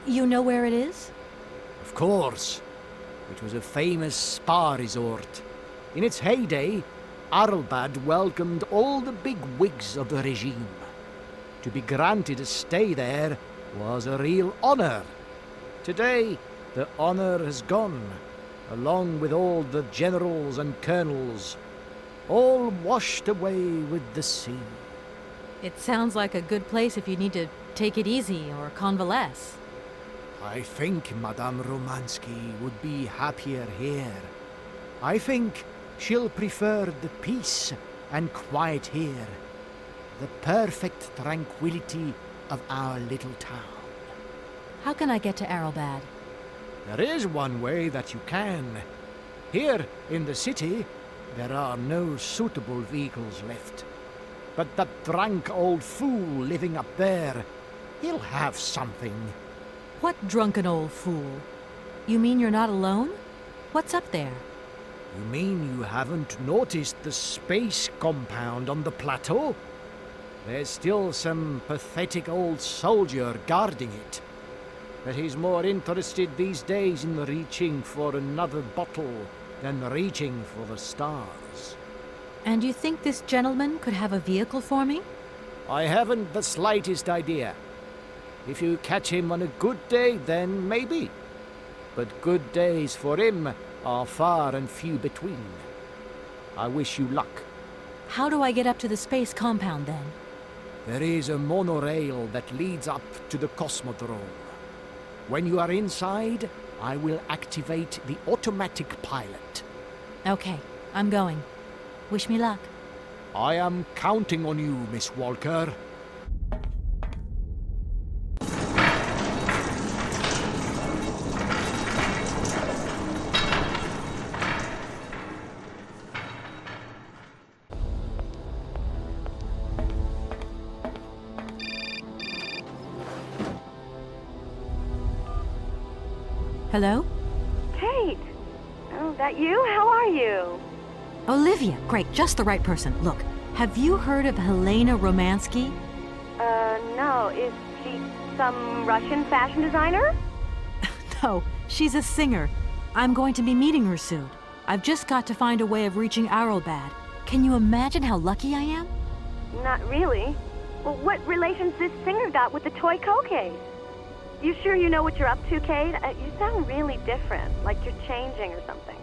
You know where it is? Of course. It was a famous spa resort. In its heyday, Aralbad welcomed all the big wigs of the regime. To be granted a stay there was a real honor. Today, the honor has gone, along with all the generals and colonels, all washed away with the sea. It sounds like a good place if you need to take it easy or convalesce. I think Madame Romansky would be happier here. I think she'll prefer the peace and quiet here, the perfect tranquility of our little town. How can I get to Aralbad? There is one way that you can. Here in the city, there are no suitable vehicles left. But that drunk old fool living up there, he'll have something. What drunken old fool? You mean you're not alone? What's up there? You mean you haven't noticed the space compound on the plateau? There's still some pathetic old soldier guarding it. But he's more interested these days in reaching for another bottle than reaching for the stars. And you think this gentleman could have a vehicle for me? I haven't the slightest idea. If you catch him on a good day, then maybe. But good days for him are far and few between. I wish you luck. How do I get up to the space compound, then? There is a monorail that leads up to the Cosmodrome. When you are inside, I will activate the automatic pilot. Okay, I'm going. Wish me luck. I am counting on you, Miss Walker. Hello? Kate! Oh, that you? How are you? Olivia, great, just the right person. Look, have you heard of Helena Romansky? No. Is she some Russian fashion designer? No, she's a singer. I'm going to be meeting her soon. I've just got to find a way of reaching Aralbad. Can you imagine how lucky I am? Not really. Well, what relation's this singer got with the toy case? You sure you know what you're up to, Kate? You sound really different, like you're changing or something.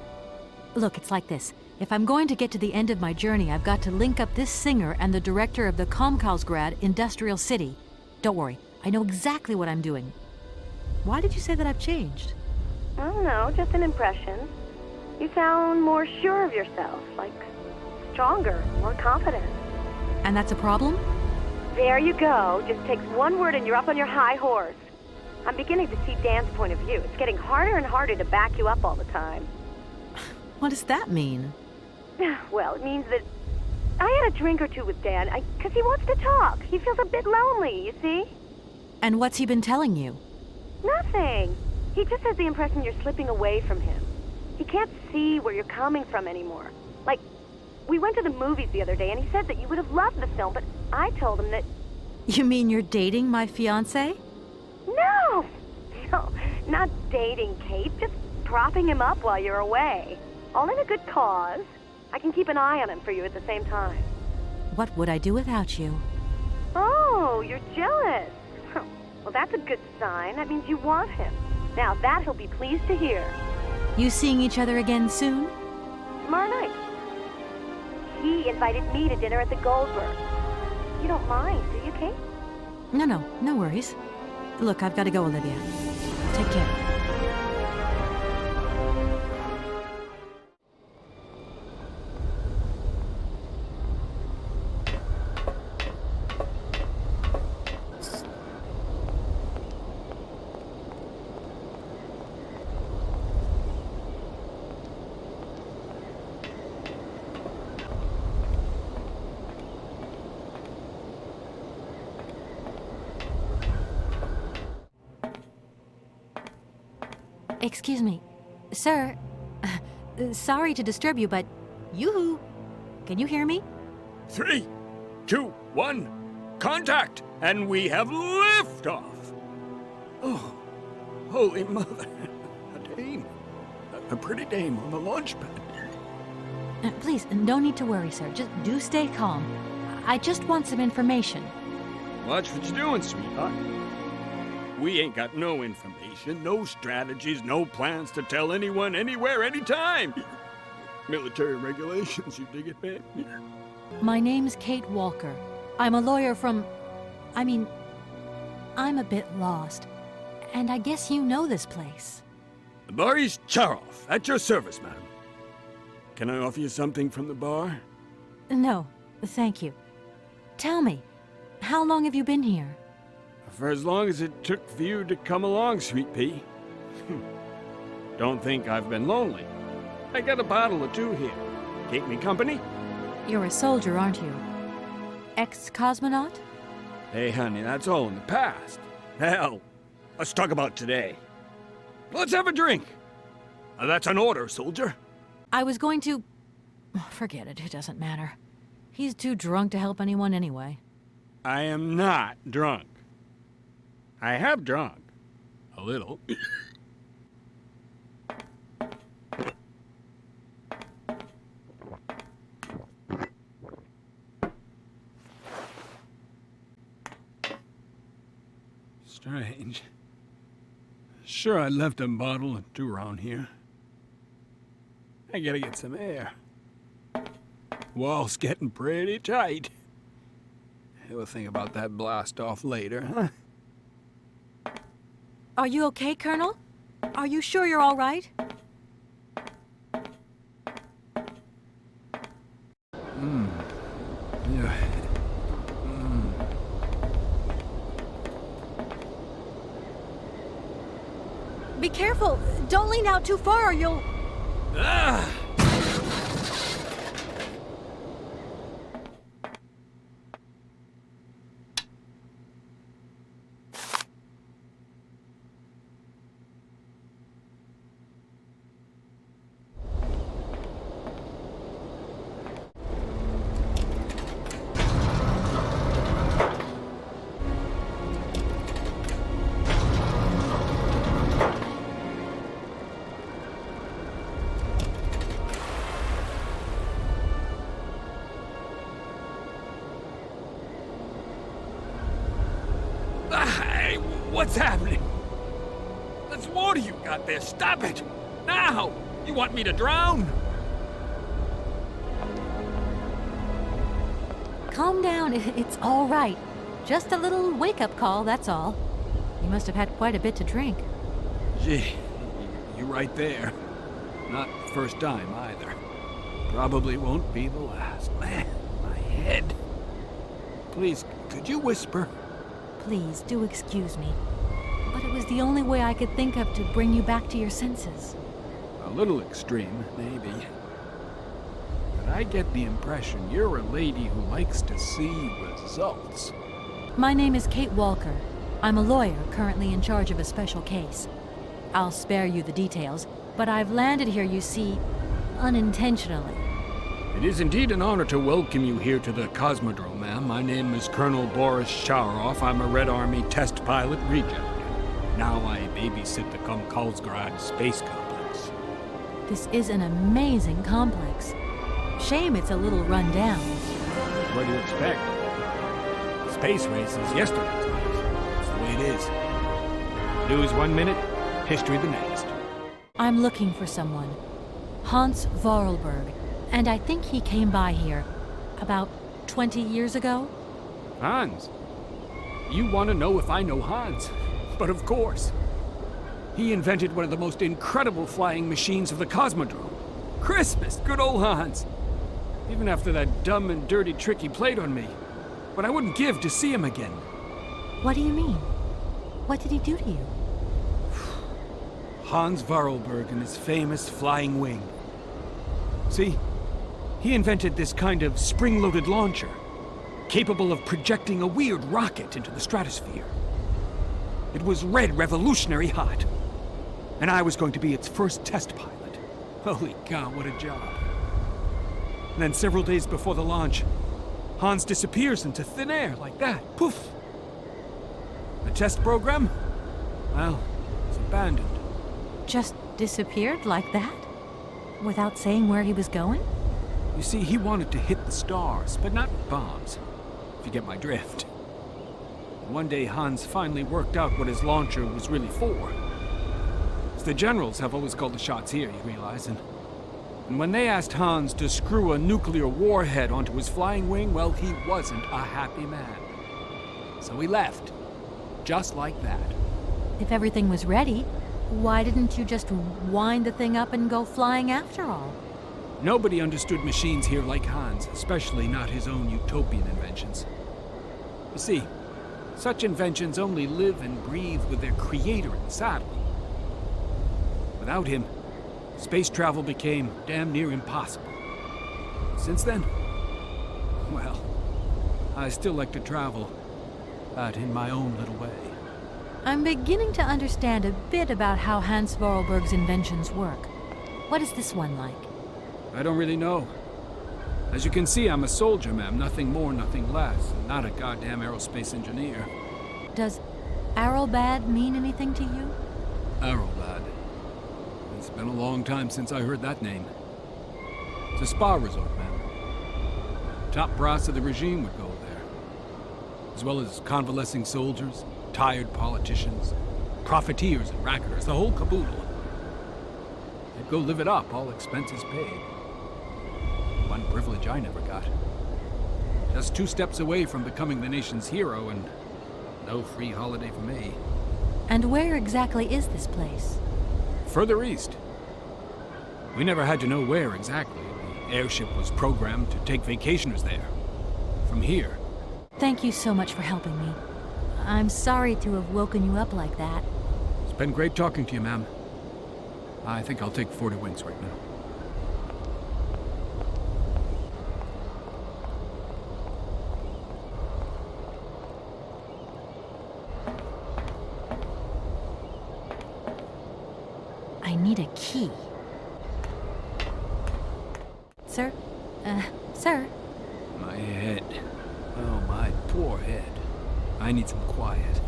Look, it's like this. If I'm going to get to the end of my journey, I've got to link up this singer and the director of the Komkolzgrad Industrial City. Don't worry, I know exactly what I'm doing. Why did you say that I've changed? I don't know, just an impression. You sound more sure of yourself, like stronger, more confident. And that's a problem? There you go. Just takes one word and you're up on your high horse. I'm beginning to see Dan's point of view. It's getting harder and harder to back you up all the time. What does that mean? Well, it means that I had a drink or two with Dan, because he wants to talk. He feels a bit lonely, you see? And what's he been telling you? Nothing. He just has the impression you're slipping away from him. He can't see where you're coming from anymore. Like, we went to the movies the other day, and he said that you would have loved the film, but I told him that... You mean you're dating my fiancé? No! No, not dating, Kate. Just propping him up while you're away. All in a good cause. I can keep an eye on him for you at the same time. What would I do without you? Oh, you're jealous. Well, that's a good sign. That means you want him. Now, that he'll be pleased to hear. You seeing each other again soon? Tomorrow night. He invited me to dinner at the Goldberg. You don't mind, do you, Kate? No worries. Look, I've got to go, Olivia. Take care. Excuse me. Sir, sorry to disturb you, but yoo-hoo! Can you hear me? 3, 2, 1, contact! And we have liftoff! Oh, holy mother. A dame. A pretty dame on the launch pad. Please, no need to worry, sir. Just do stay calm. I just want some information. Watch what you're doing, sweetheart. We ain't got no information, no strategies, no plans to tell anyone, anywhere, anytime. Military regulations, you dig it, man? My name's Kate Walker. I'm a lawyer from... I'm a bit lost. And I guess you know this place. Boris Charov, at your service, madam. Can I offer you something from the bar? No, thank you. Tell me, how long have you been here? For as long as it took for you to come along, Sweet Pea. Don't think I've been lonely. I got a bottle or two here. Keep me company? You're a soldier, aren't you? Ex-cosmonaut? Hey, honey, that's all in the past. Hell, let's talk about today. Let's have a drink. That's an order, soldier. I was going to... Forget it, it doesn't matter. He's too drunk to help anyone anyway. I am not drunk. I have drunk. A little. Strange. Sure, I left a bottle or two around here. I gotta get some air. Wall's getting pretty tight. We'll think about that blast off later, huh? Are you okay, Colonel? Are you sure you're all right? Yeah. Be careful! Don't lean out too far or you'll... Ah! Hey, what's happening? That's water you got there. Stop it! Now! You want me to drown? Calm down, it's all right. Just a little wake-up call, that's all. You must have had quite a bit to drink. Gee, you're right there. Not the first time, either. Probably won't be the last. Man, my head. Please, could you whisper? Please, do excuse me. But it was the only way I could think of to bring you back to your senses. A little extreme, maybe. But I get the impression you're a lady who likes to see results. My name is Kate Walker. I'm a lawyer currently in charge of a special case. I'll spare you the details, but I've landed here, you see, unintentionally. It is indeed an honor to welcome you here to the Cosmodrome, ma'am. My name is Colonel Boris Sharoff. I'm a Red Army test pilot reject. Now I babysit the Komkolzgrad space complex. This is an amazing complex. Shame it's a little run down. What do you expect? Space race is yesterday's news. That's the way it is. News 1 minute, History the next. I'm looking for someone. Hans Vorarlberg. And I think he came by here about 20 years ago. Hans? You want to know if I know Hans? But of course. He invented one of the most incredible flying machines of the Cosmodrome. Christmas, good old Hans. Even after that dumb and dirty trick he played on me. But I wouldn't give to see him again. What do you mean? What did he do to you? Hans Vorarlberg and his famous flying wing. See, he invented this kind of spring-loaded launcher, capable of projecting a weird rocket into the stratosphere. It was red revolutionary hot, and I was going to be its first test pilot. Holy cow, what a job. And then several days before the launch, Hans disappears into thin air like that. Poof! The test program? Well, it's abandoned. Just disappeared like that? Without saying where he was going? You see, he wanted to hit the stars, but not with bombs, if you get my drift. And one day, Hans finally worked out what his launcher was really for. The generals have always called the shots here, you realize, and when they asked Hans to screw a nuclear warhead onto his flying wing, well, he wasn't a happy man. So he left. Just like that. If everything was ready, why didn't you just wind the thing up and go flying after all? Nobody understood machines here like Hans, especially not his own utopian inventions. You see, such inventions only live and breathe with their creator in the saddle. Without him, space travel became damn near impossible. Since then, well, I still like to travel, but in my own little way. I'm beginning to understand a bit about how Hans Vorarlberg's inventions work. What is this one like? I don't really know. As you can see, I'm a soldier, ma'am. Nothing more, nothing less. Not a goddamn aerospace engineer. Does Aralbad mean anything to you? Aralbad. It's been a long time since I heard that name. It's a spa resort, ma'am. Top brass of the regime would go there. As well as convalescing soldiers, tired politicians, profiteers and racketers, the whole caboodle. They'd go live it up, all expenses paid. One privilege I never got. Just 2 steps away from becoming the nation's hero, and no free holiday for me. And where exactly is this place? Further east. We never had to know where exactly. The airship was programmed to take vacationers there. From here. Thank you so much for helping me. I'm sorry to have woken you up like that. It's been great talking to you, ma'am. I think I'll take 40 wings right now. I need a key. Sir? Sir? My head. Oh, my poor head. I need some quiet.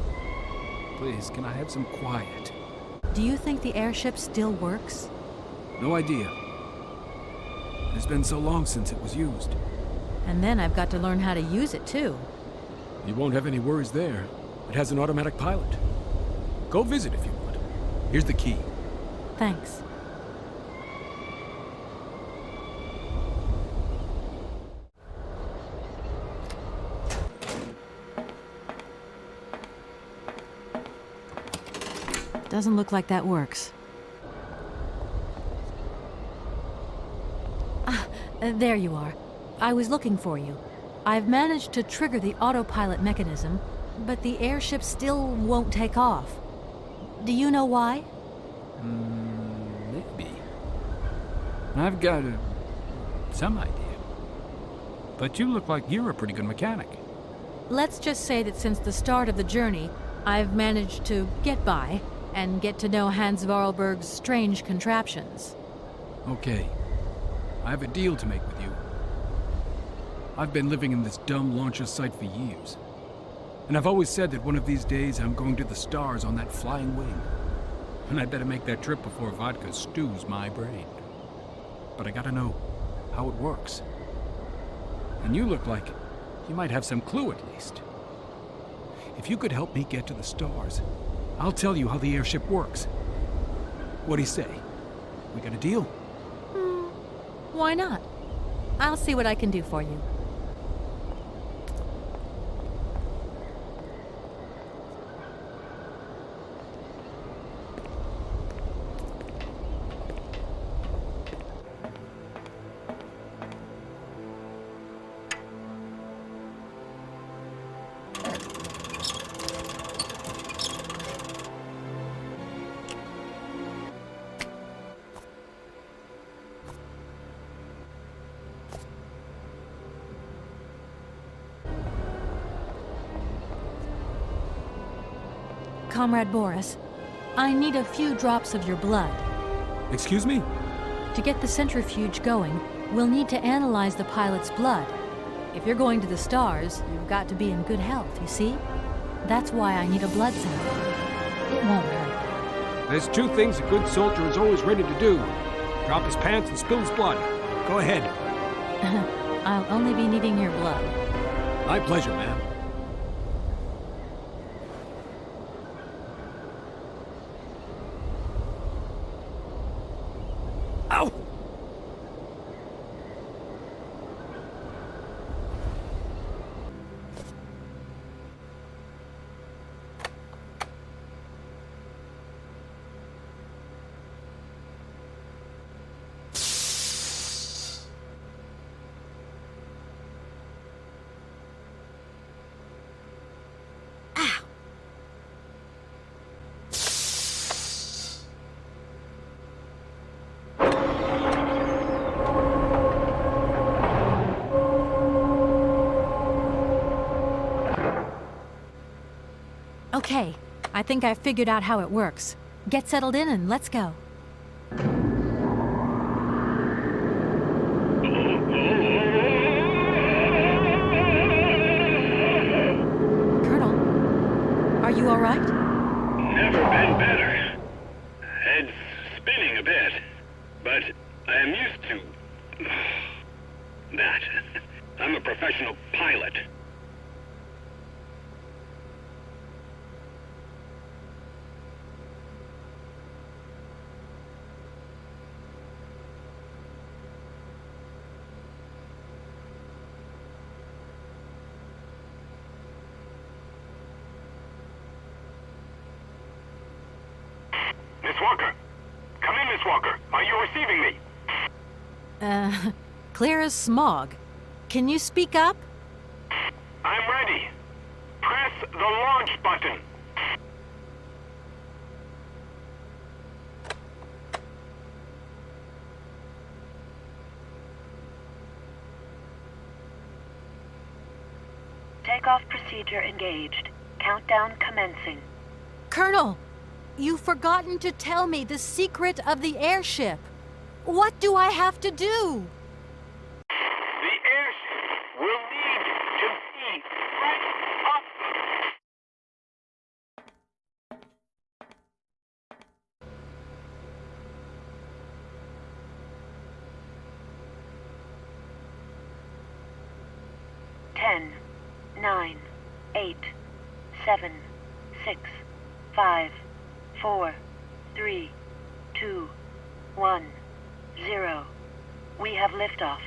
Please, can I have some quiet? Do you think the airship still works? No idea. It's been so long since it was used. And then I've got to learn how to use it, too. You won't have any worries there. It has an automatic pilot. Go visit if you want. Here's the key. Thanks. Doesn't look like that works. Ah, there you are. I was looking for you. I've managed to trigger the autopilot mechanism, but the airship still won't take off. Do you know why? Maybe. I've got some idea. But you look like you're a pretty good mechanic. Let's just say that since the start of the journey, I've managed to get by and get to know Hans Vorarlberg's strange contraptions. Okay. I have a deal to make with you. I've been living in this dumb launcher site for years. And I've always said that one of these days I'm going to the stars on that flying wing. And I'd better make that trip before vodka stews my brain. But I gotta know how it works. And you look like you might have some clue at least. If you could help me get to the stars, I'll tell you how the airship works. What do you say? We got a deal? Why not? I'll see what I can do for you. Comrade Boris, I need a few drops of your blood. Excuse me? To get the centrifuge going, we'll need to analyze the pilot's blood. If you're going to the stars, you've got to be in good health, you see? That's why I need a blood sample. It won't hurt. There's two things a good soldier is always ready to do. Drop his pants and spill his blood. Go ahead. I'll only be needing your blood. My pleasure, ma'am. Ow! Okay, I think I've figured out how it works. Get settled in and let's go. Colonel, are you all right? Never been better. Head's spinning a bit, but I am used to that. I'm a professional pilot. Miss Walker! Come in, Miss Walker! Are you receiving me? Clear as smog. Can you speak up? I'm ready. Press the launch button. Takeoff procedure engaged. Countdown commencing. Colonel, you've forgotten to tell me the secret of the airship. What do I have to do? The airship will need to be right up. Ten, 9, 8, 7, 6, 5, 4, 3, 2, 1, 0. We have liftoff.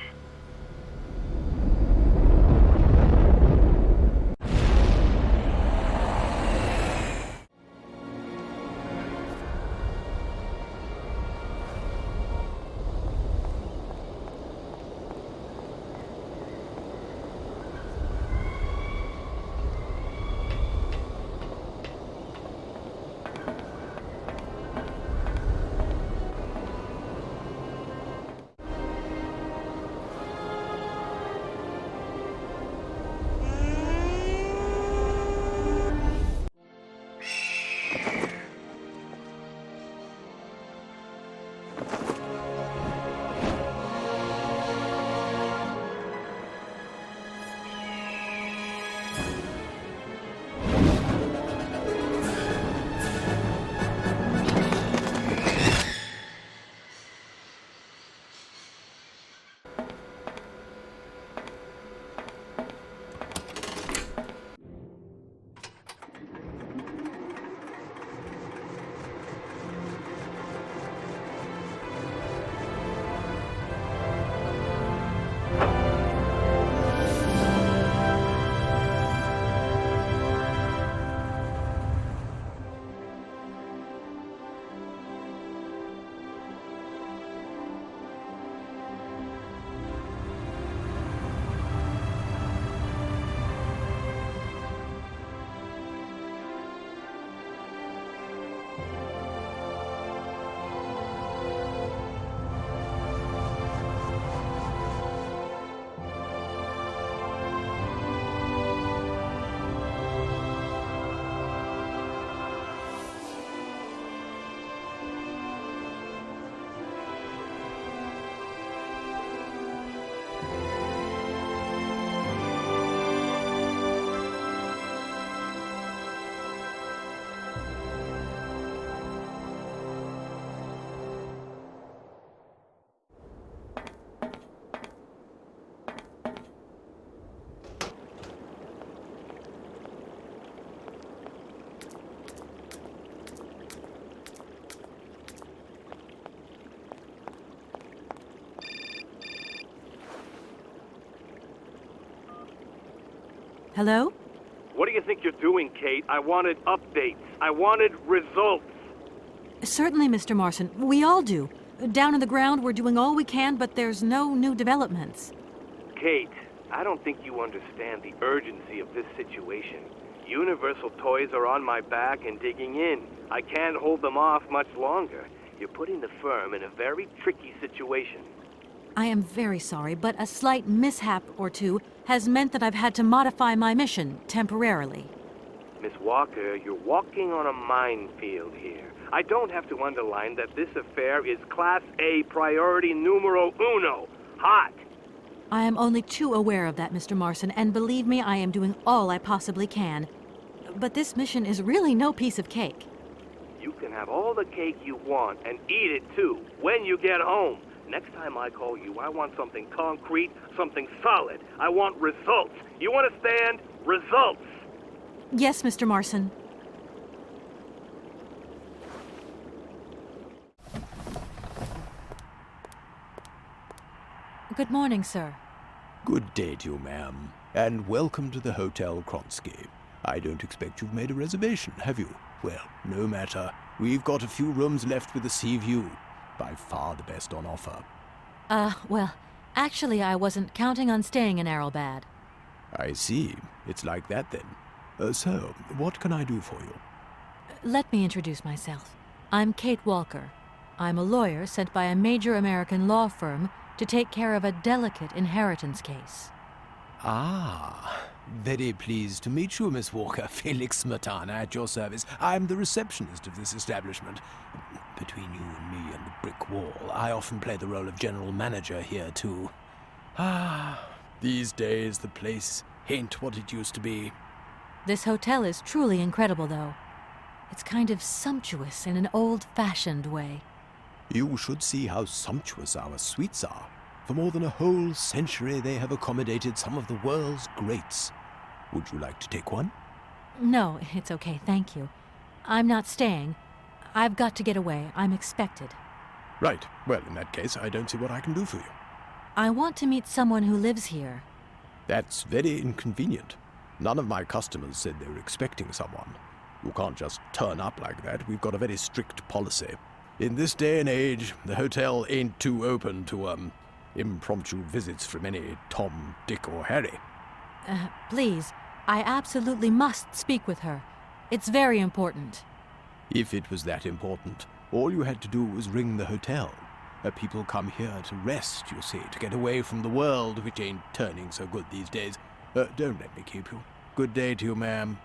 Hello? What do you think you're doing, Kate? I wanted updates. I wanted results. Certainly, Mr. Marson. We all do. Down on the ground, we're doing all we can, but there's no new developments. Kate, I don't think you understand the urgency of this situation. Universal Toys are on my back and digging in. I can't hold them off much longer. You're putting the firm in a very tricky situation. I am very sorry, but a slight mishap or two has meant that I've had to modify my mission temporarily. Miss Walker, you're walking on a minefield here. I don't have to underline that this affair is Class A priority numero uno. Hot. I am only too aware of that, Mr. Marson, and believe me, I am doing all I possibly can. But this mission is really no piece of cake. You can have all the cake you want and eat it too when you get home. Next time I call you, I want something concrete, something solid. I want results. You understand? Results. Yes, Mr. Marson. Good morning, sir. Good day to you, ma'am, and welcome to the Hotel Kronsky. I don't expect you've made a reservation, have you? Well, no matter. We've got a few rooms left with a sea view. By far the best on offer. Well, actually I wasn't counting on staying in Aralbad. I see. It's like that then. So, what can I do for you? Let me introduce myself. I'm Kate Walker. I'm a lawyer sent by a major American law firm to take care of a delicate inheritance case. Ah, very pleased to meet you, Miss Walker. Felix Smetana at your service. I'm the receptionist of this establishment. Between you and me and the brick wall, I often play the role of general manager here, too. These days the place ain't what it used to be. This hotel is truly incredible, though. It's kind of sumptuous in an old-fashioned way. You should see how sumptuous our suites are. For more than a whole century, they have accommodated some of the world's greats. Would you like to take one? No, it's okay, thank you. I'm not staying. I've got to get away. I'm expected. Right. Well, in that case, I don't see what I can do for you. I want to meet someone who lives here. That's very inconvenient. None of my customers said they were expecting someone. You can't just turn up like that. We've got a very strict policy. In this day and age, the hotel ain't too open to, impromptu visits from any Tom, Dick, or Harry. Please, I absolutely must speak with her. It's very important. If it was that important, all you had to do was ring the hotel. People come here to rest, you see, to get away from the world, which ain't turning so good these days. Don't let me keep you. Good day to you, ma'am.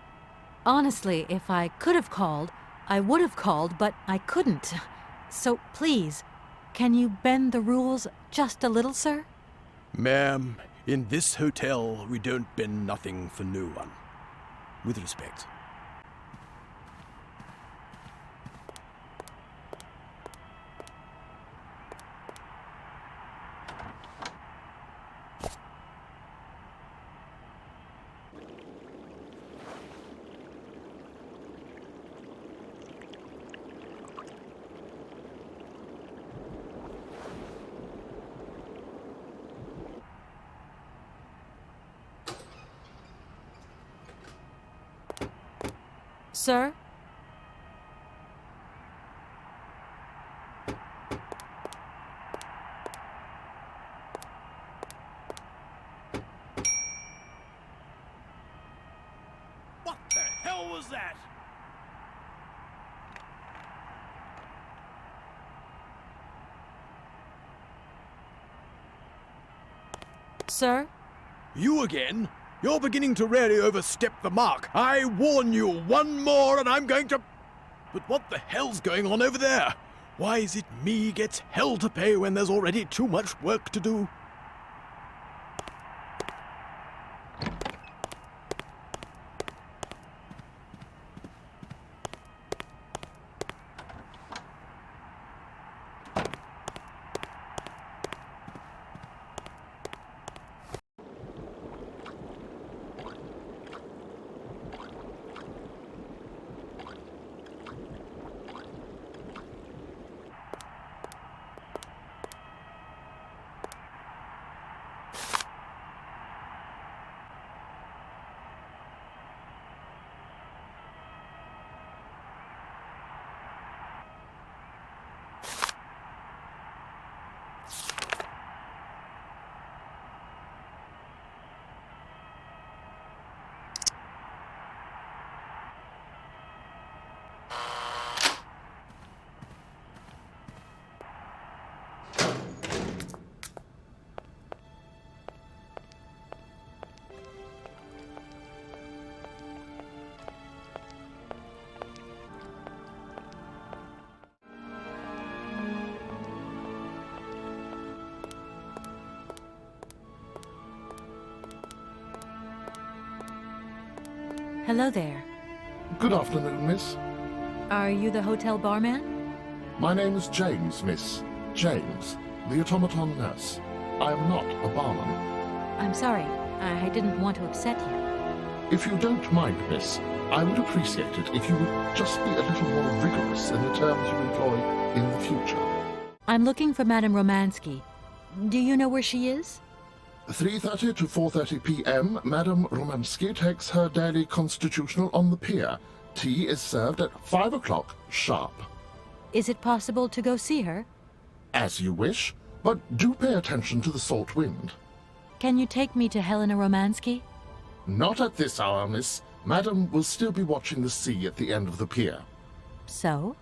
Honestly, if I could have called, I would have called, but I couldn't. So please, can you bend the rules just a little, sir? Ma'am, in this hotel, we don't bend nothing for no one. With respect. Sir? What the hell was that? Sir? You again? You're beginning to really overstep the mark. I warn you, one more and I'm going to... But what the hell's going on over there? Why is it me gets hell to pay when there's already too much work to do? Hello there. Good afternoon, miss. Are you the hotel barman? My name is James, miss. James, the automaton nurse. I am not a barman. I'm sorry. I didn't want to upset you. If you don't mind, miss, I would appreciate it if you would just be a little more rigorous in the terms you employ in the future. I'm looking for Madame Romansky. Do you know where she is? 3:30 to 4:30 p.m., Madame Romansky takes her daily constitutional on the pier. Tea is served at 5 o'clock sharp. Is it possible to go see her? As you wish, but do pay attention to the salt wind. Can you take me to Helena Romansky? Not at this hour, miss. Madam will still be watching the sea at the end of the pier. So?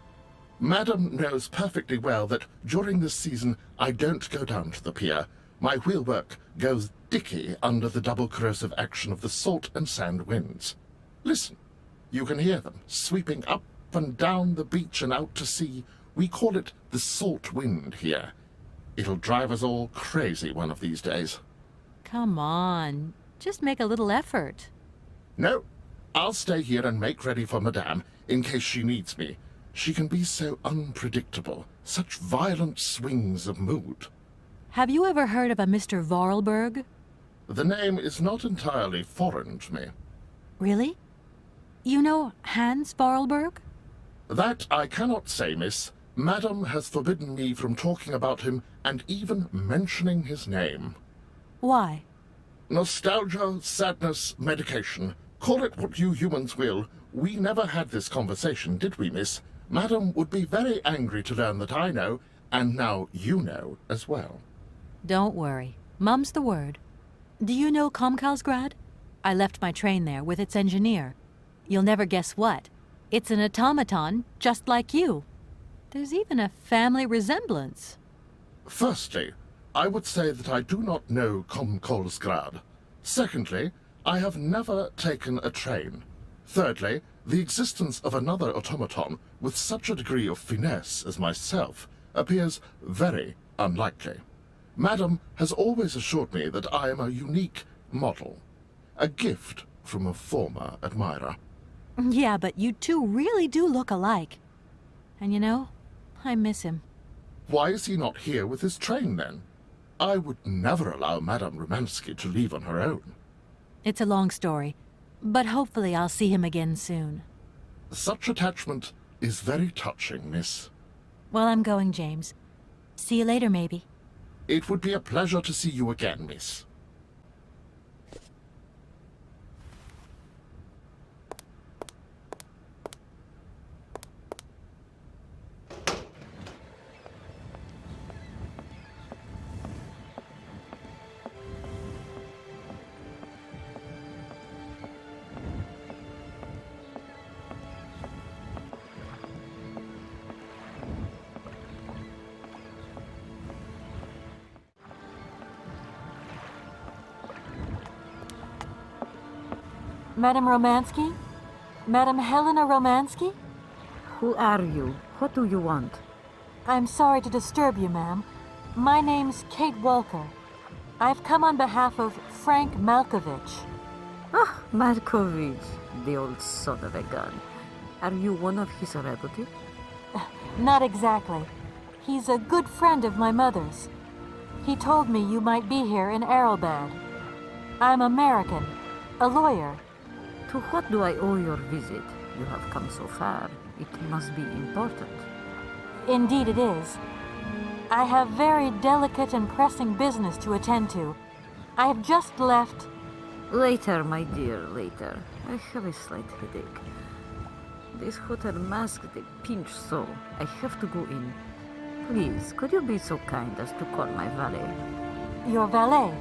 Madam knows perfectly well that during this season I don't go down to the pier. My wheelwork goes dicky under the double corrosive action of the salt and sand winds. Listen, you can hear them sweeping up and down the beach and out to sea. We call it the salt wind here. It'll drive us all crazy one of these days. Come on, just make a little effort. No, I'll stay here and make ready for Madame in case she needs me. She can be so unpredictable, such violent swings of mood. Have you ever heard of a Mr. Vorarlberg? The name is not entirely foreign to me. Really? You know Hans Vorarlberg? That I cannot say, miss. Madam has forbidden me from talking about him and even mentioning his name. Why? Nostalgia, sadness, medication. Call it what you humans will. We never had this conversation, did we, miss? Madam would be very angry to learn that I know, and now you know as well. Don't worry. Mum's the word. Do you know Komkolzgrad? I left my train there with its engineer. You'll never guess what. It's an automaton just like you. There's even a family resemblance. Firstly, I would say that I do not know Komkolzgrad. Secondly, I have never taken a train. Thirdly, the existence of another automaton with such a degree of finesse as myself appears very unlikely. Madam has always assured me that I am a unique model, a gift from a former admirer. Yeah, but you two really do look alike. And you know, I miss him. Why is he not here with his train, then? I would never allow Madame Romansky to leave on her own. It's a long story, but hopefully I'll see him again soon. Such attachment is very touching, miss. Well, I'm going, James. See you later, maybe. It would be a pleasure to see you again, miss. Madame Romansky? Madame Helena Romansky? Who are you? What do you want? I'm sorry to disturb you, ma'am. My name's Kate Walker. I've come on behalf of Frank Malkovich. Ah, Malkovich, the old son of a gun. Are you one of his relatives? Not exactly. He's a good friend of my mother's. He told me you might be here in Aralbad. I'm American, a lawyer. To what do I owe your visit? You have come so far. It must be important. Indeed it is. I have very delicate and pressing business to attend to. I have just left... Later, my dear, later. I have a slight headache. This hotel mask, they pinch so. I have to go in. Please, could you be so kind as to call my valet? Your valet?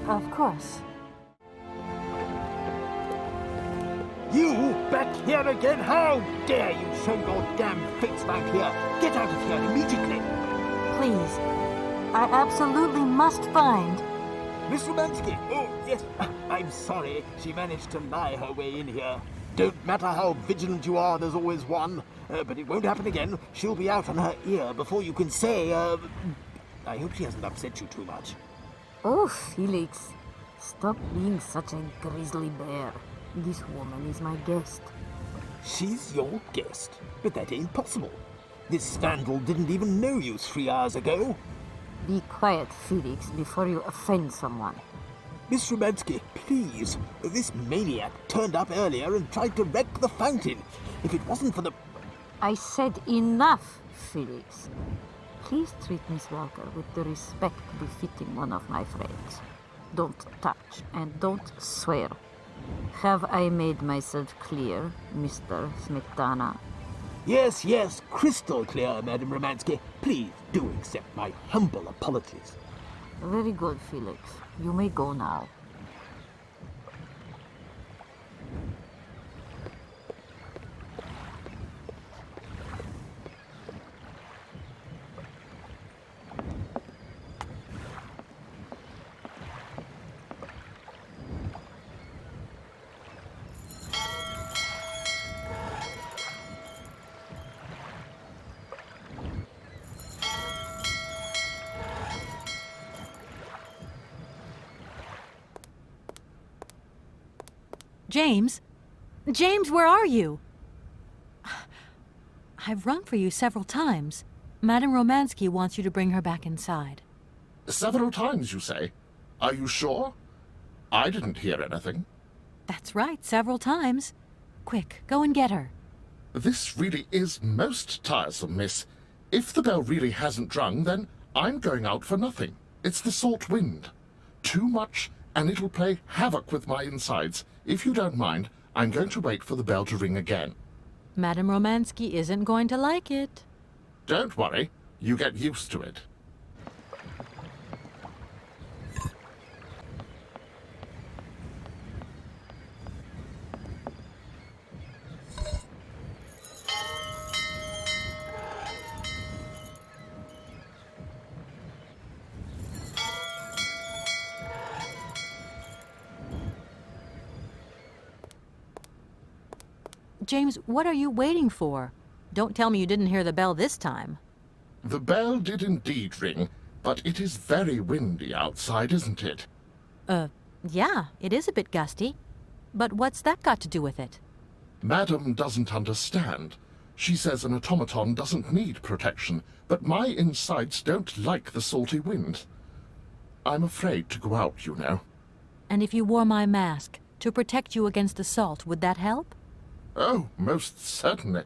Of course. You back here again? How dare you show your damn face back here? Get out of here immediately! Please, I absolutely must find... Miss Romansky! Oh, yes, I'm sorry. She managed to lie her way in here. Don't matter how vigilant you are, there's always one. But it won't happen again. She'll be out on her ear before you can say, I hope she hasn't upset you too much. Oh, Felix. Stop being such a grizzly bear. This woman is my guest. She's your guest? But that ain't possible. This vandal didn't even know you 3 hours ago. Be quiet, Felix, before you offend someone. Miss Romansky, please. This maniac turned up earlier and tried to wreck the fountain. If it wasn't for the... I said enough, Felix. Please treat Miss Walker with the respect befitting one of my friends. Don't touch and don't swear. Have I made myself clear, Mr. Smetana? Yes, yes, crystal clear, Madame Romansky. Please do accept my humble apologies. Very good, Felix. You may go now. James? James, where are you? I've rung for you several times. Madame Romansky wants you to bring her back inside. Several times, you say? Are you sure? I didn't hear anything. That's right, several times. Quick, go and get her. This really is most tiresome, miss. If the bell really hasn't rung, then I'm going out for nothing. It's the salt wind. Too much, and it'll play havoc with my insides. If you don't mind, I'm going to wait for the bell to ring again. Madame Romansky isn't going to like it. Don't worry. You get used to it. James, what are you waiting for? Don't tell me you didn't hear the bell this time. The bell did indeed ring, but it is very windy outside, isn't it? Yeah, it is a bit gusty. But what's that got to do with it? Madam doesn't understand. She says an automaton doesn't need protection, but my insides don't like the salty wind. I'm afraid to go out, you know. And if you wore my mask to protect you against the salt, would that help? Oh, most certainly.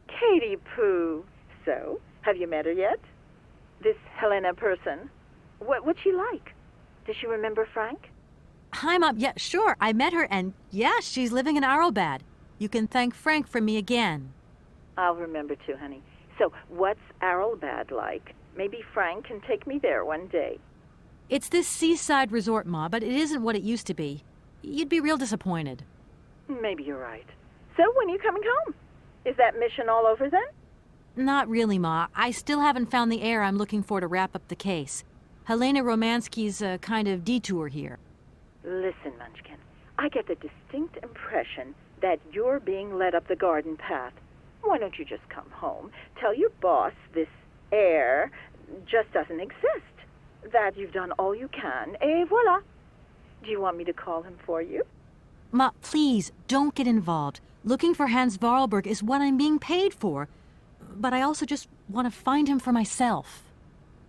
Katie Pooh. So, have you met her yet? This Helena person? What's she like? Does she remember Frank? Hi, Mom. Yeah, sure. I met her, and yeah, she's living in Aralbad. You can thank Frank for me again. I'll remember too, honey. So, what's Aralbad like? Maybe Frank can take me there one day. It's this seaside resort, Ma, but it isn't what it used to be. You'd be real disappointed. Maybe you're right. So, when are you coming home? Is that mission all over then? Not really, Ma. I still haven't found the heir I'm looking for to wrap up the case. Helena Romansky's a kind of detour here. Listen, Munchkin, I get the distinct impression that you're being led up the garden path. Why don't you just come home, tell your boss this heir just doesn't exist, that you've done all you can, et voila. Do you want me to call him for you? Ma, please, don't get involved. Looking for Hans Vorarlberg is what I'm being paid for. But I also just want to find him for myself.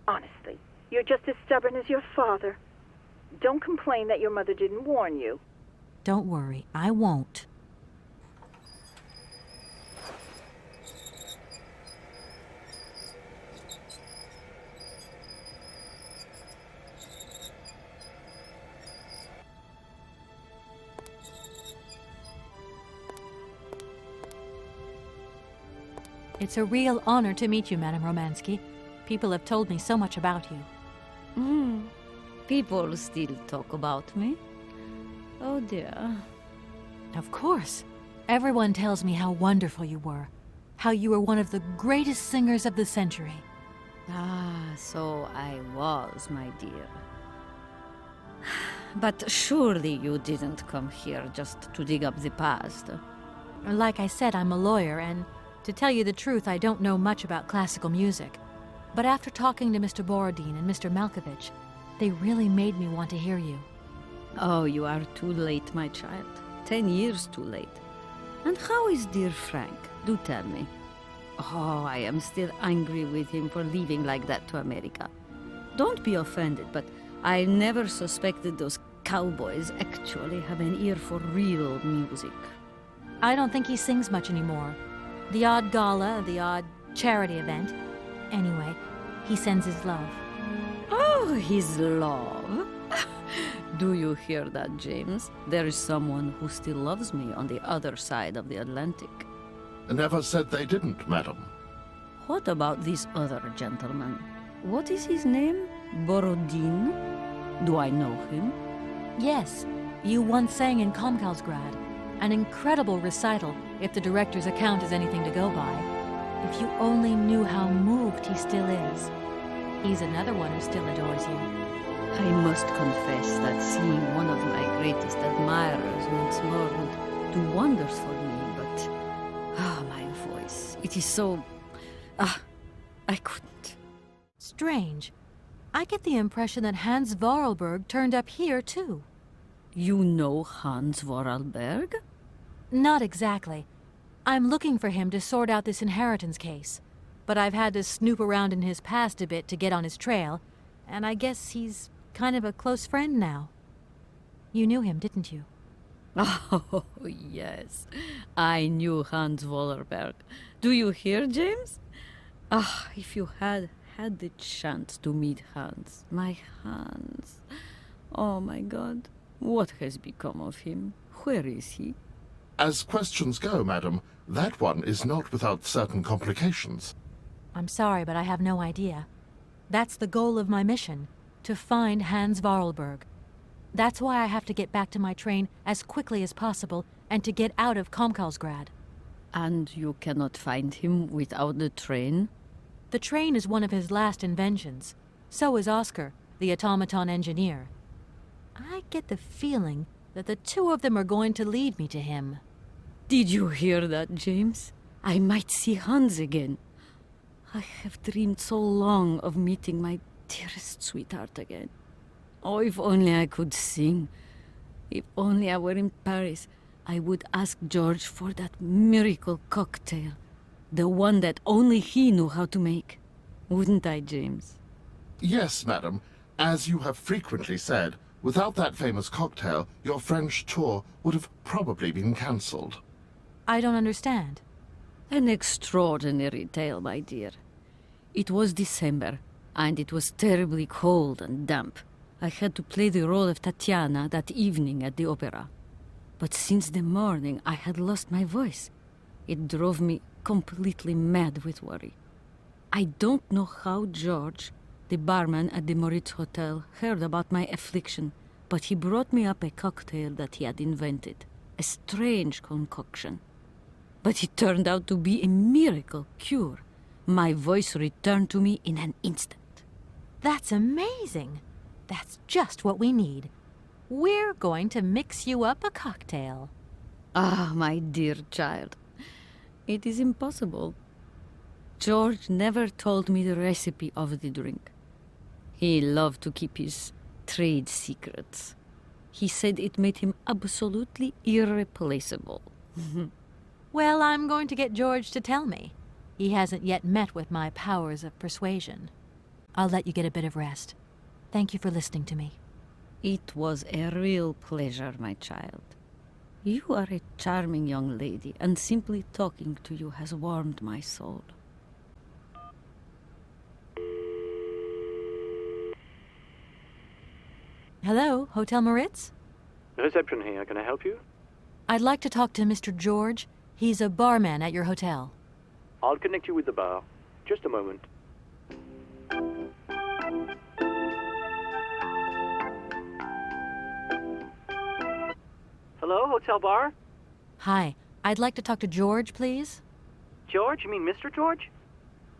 Honestly, you're just as stubborn as your father. Don't complain that your mother didn't warn you. Don't worry, I won't. It's a real honor to meet you, Madame Romansky. People have told me so much about you. People still talk about me? Oh dear. Of course. Everyone tells me how wonderful you were. How you were one of the greatest singers of the century. Ah, so I was, my dear. But surely you didn't come here just to dig up the past. Like I said, I'm a lawyer, and to tell you the truth, I don't know much about classical music. But after talking to Mr. Borodin and Mr. Malkovich, they really made me want to hear you. Oh, you are too late, my child. 10 years too late. And how is dear Frank? Do tell me. Oh, I am still angry with him for leaving like that to America. Don't be offended, but I never suspected those cowboys actually have an ear for real music. I don't think he sings much anymore. The odd gala, the odd charity event. Anyway, he sends his love. Oh, his love? Do you hear that, James? There is someone who still loves me on the other side of the Atlantic. Never said they didn't, madam. What about this other gentleman? What is his name? Borodin? Do I know him? Yes, you once sang in Komkolzgrad. An incredible recital, if the director's account is anything to go by. If you only knew how moved he still is. He's another one who still adores you. I must confess that seeing one of my greatest admirers once more would do wonders for me, but... my voice. It is so... I couldn't. Strange. I get the impression that Hans Vorarlberg turned up here, too. You know Hans Vorarlberg? Not exactly. I'm looking for him to sort out this inheritance case. But I've had to snoop around in his past a bit to get on his trail, and I guess he's kind of a close friend now. You knew him, didn't you? Oh, yes. I knew Hans Vorarlberg. Do you hear, James? If you had the chance to meet Hans. My Hans. Oh, my God. What has become of him? Where is he? As questions go, madam, that one is not without certain complications. I'm sorry, but I have no idea. That's the goal of my mission, to find Hans Vorarlberg. That's why I have to get back to my train as quickly as possible and to get out of Komkolzgrad. And you cannot find him without the train? The train is one of his last inventions. So is Oscar, the automaton engineer. I get the feeling that the two of them are going to lead me to him. Did you hear that, James? I might see Hans again. I have dreamed so long of meeting my dearest sweetheart again. Oh, if only I could sing. If only I were in Paris, I would ask George for that miracle cocktail. The one that only he knew how to make. Wouldn't I, James? Yes, madam. As you have frequently said, without that famous cocktail, your French tour would have probably been cancelled. I don't understand. An extraordinary tale, my dear. It was December, and it was terribly cold and damp. I had to play the role of Tatiana that evening at the opera. But since the morning, I had lost my voice. It drove me completely mad with worry. I don't know how George, the barman at the Moritz Hotel, heard about my affliction, but he brought me up a cocktail that he had invented. A strange concoction. But it turned out to be a miracle cure. My voice returned to me in an instant. That's amazing. That's just what we need. We're going to mix you up a cocktail. Ah, my dear child. It is impossible. George never told me the recipe of the drink. He loved to keep his trade secrets. He said it made him absolutely irreplaceable. Well, I'm going to get George to tell me. He hasn't yet met with my powers of persuasion. I'll let you get a bit of rest. Thank you for listening to me. It was a real pleasure, my child. You are a charming young lady, and simply talking to you has warmed my soul. Hello, Hotel Moritz? Reception here. Can I help you? I'd like to talk to Mr. George. He's a barman at your hotel. I'll connect you with the bar. Just a moment. Hello, Hotel Bar? Hi. I'd like to talk to George, please. George? You mean Mr. George?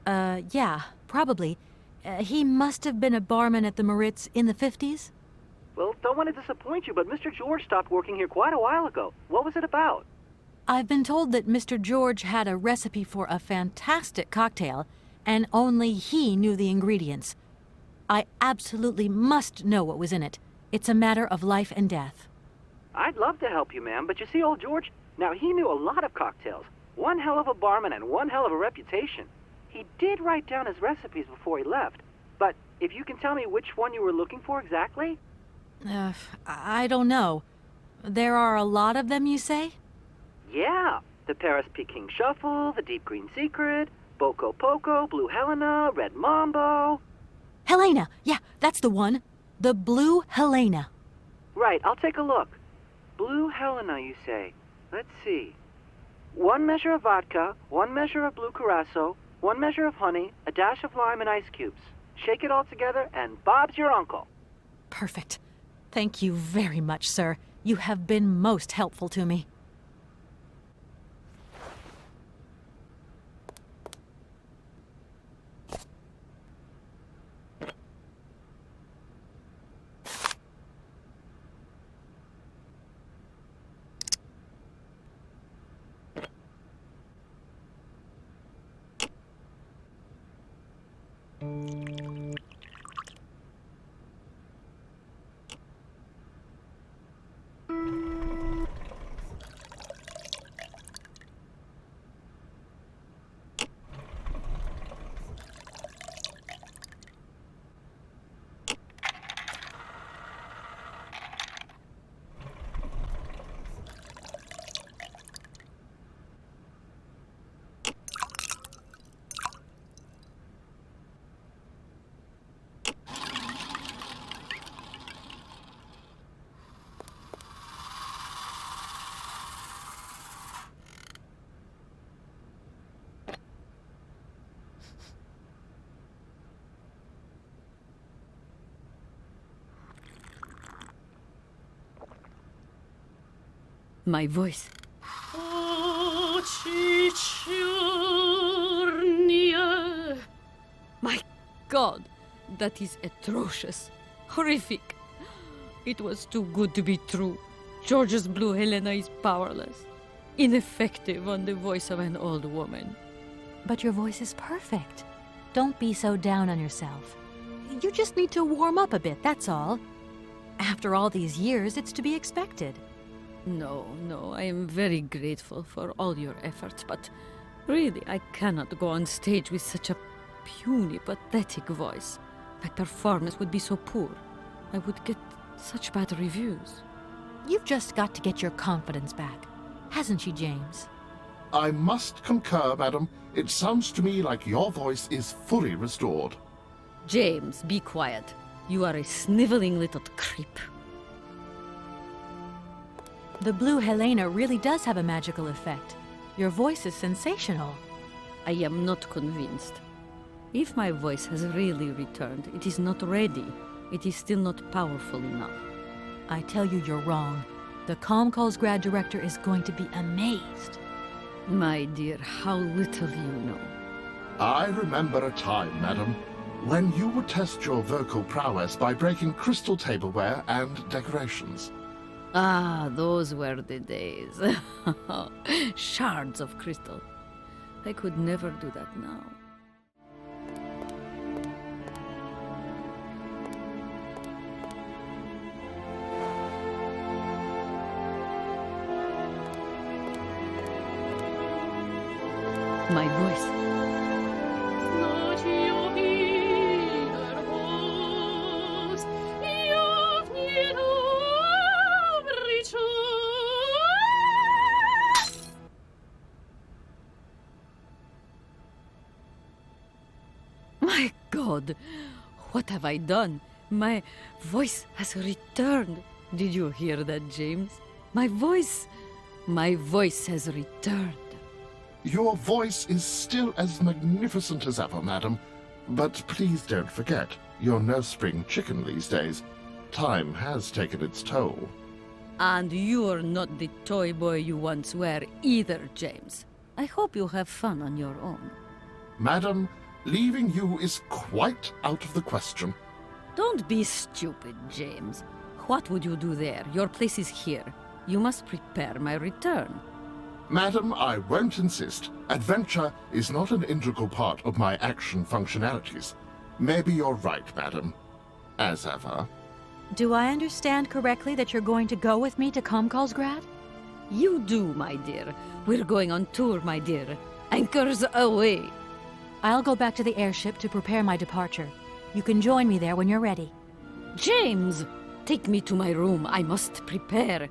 Yeah, probably. He must have been a barman at the Moritz in the 50s? Well, don't want to disappoint you, but Mr. George stopped working here quite a while ago. What was it about? I've been told that Mr. George had a recipe for a fantastic cocktail, and only he knew the ingredients. I absolutely must know what was in it. It's a matter of life and death. I'd love to help you, ma'am, but you see, old George, now he knew a lot of cocktails. One hell of a barman and one hell of a reputation. He did write down his recipes before he left, but if you can tell me which one you were looking for exactly? I don't know. There are a lot of them, you say? Yeah, the Paris Peking Shuffle, the Deep Green Secret, Boko Poco, Blue Helena, Red Mambo. Helena! Yeah, that's the one. The Blue Helena. Right, I'll take a look. Blue Helena, you say. Let's see. 1 measure of vodka, 1 measure of blue curacao, 1 measure of honey, a dash of lime and ice cubes. Shake it all together, and Bob's your uncle. Perfect. Thank you very much, sir. You have been most helpful to me. My voice. My God, that is atrocious. Horrific. It was too good to be true. George's Blue Helena is powerless. Ineffective on the voice of an old woman. But your voice is perfect. Don't be so down on yourself. You just need to warm up a bit, that's all. After all these years, it's to be expected. No, I am very grateful for all your efforts, but really, I cannot go on stage with such a puny, pathetic voice. My performance would be so poor. I would get such bad reviews. You've just got to get your confidence back. Hasn't she, James? I must concur, madam. It sounds to me like your voice is fully restored. James, be quiet. You are a sniveling little creep. The Blue Helena really does have a magical effect. Your voice is sensational. I am not convinced. If my voice has really returned, it is not ready. It is still not powerful enough. I tell you, you're wrong. The Komkolzgrad director is going to be amazed. My dear, how little you know. I remember a time, madam, when you would test your vocal prowess by breaking crystal tableware and decorations. Ah, those were the days. Shards of crystal. I could never do that now. My voice. My God, what have I done? My voice has returned. Did you hear that, James? My voice has returned. Your voice is still as magnificent as ever, madam. But please don't forget, you're no spring chicken these days. Time has taken its toll. And you're not the toy boy you once were either, James. I hope you have fun on your own. Madam, leaving you is quite out of the question. Don't be stupid, James. What would you do there? Your place is here. You must prepare my return. Madam, I won't insist. Adventure is not an integral part of my action functionalities. Maybe you're right, madam. As ever. Do I understand correctly that you're going to go with me to Komkolzgrad? You do, my dear. We're going on tour, my dear. Anchors away. I'll go back to the airship to prepare my departure. You can join me there when you're ready. James! Take me to my room. I must prepare.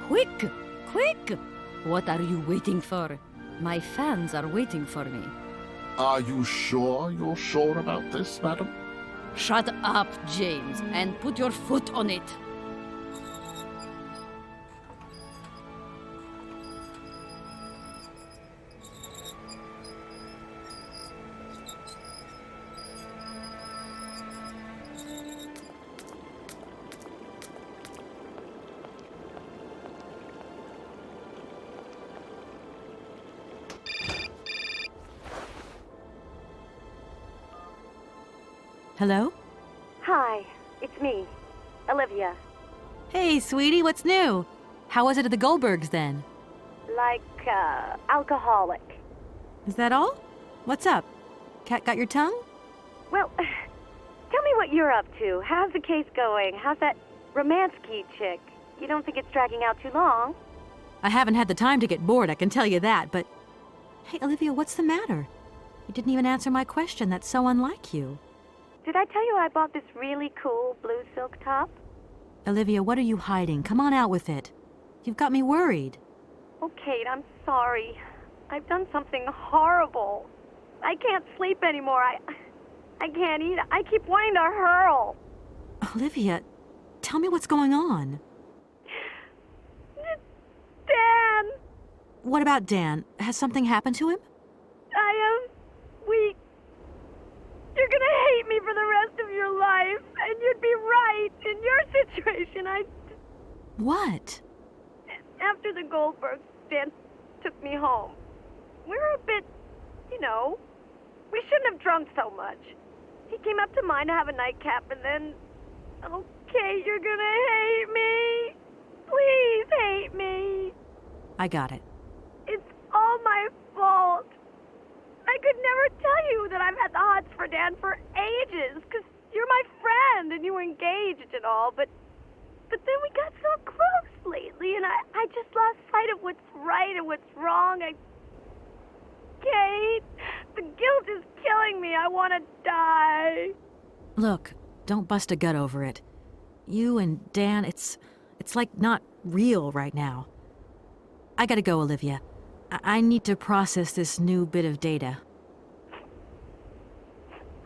Quick! Quick! What are you waiting for? My fans are waiting for me. Are you sure you're sure about this, madam? Shut up, James, and put your foot on it. Hello? Hi, it's me, Olivia. Hey, sweetie, what's new? How was it at the Goldbergs, then? Like, alcoholic. Is that all? What's up? Cat got your tongue? Well, tell me what you're up to. How's the case going? How's that Romansky chick? You don't think it's dragging out too long? I haven't had the time to get bored, I can tell you that, but... Hey, Olivia, what's the matter? You didn't even answer my question. That's so unlike you. Did I tell you I bought this really cool blue silk top? Olivia, what are you hiding? Come on out with it. You've got me worried. Oh, Kate, I'm sorry. I've done something horrible. I can't sleep anymore. I can't eat. I keep wanting to hurl. Olivia, tell me what's going on. Dan! What about Dan? Has something happened to him? You're gonna hate me for the rest of your life, and you'd be right. In your situation, What? After the Goldbergs, Dan took me home. We were a bit, we shouldn't have drunk so much. He came up to mine to have a nightcap, and then... Okay, you're gonna hate me. Please hate me. I got it. It's all my fault. I could never tell you that I've had the hots for Dan for ages, because you're my friend and you were engaged and all, but then we got so close lately, and I just lost sight of what's right and what's wrong. Kate, the guilt is killing me. I want to die. Look, don't bust a gut over it. You and Dan, it's like not real right now. I gotta go, Olivia. I need to process this new bit of data.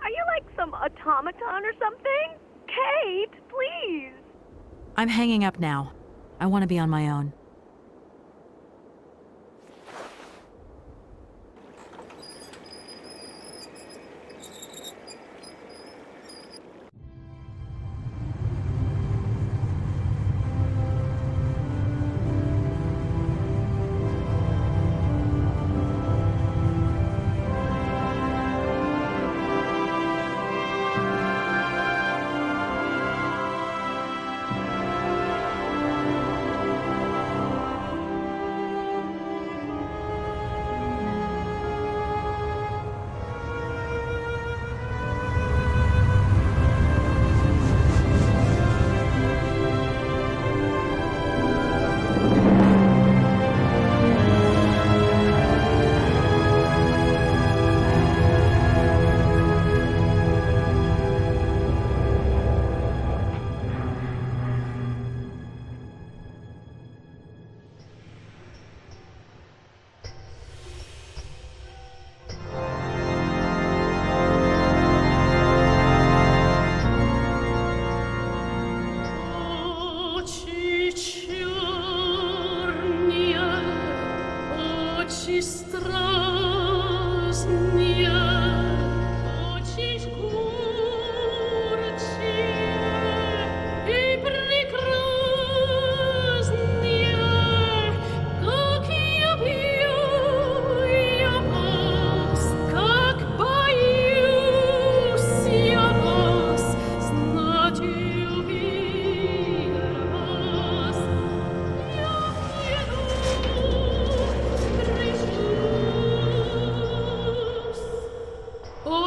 Are you like some automaton or something? Kate, please. I'm hanging up now. I want to be on my own.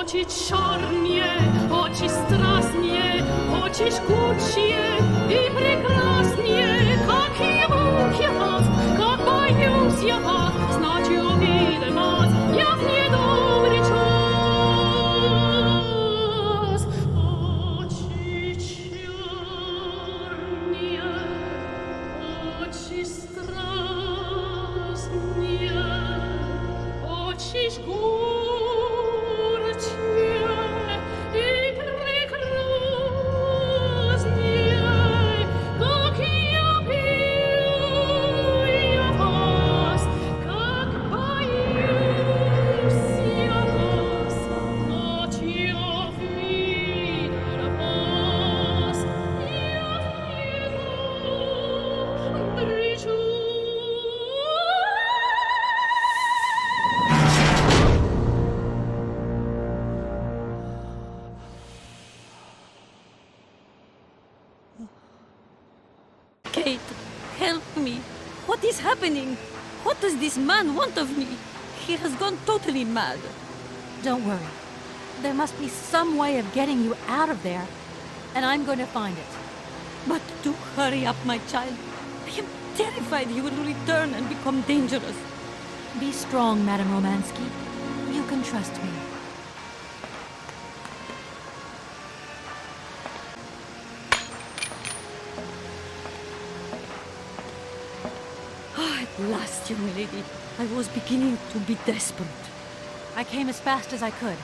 Очень чернее, очень страстнее, очень жгучее и прекраснее, как ему я вас, как боюсь я вас, значит, увидим вас, я в недобрый час. Очень чернее, очень страстнее, очень жгучее и прекраснее, как я пью я вас, как боюсь я вас, ночью видя вас, я бричу. Kate, help me. What is happening? What does this man want of me? He has gone totally mad. Don't worry. There must be some way of getting you out of there, and I'm going to find it. But do hurry up, my child. I am terrified he will return and become dangerous. Be strong, Madame Romansky. You can trust me. Ah, at last, young lady. I was beginning to be desperate. I came as fast as I could.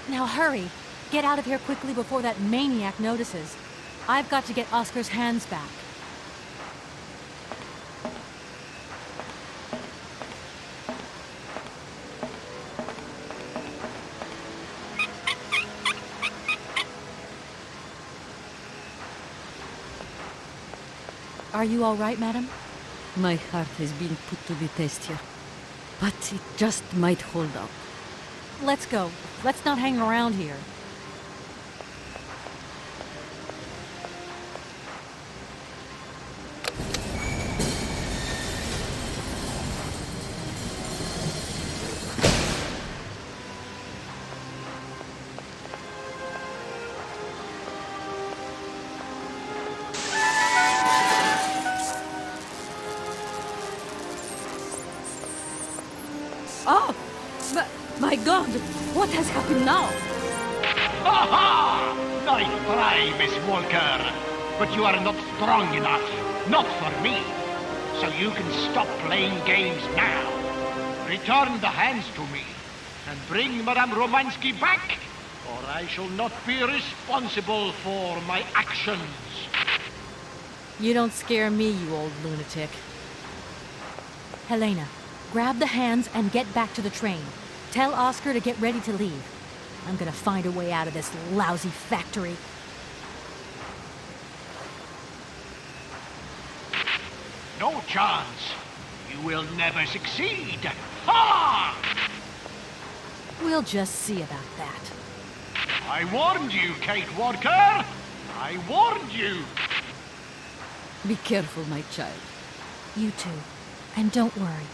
Now hurry. Get out of here quickly before that maniac notices. I've got to get Oscar's hands back. Are you all right, madam? My heart has been put to the test here, but it just might hold up. Let's go. Let's not hang around here. Oh! My God! What has happened now? Ha ha! Nice try, Miss Walker. But you are not strong enough. Not for me. So you can stop playing games now. Return the hands to me. And bring Madame Romansky back, or I shall not be responsible for my actions. You don't scare me, you old lunatic. Helena, grab the hands and get back to the train. Tell Oscar to get ready to leave. I'm gonna find a way out of this lousy factory. No chance. You will never succeed. Ha! We'll just see about that. I warned you, Kate Walker. I warned you. Be careful, my child. You too. And don't worry.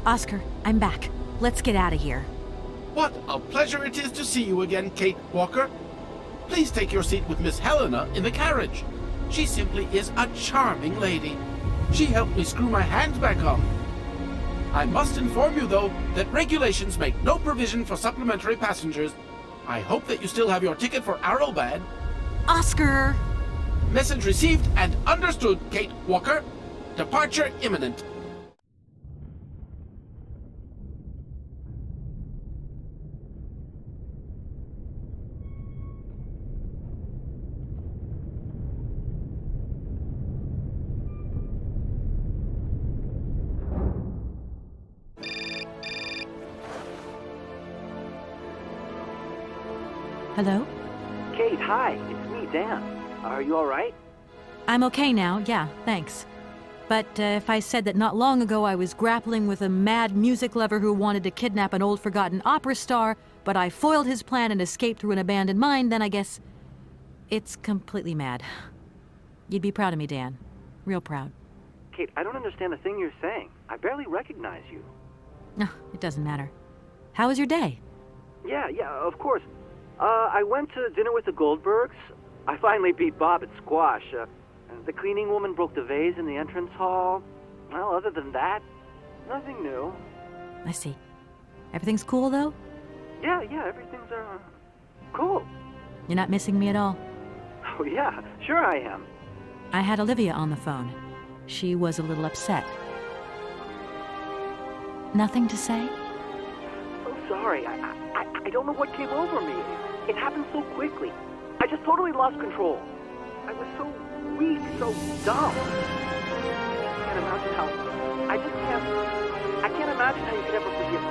Oscar, I'm back. Let's get out of here. What a pleasure it is to see you again, Kate Walker. Please take your seat with Miss Helena in the carriage. She simply is a charming lady. She helped me screw my hands back on. I must inform you, though, that regulations make no provision for supplementary passengers. I hope that you still have your ticket for Aralbad. Oscar! Message received and understood, Kate Walker. Departure imminent. Hello? Kate, hi. It's me, Dan. Are you all right? I'm okay now, yeah, thanks. But if I said that not long ago I was grappling with a mad music lover who wanted to kidnap an old forgotten opera star, but I foiled his plan and escaped through an abandoned mine, then I guess it's completely mad. You'd be proud of me, Dan. Real proud. Kate, I don't understand a thing you're saying. I barely recognize you. No, it doesn't matter. How was your day? Yeah, of course. I went to dinner with the Goldbergs. I finally beat Bob at squash. The cleaning woman broke the vase in the entrance hall. Well, other than that, nothing new. I see. Everything's cool, though? Yeah, everything's, cool. You're not missing me at all? Oh, yeah, sure I am. I had Olivia on the phone. She was a little upset. Nothing to say? So sorry. I don't know what came over me. It happened so quickly. I just totally lost control. I was so weak, so dumb. I can't imagine how... I can't imagine how you could ever forgive me.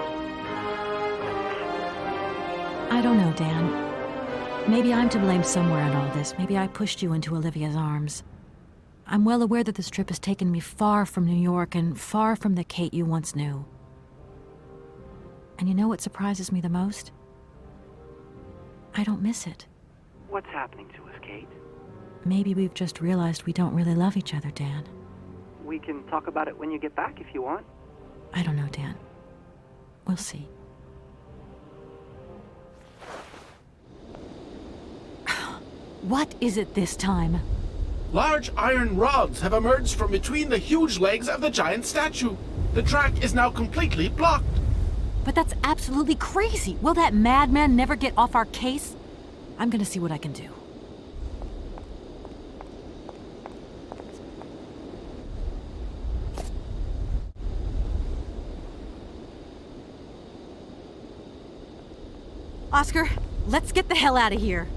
I don't know, Dan. Maybe I'm to blame somewhere in all this. Maybe I pushed you into Olivia's arms. I'm well aware that this trip has taken me far from New York and far from the Kate you once knew. And you know what surprises me the most? I don't miss it. What's happening to us, Kate? Maybe we've just realized we don't really love each other, Dan. We can talk about it when you get back if you want. I don't know, Dan. We'll see. What is it this time? Large iron rods have emerged from between the huge legs of the giant statue. The track is now completely blocked. But that's absolutely crazy. Will that madman never get off our case? I'm gonna see what I can do. Oscar, let's get the hell out of here.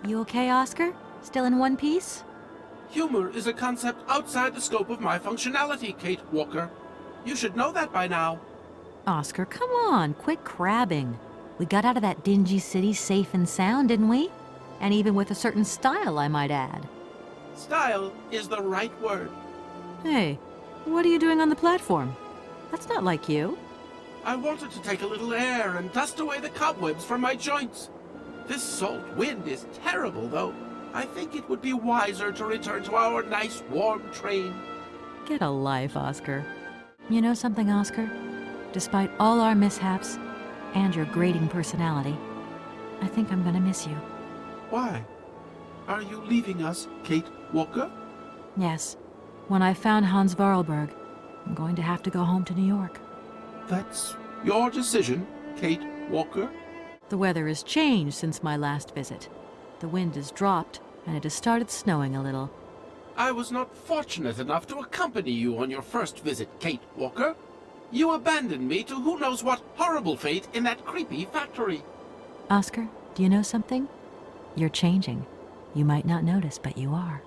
You okay, Oscar? Still in one piece? Humor is a concept outside the scope of my functionality, Kate Walker. You should know that by now. Oscar, come on, quit crabbing. We got out of that dingy city safe and sound, didn't we? And even with a certain style, I might add. Style is the right word. Hey, what are you doing on the platform? That's not like you. I wanted to take a little air and dust away the cobwebs from my joints. This salt wind is terrible, though. I think it would be wiser to return to our nice, warm train. Get a life, Oscar. You know something, Oscar? Despite all our mishaps and your grating personality, I think I'm gonna miss you. Why? Are you leaving us, Kate Walker? Yes. When I found Hans Varlberg, I'm going to have to go home to New York. That's your decision, Kate Walker? The weather has changed since my last visit. The wind has dropped, and it has started snowing a little. I was not fortunate enough to accompany you on your first visit, Kate Walker. You abandoned me to who knows what horrible fate in that creepy factory. Oscar, do you know something? You're changing. You might not notice, but you are.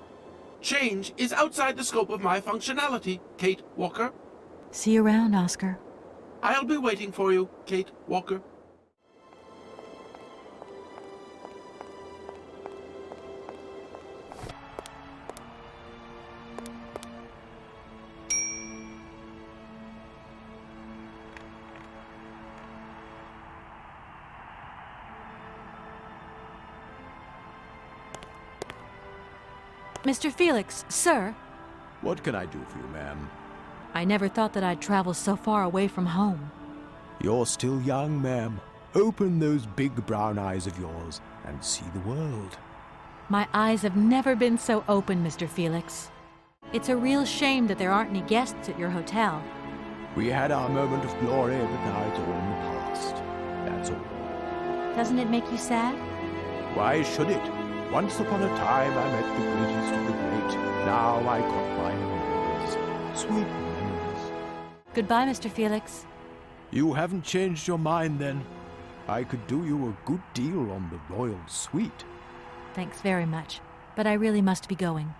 Change is outside the scope of my functionality, Kate Walker. See you around, Oscar. I'll be waiting for you, Kate Walker. Mr. Felix, sir. What can I do for you, ma'am? I never thought that I'd travel so far away from home. You're still young, ma'am. Open those big brown eyes of yours and see the world. My eyes have never been so open, Mr. Felix. It's a real shame that there aren't any guests at your hotel. We had our moment of glory, but now it's all in the past. That's all. Doesn't it make you sad? Why should it? Once upon a time I met the greatest of the great. Now I got my memories. Sweet memories. Goodbye, Mr. Felix. You haven't changed your mind, then? I could do you a good deal on the royal suite. Thanks very much, but I really must be going.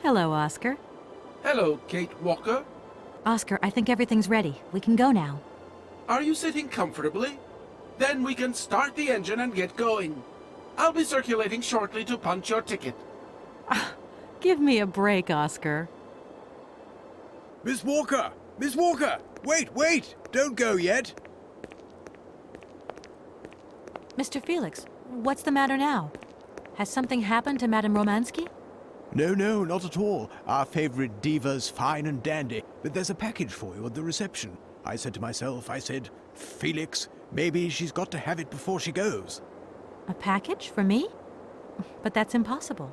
Hello, Oscar. Hello, Kate Walker. Oscar, I think everything's ready. We can go now. Are you sitting comfortably? Then we can start the engine and get going. I'll be circulating shortly to punch your ticket. Give me a break, Oscar. Miss Walker! Miss Walker! Wait! Don't go yet! Mr. Felix, what's the matter now? Has something happened to Madame Romansky? No, not at all. Our favorite diva's fine and dandy. But there's a package for you at the reception. I said to myself, Felix, maybe she's got to have it before she goes. A package for me? But that's impossible.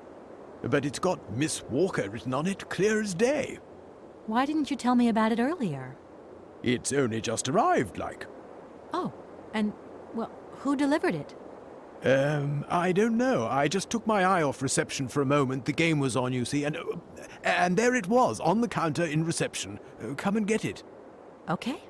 But it's got Miss Walker written on it, clear as day. Why didn't you tell me about it earlier? It's only just arrived, like. Oh, and, well, who delivered it? I don't know. I just took my eye off reception for a moment. The game was on, you see, and there it was, on the counter in reception. Come and get it. Okay.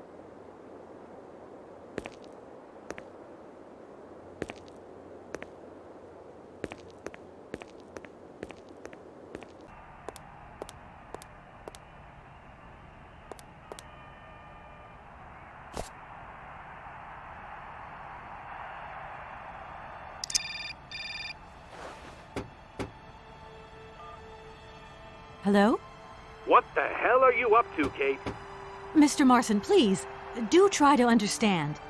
Hello? What the hell are you up to, Kate? Mr. Marson, please, do try to understand.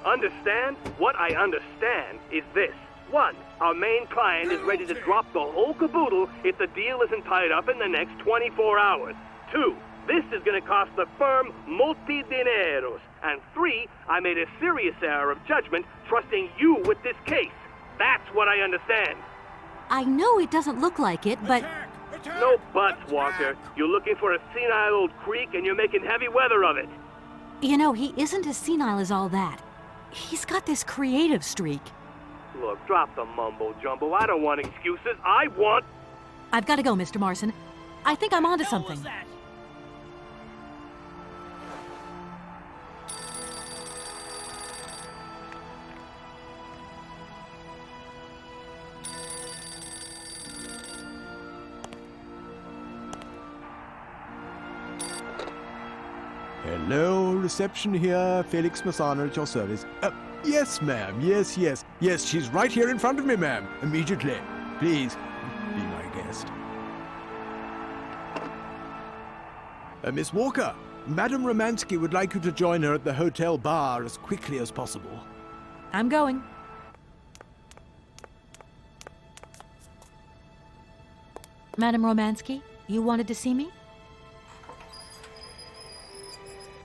Understand? What I understand is this. 1. Our main client is ready to drop the whole caboodle if the deal isn't tied up in the next 24 hours. 2. This is going to cost the firm multi-dineros. And 3. I made a serious error of judgment trusting you with this case. That's what I understand. I know it doesn't look like it, but... No buts, Walker. You're looking for a senile old creek and you're making heavy weather of it. You know, he isn't as senile as all that. He's got this creative streak. Look, drop the mumbo-jumbo. I don't want excuses. I want... I've got to go, Mr. Marson. I think I'm onto something. Hello, reception here. Felix Massana at your service. Yes, ma'am. Yes. Yes, she's right here in front of me, ma'am. Immediately. Please, be my guest. Miss Walker, Madame Romansky would like you to join her at the hotel bar as quickly as possible. I'm going. Madame Romansky, you wanted to see me?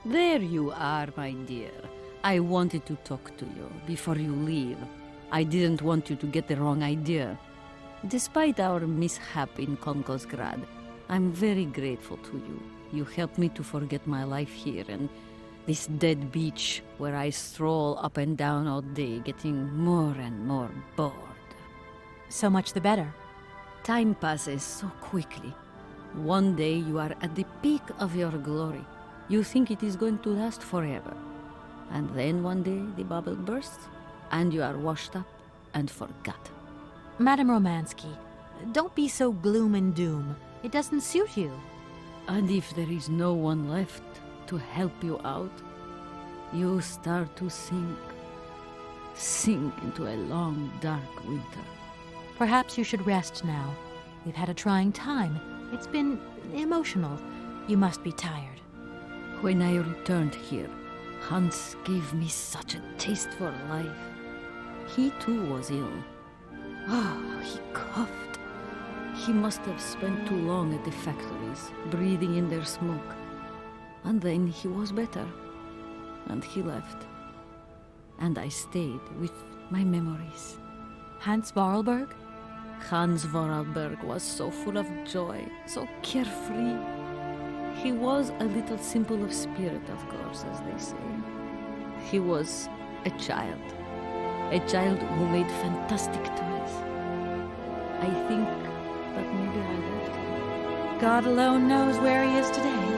There you are, my dear. I wanted to talk to you before you leave. I didn't want you to get the wrong idea. Despite our mishap in Komkolzgrad, I'm very grateful to you. You helped me to forget my life here and this dead beach where I stroll up and down all day, getting more and more bored. So much the better. Time passes so quickly. One day you are at the peak of your glory. You think it is going to last forever. And then one day the bubble bursts, and you are washed up and forgot. Madame Romansky, don't be so gloom and doom. It doesn't suit you. And if there is no one left to help you out, you start to sink into a long, dark winter. Perhaps you should rest now. We've had a trying time. It's been emotional. You must be tired. When I returned here, Hans gave me such a taste for life. He too was ill. He coughed. He must have spent too long at the factories, breathing in their smoke. And then he was better. And he left. And I stayed with my memories. Hans Vorarlberg? Hans Vorarlberg was so full of joy, so carefree. He was a little simple of spirit, of course, as they say. He was a child who made fantastic toys. I think that maybe I left him. God alone knows where he is today.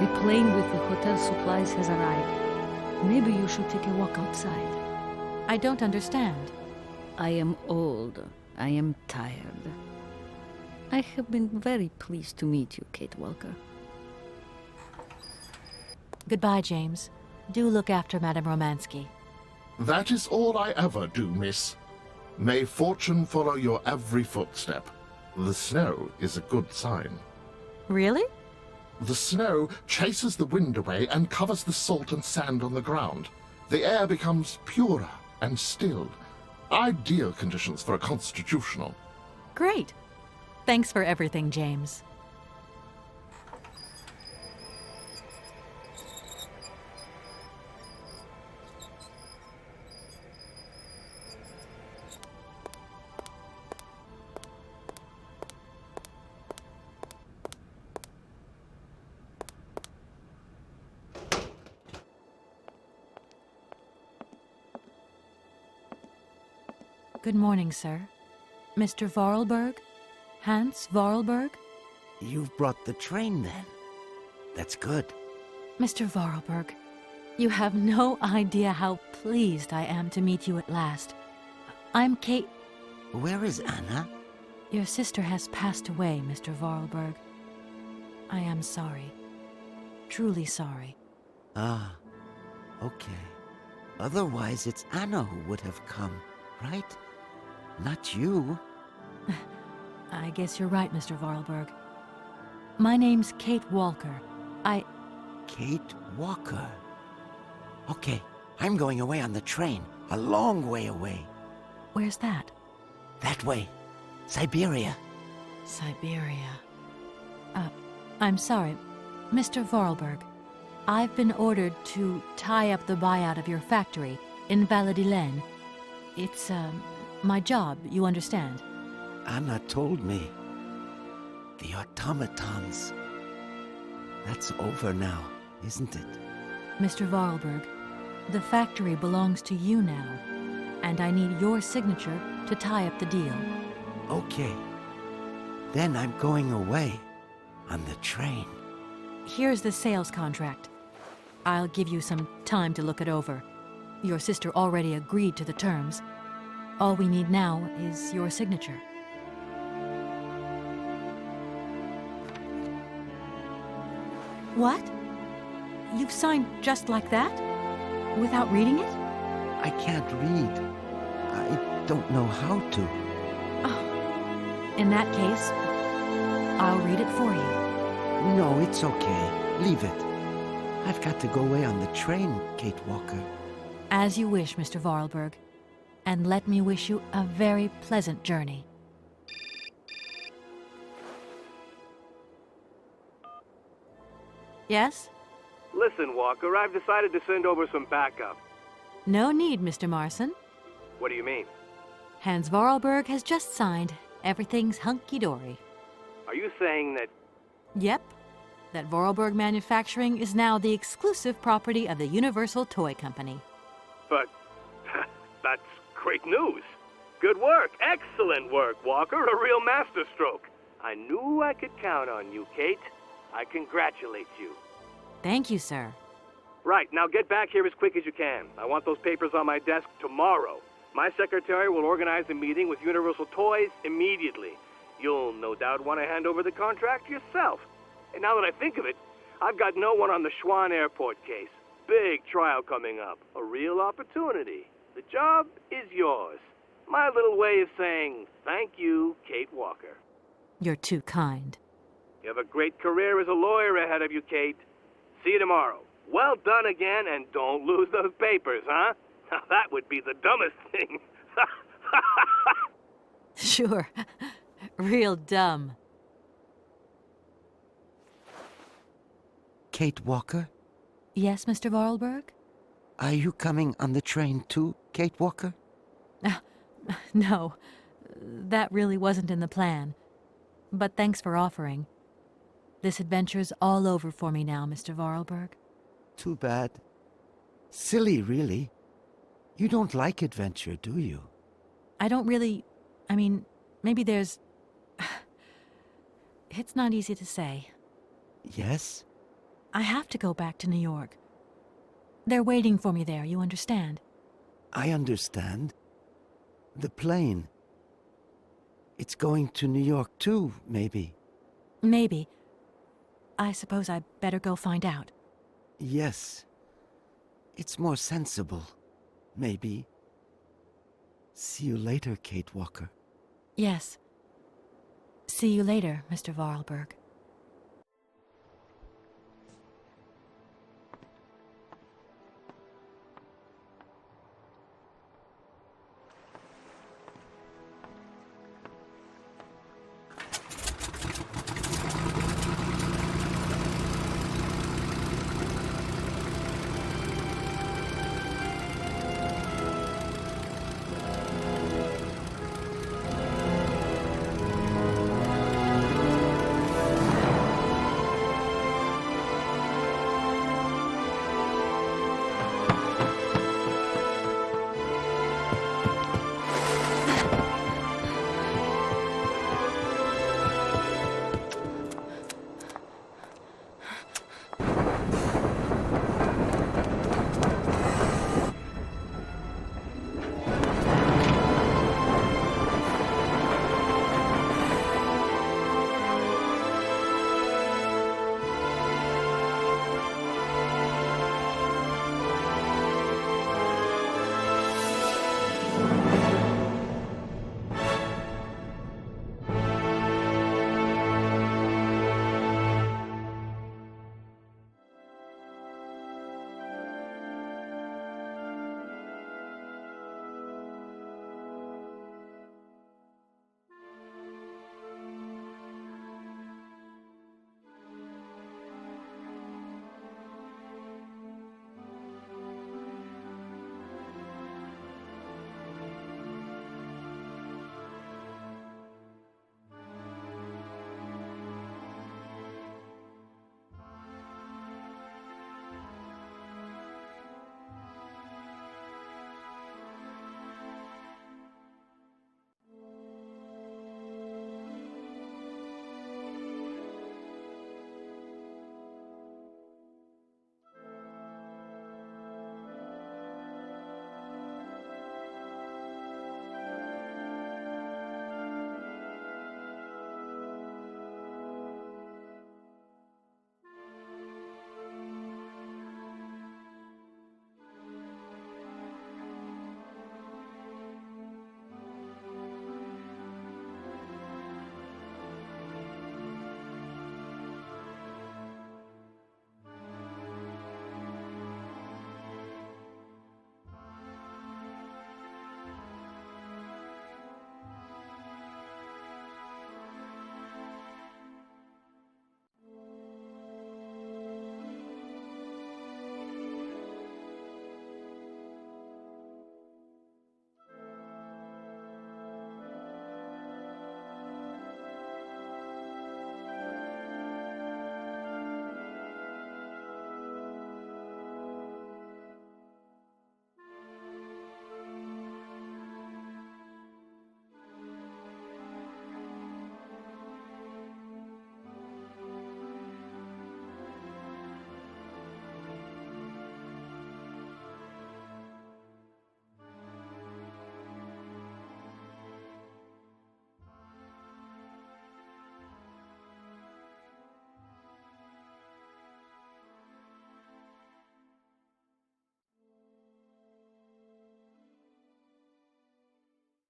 The plane with the hotel supplies has arrived. Maybe you should take a walk outside. I don't understand. I am old. I am tired. I have been very pleased to meet you, Kate Walker. Goodbye, James. Do look after Madame Romansky. That is all I ever do, miss. May fortune follow your every footstep. The snow is a good sign. Really? The snow chases the wind away and covers the salt and sand on the ground. The air becomes purer and stilled. Ideal conditions for a constitutional. Great. Thanks for everything, James. Good morning, sir. Mr. Vorarlberg? Hans Vorarlberg? You've brought the train, then. That's good. Mr. Vorarlberg, you have no idea how pleased I am to meet you at last. I'm Kate... Where is Anna? Your sister has passed away, Mr. Vorarlberg. I am sorry. Truly sorry. Ah, okay. Otherwise, it's Anna who would have come, right? Not you. I guess you're right, Mr. Vorarlberg. My name's Kate Walker. Kate Walker. Okay, I'm going away on the train. A long way away. Where's that? That way. Syberia. Syberia. I'm sorry. Mr. Vorarlberg, I've been ordered to tie up the buyout of your factory in Valadilene. It's, my job, you understand. Anna told me. The automatons. That's over now, isn't it? Mr. Vorarlberg, the factory belongs to you now, and I need your signature to tie up the deal. Okay. Then I'm going away on the train. Here's the sales contract. I'll give you some time to look it over. Your sister already agreed to the terms. All we need now is your signature. What? You've signed just like that? Without reading it? I can't read. I don't know how to. Oh. In that case, I'll read it for you. No, it's okay. Leave it. I've got to go away on the train, Kate Walker. As you wish, Mr. Vorarlberg. And let me wish you a very pleasant journey. Yes? Listen, Walker, I've decided to send over some backup. No need, Mr. Marson. What do you mean? Hans Vorarlberg has just signed. Everything's hunky-dory. Are you saying that... Yep. That Vorarlberg Manufacturing is now the exclusive property of the Universal Toy Company. But... that's great news. Good work. Excellent work, Walker. A real masterstroke. I knew I could count on you, Kate. I congratulate you. Thank you, sir. Right, now get back here as quick as you can. I want those papers on my desk tomorrow. My secretary will organize a meeting with Universal Toys immediately. You'll no doubt want to hand over the contract yourself. And now that I think of it, I've got no one on the Schwann Airport case. Big trial coming up. A real opportunity. The job is yours. My little way of saying thank you, Kate Walker. You're too kind. You have a great career as a lawyer ahead of you, Kate. See you tomorrow. Well done again, and don't lose those papers, huh? Now that would be the dumbest thing. Sure. Real dumb. Kate Walker? Yes, Mr. Vorarlberg? Are you coming on the train too, Kate Walker? No, that really wasn't in the plan. But thanks for offering. This adventure's all over for me now, Mr. Vorarlberg. Too bad. Silly, really. You don't like adventure, do you? I don't really... I mean, maybe there's... It's not easy to say. Yes? I have to go back to New York. They're waiting for me there, you understand? I understand. The plane. It's going to New York too, maybe. Maybe. I suppose I better go find out. Yes. It's more sensible. Maybe. See you later, Kate Walker. Yes. See you later, Mr. Vorarlberg.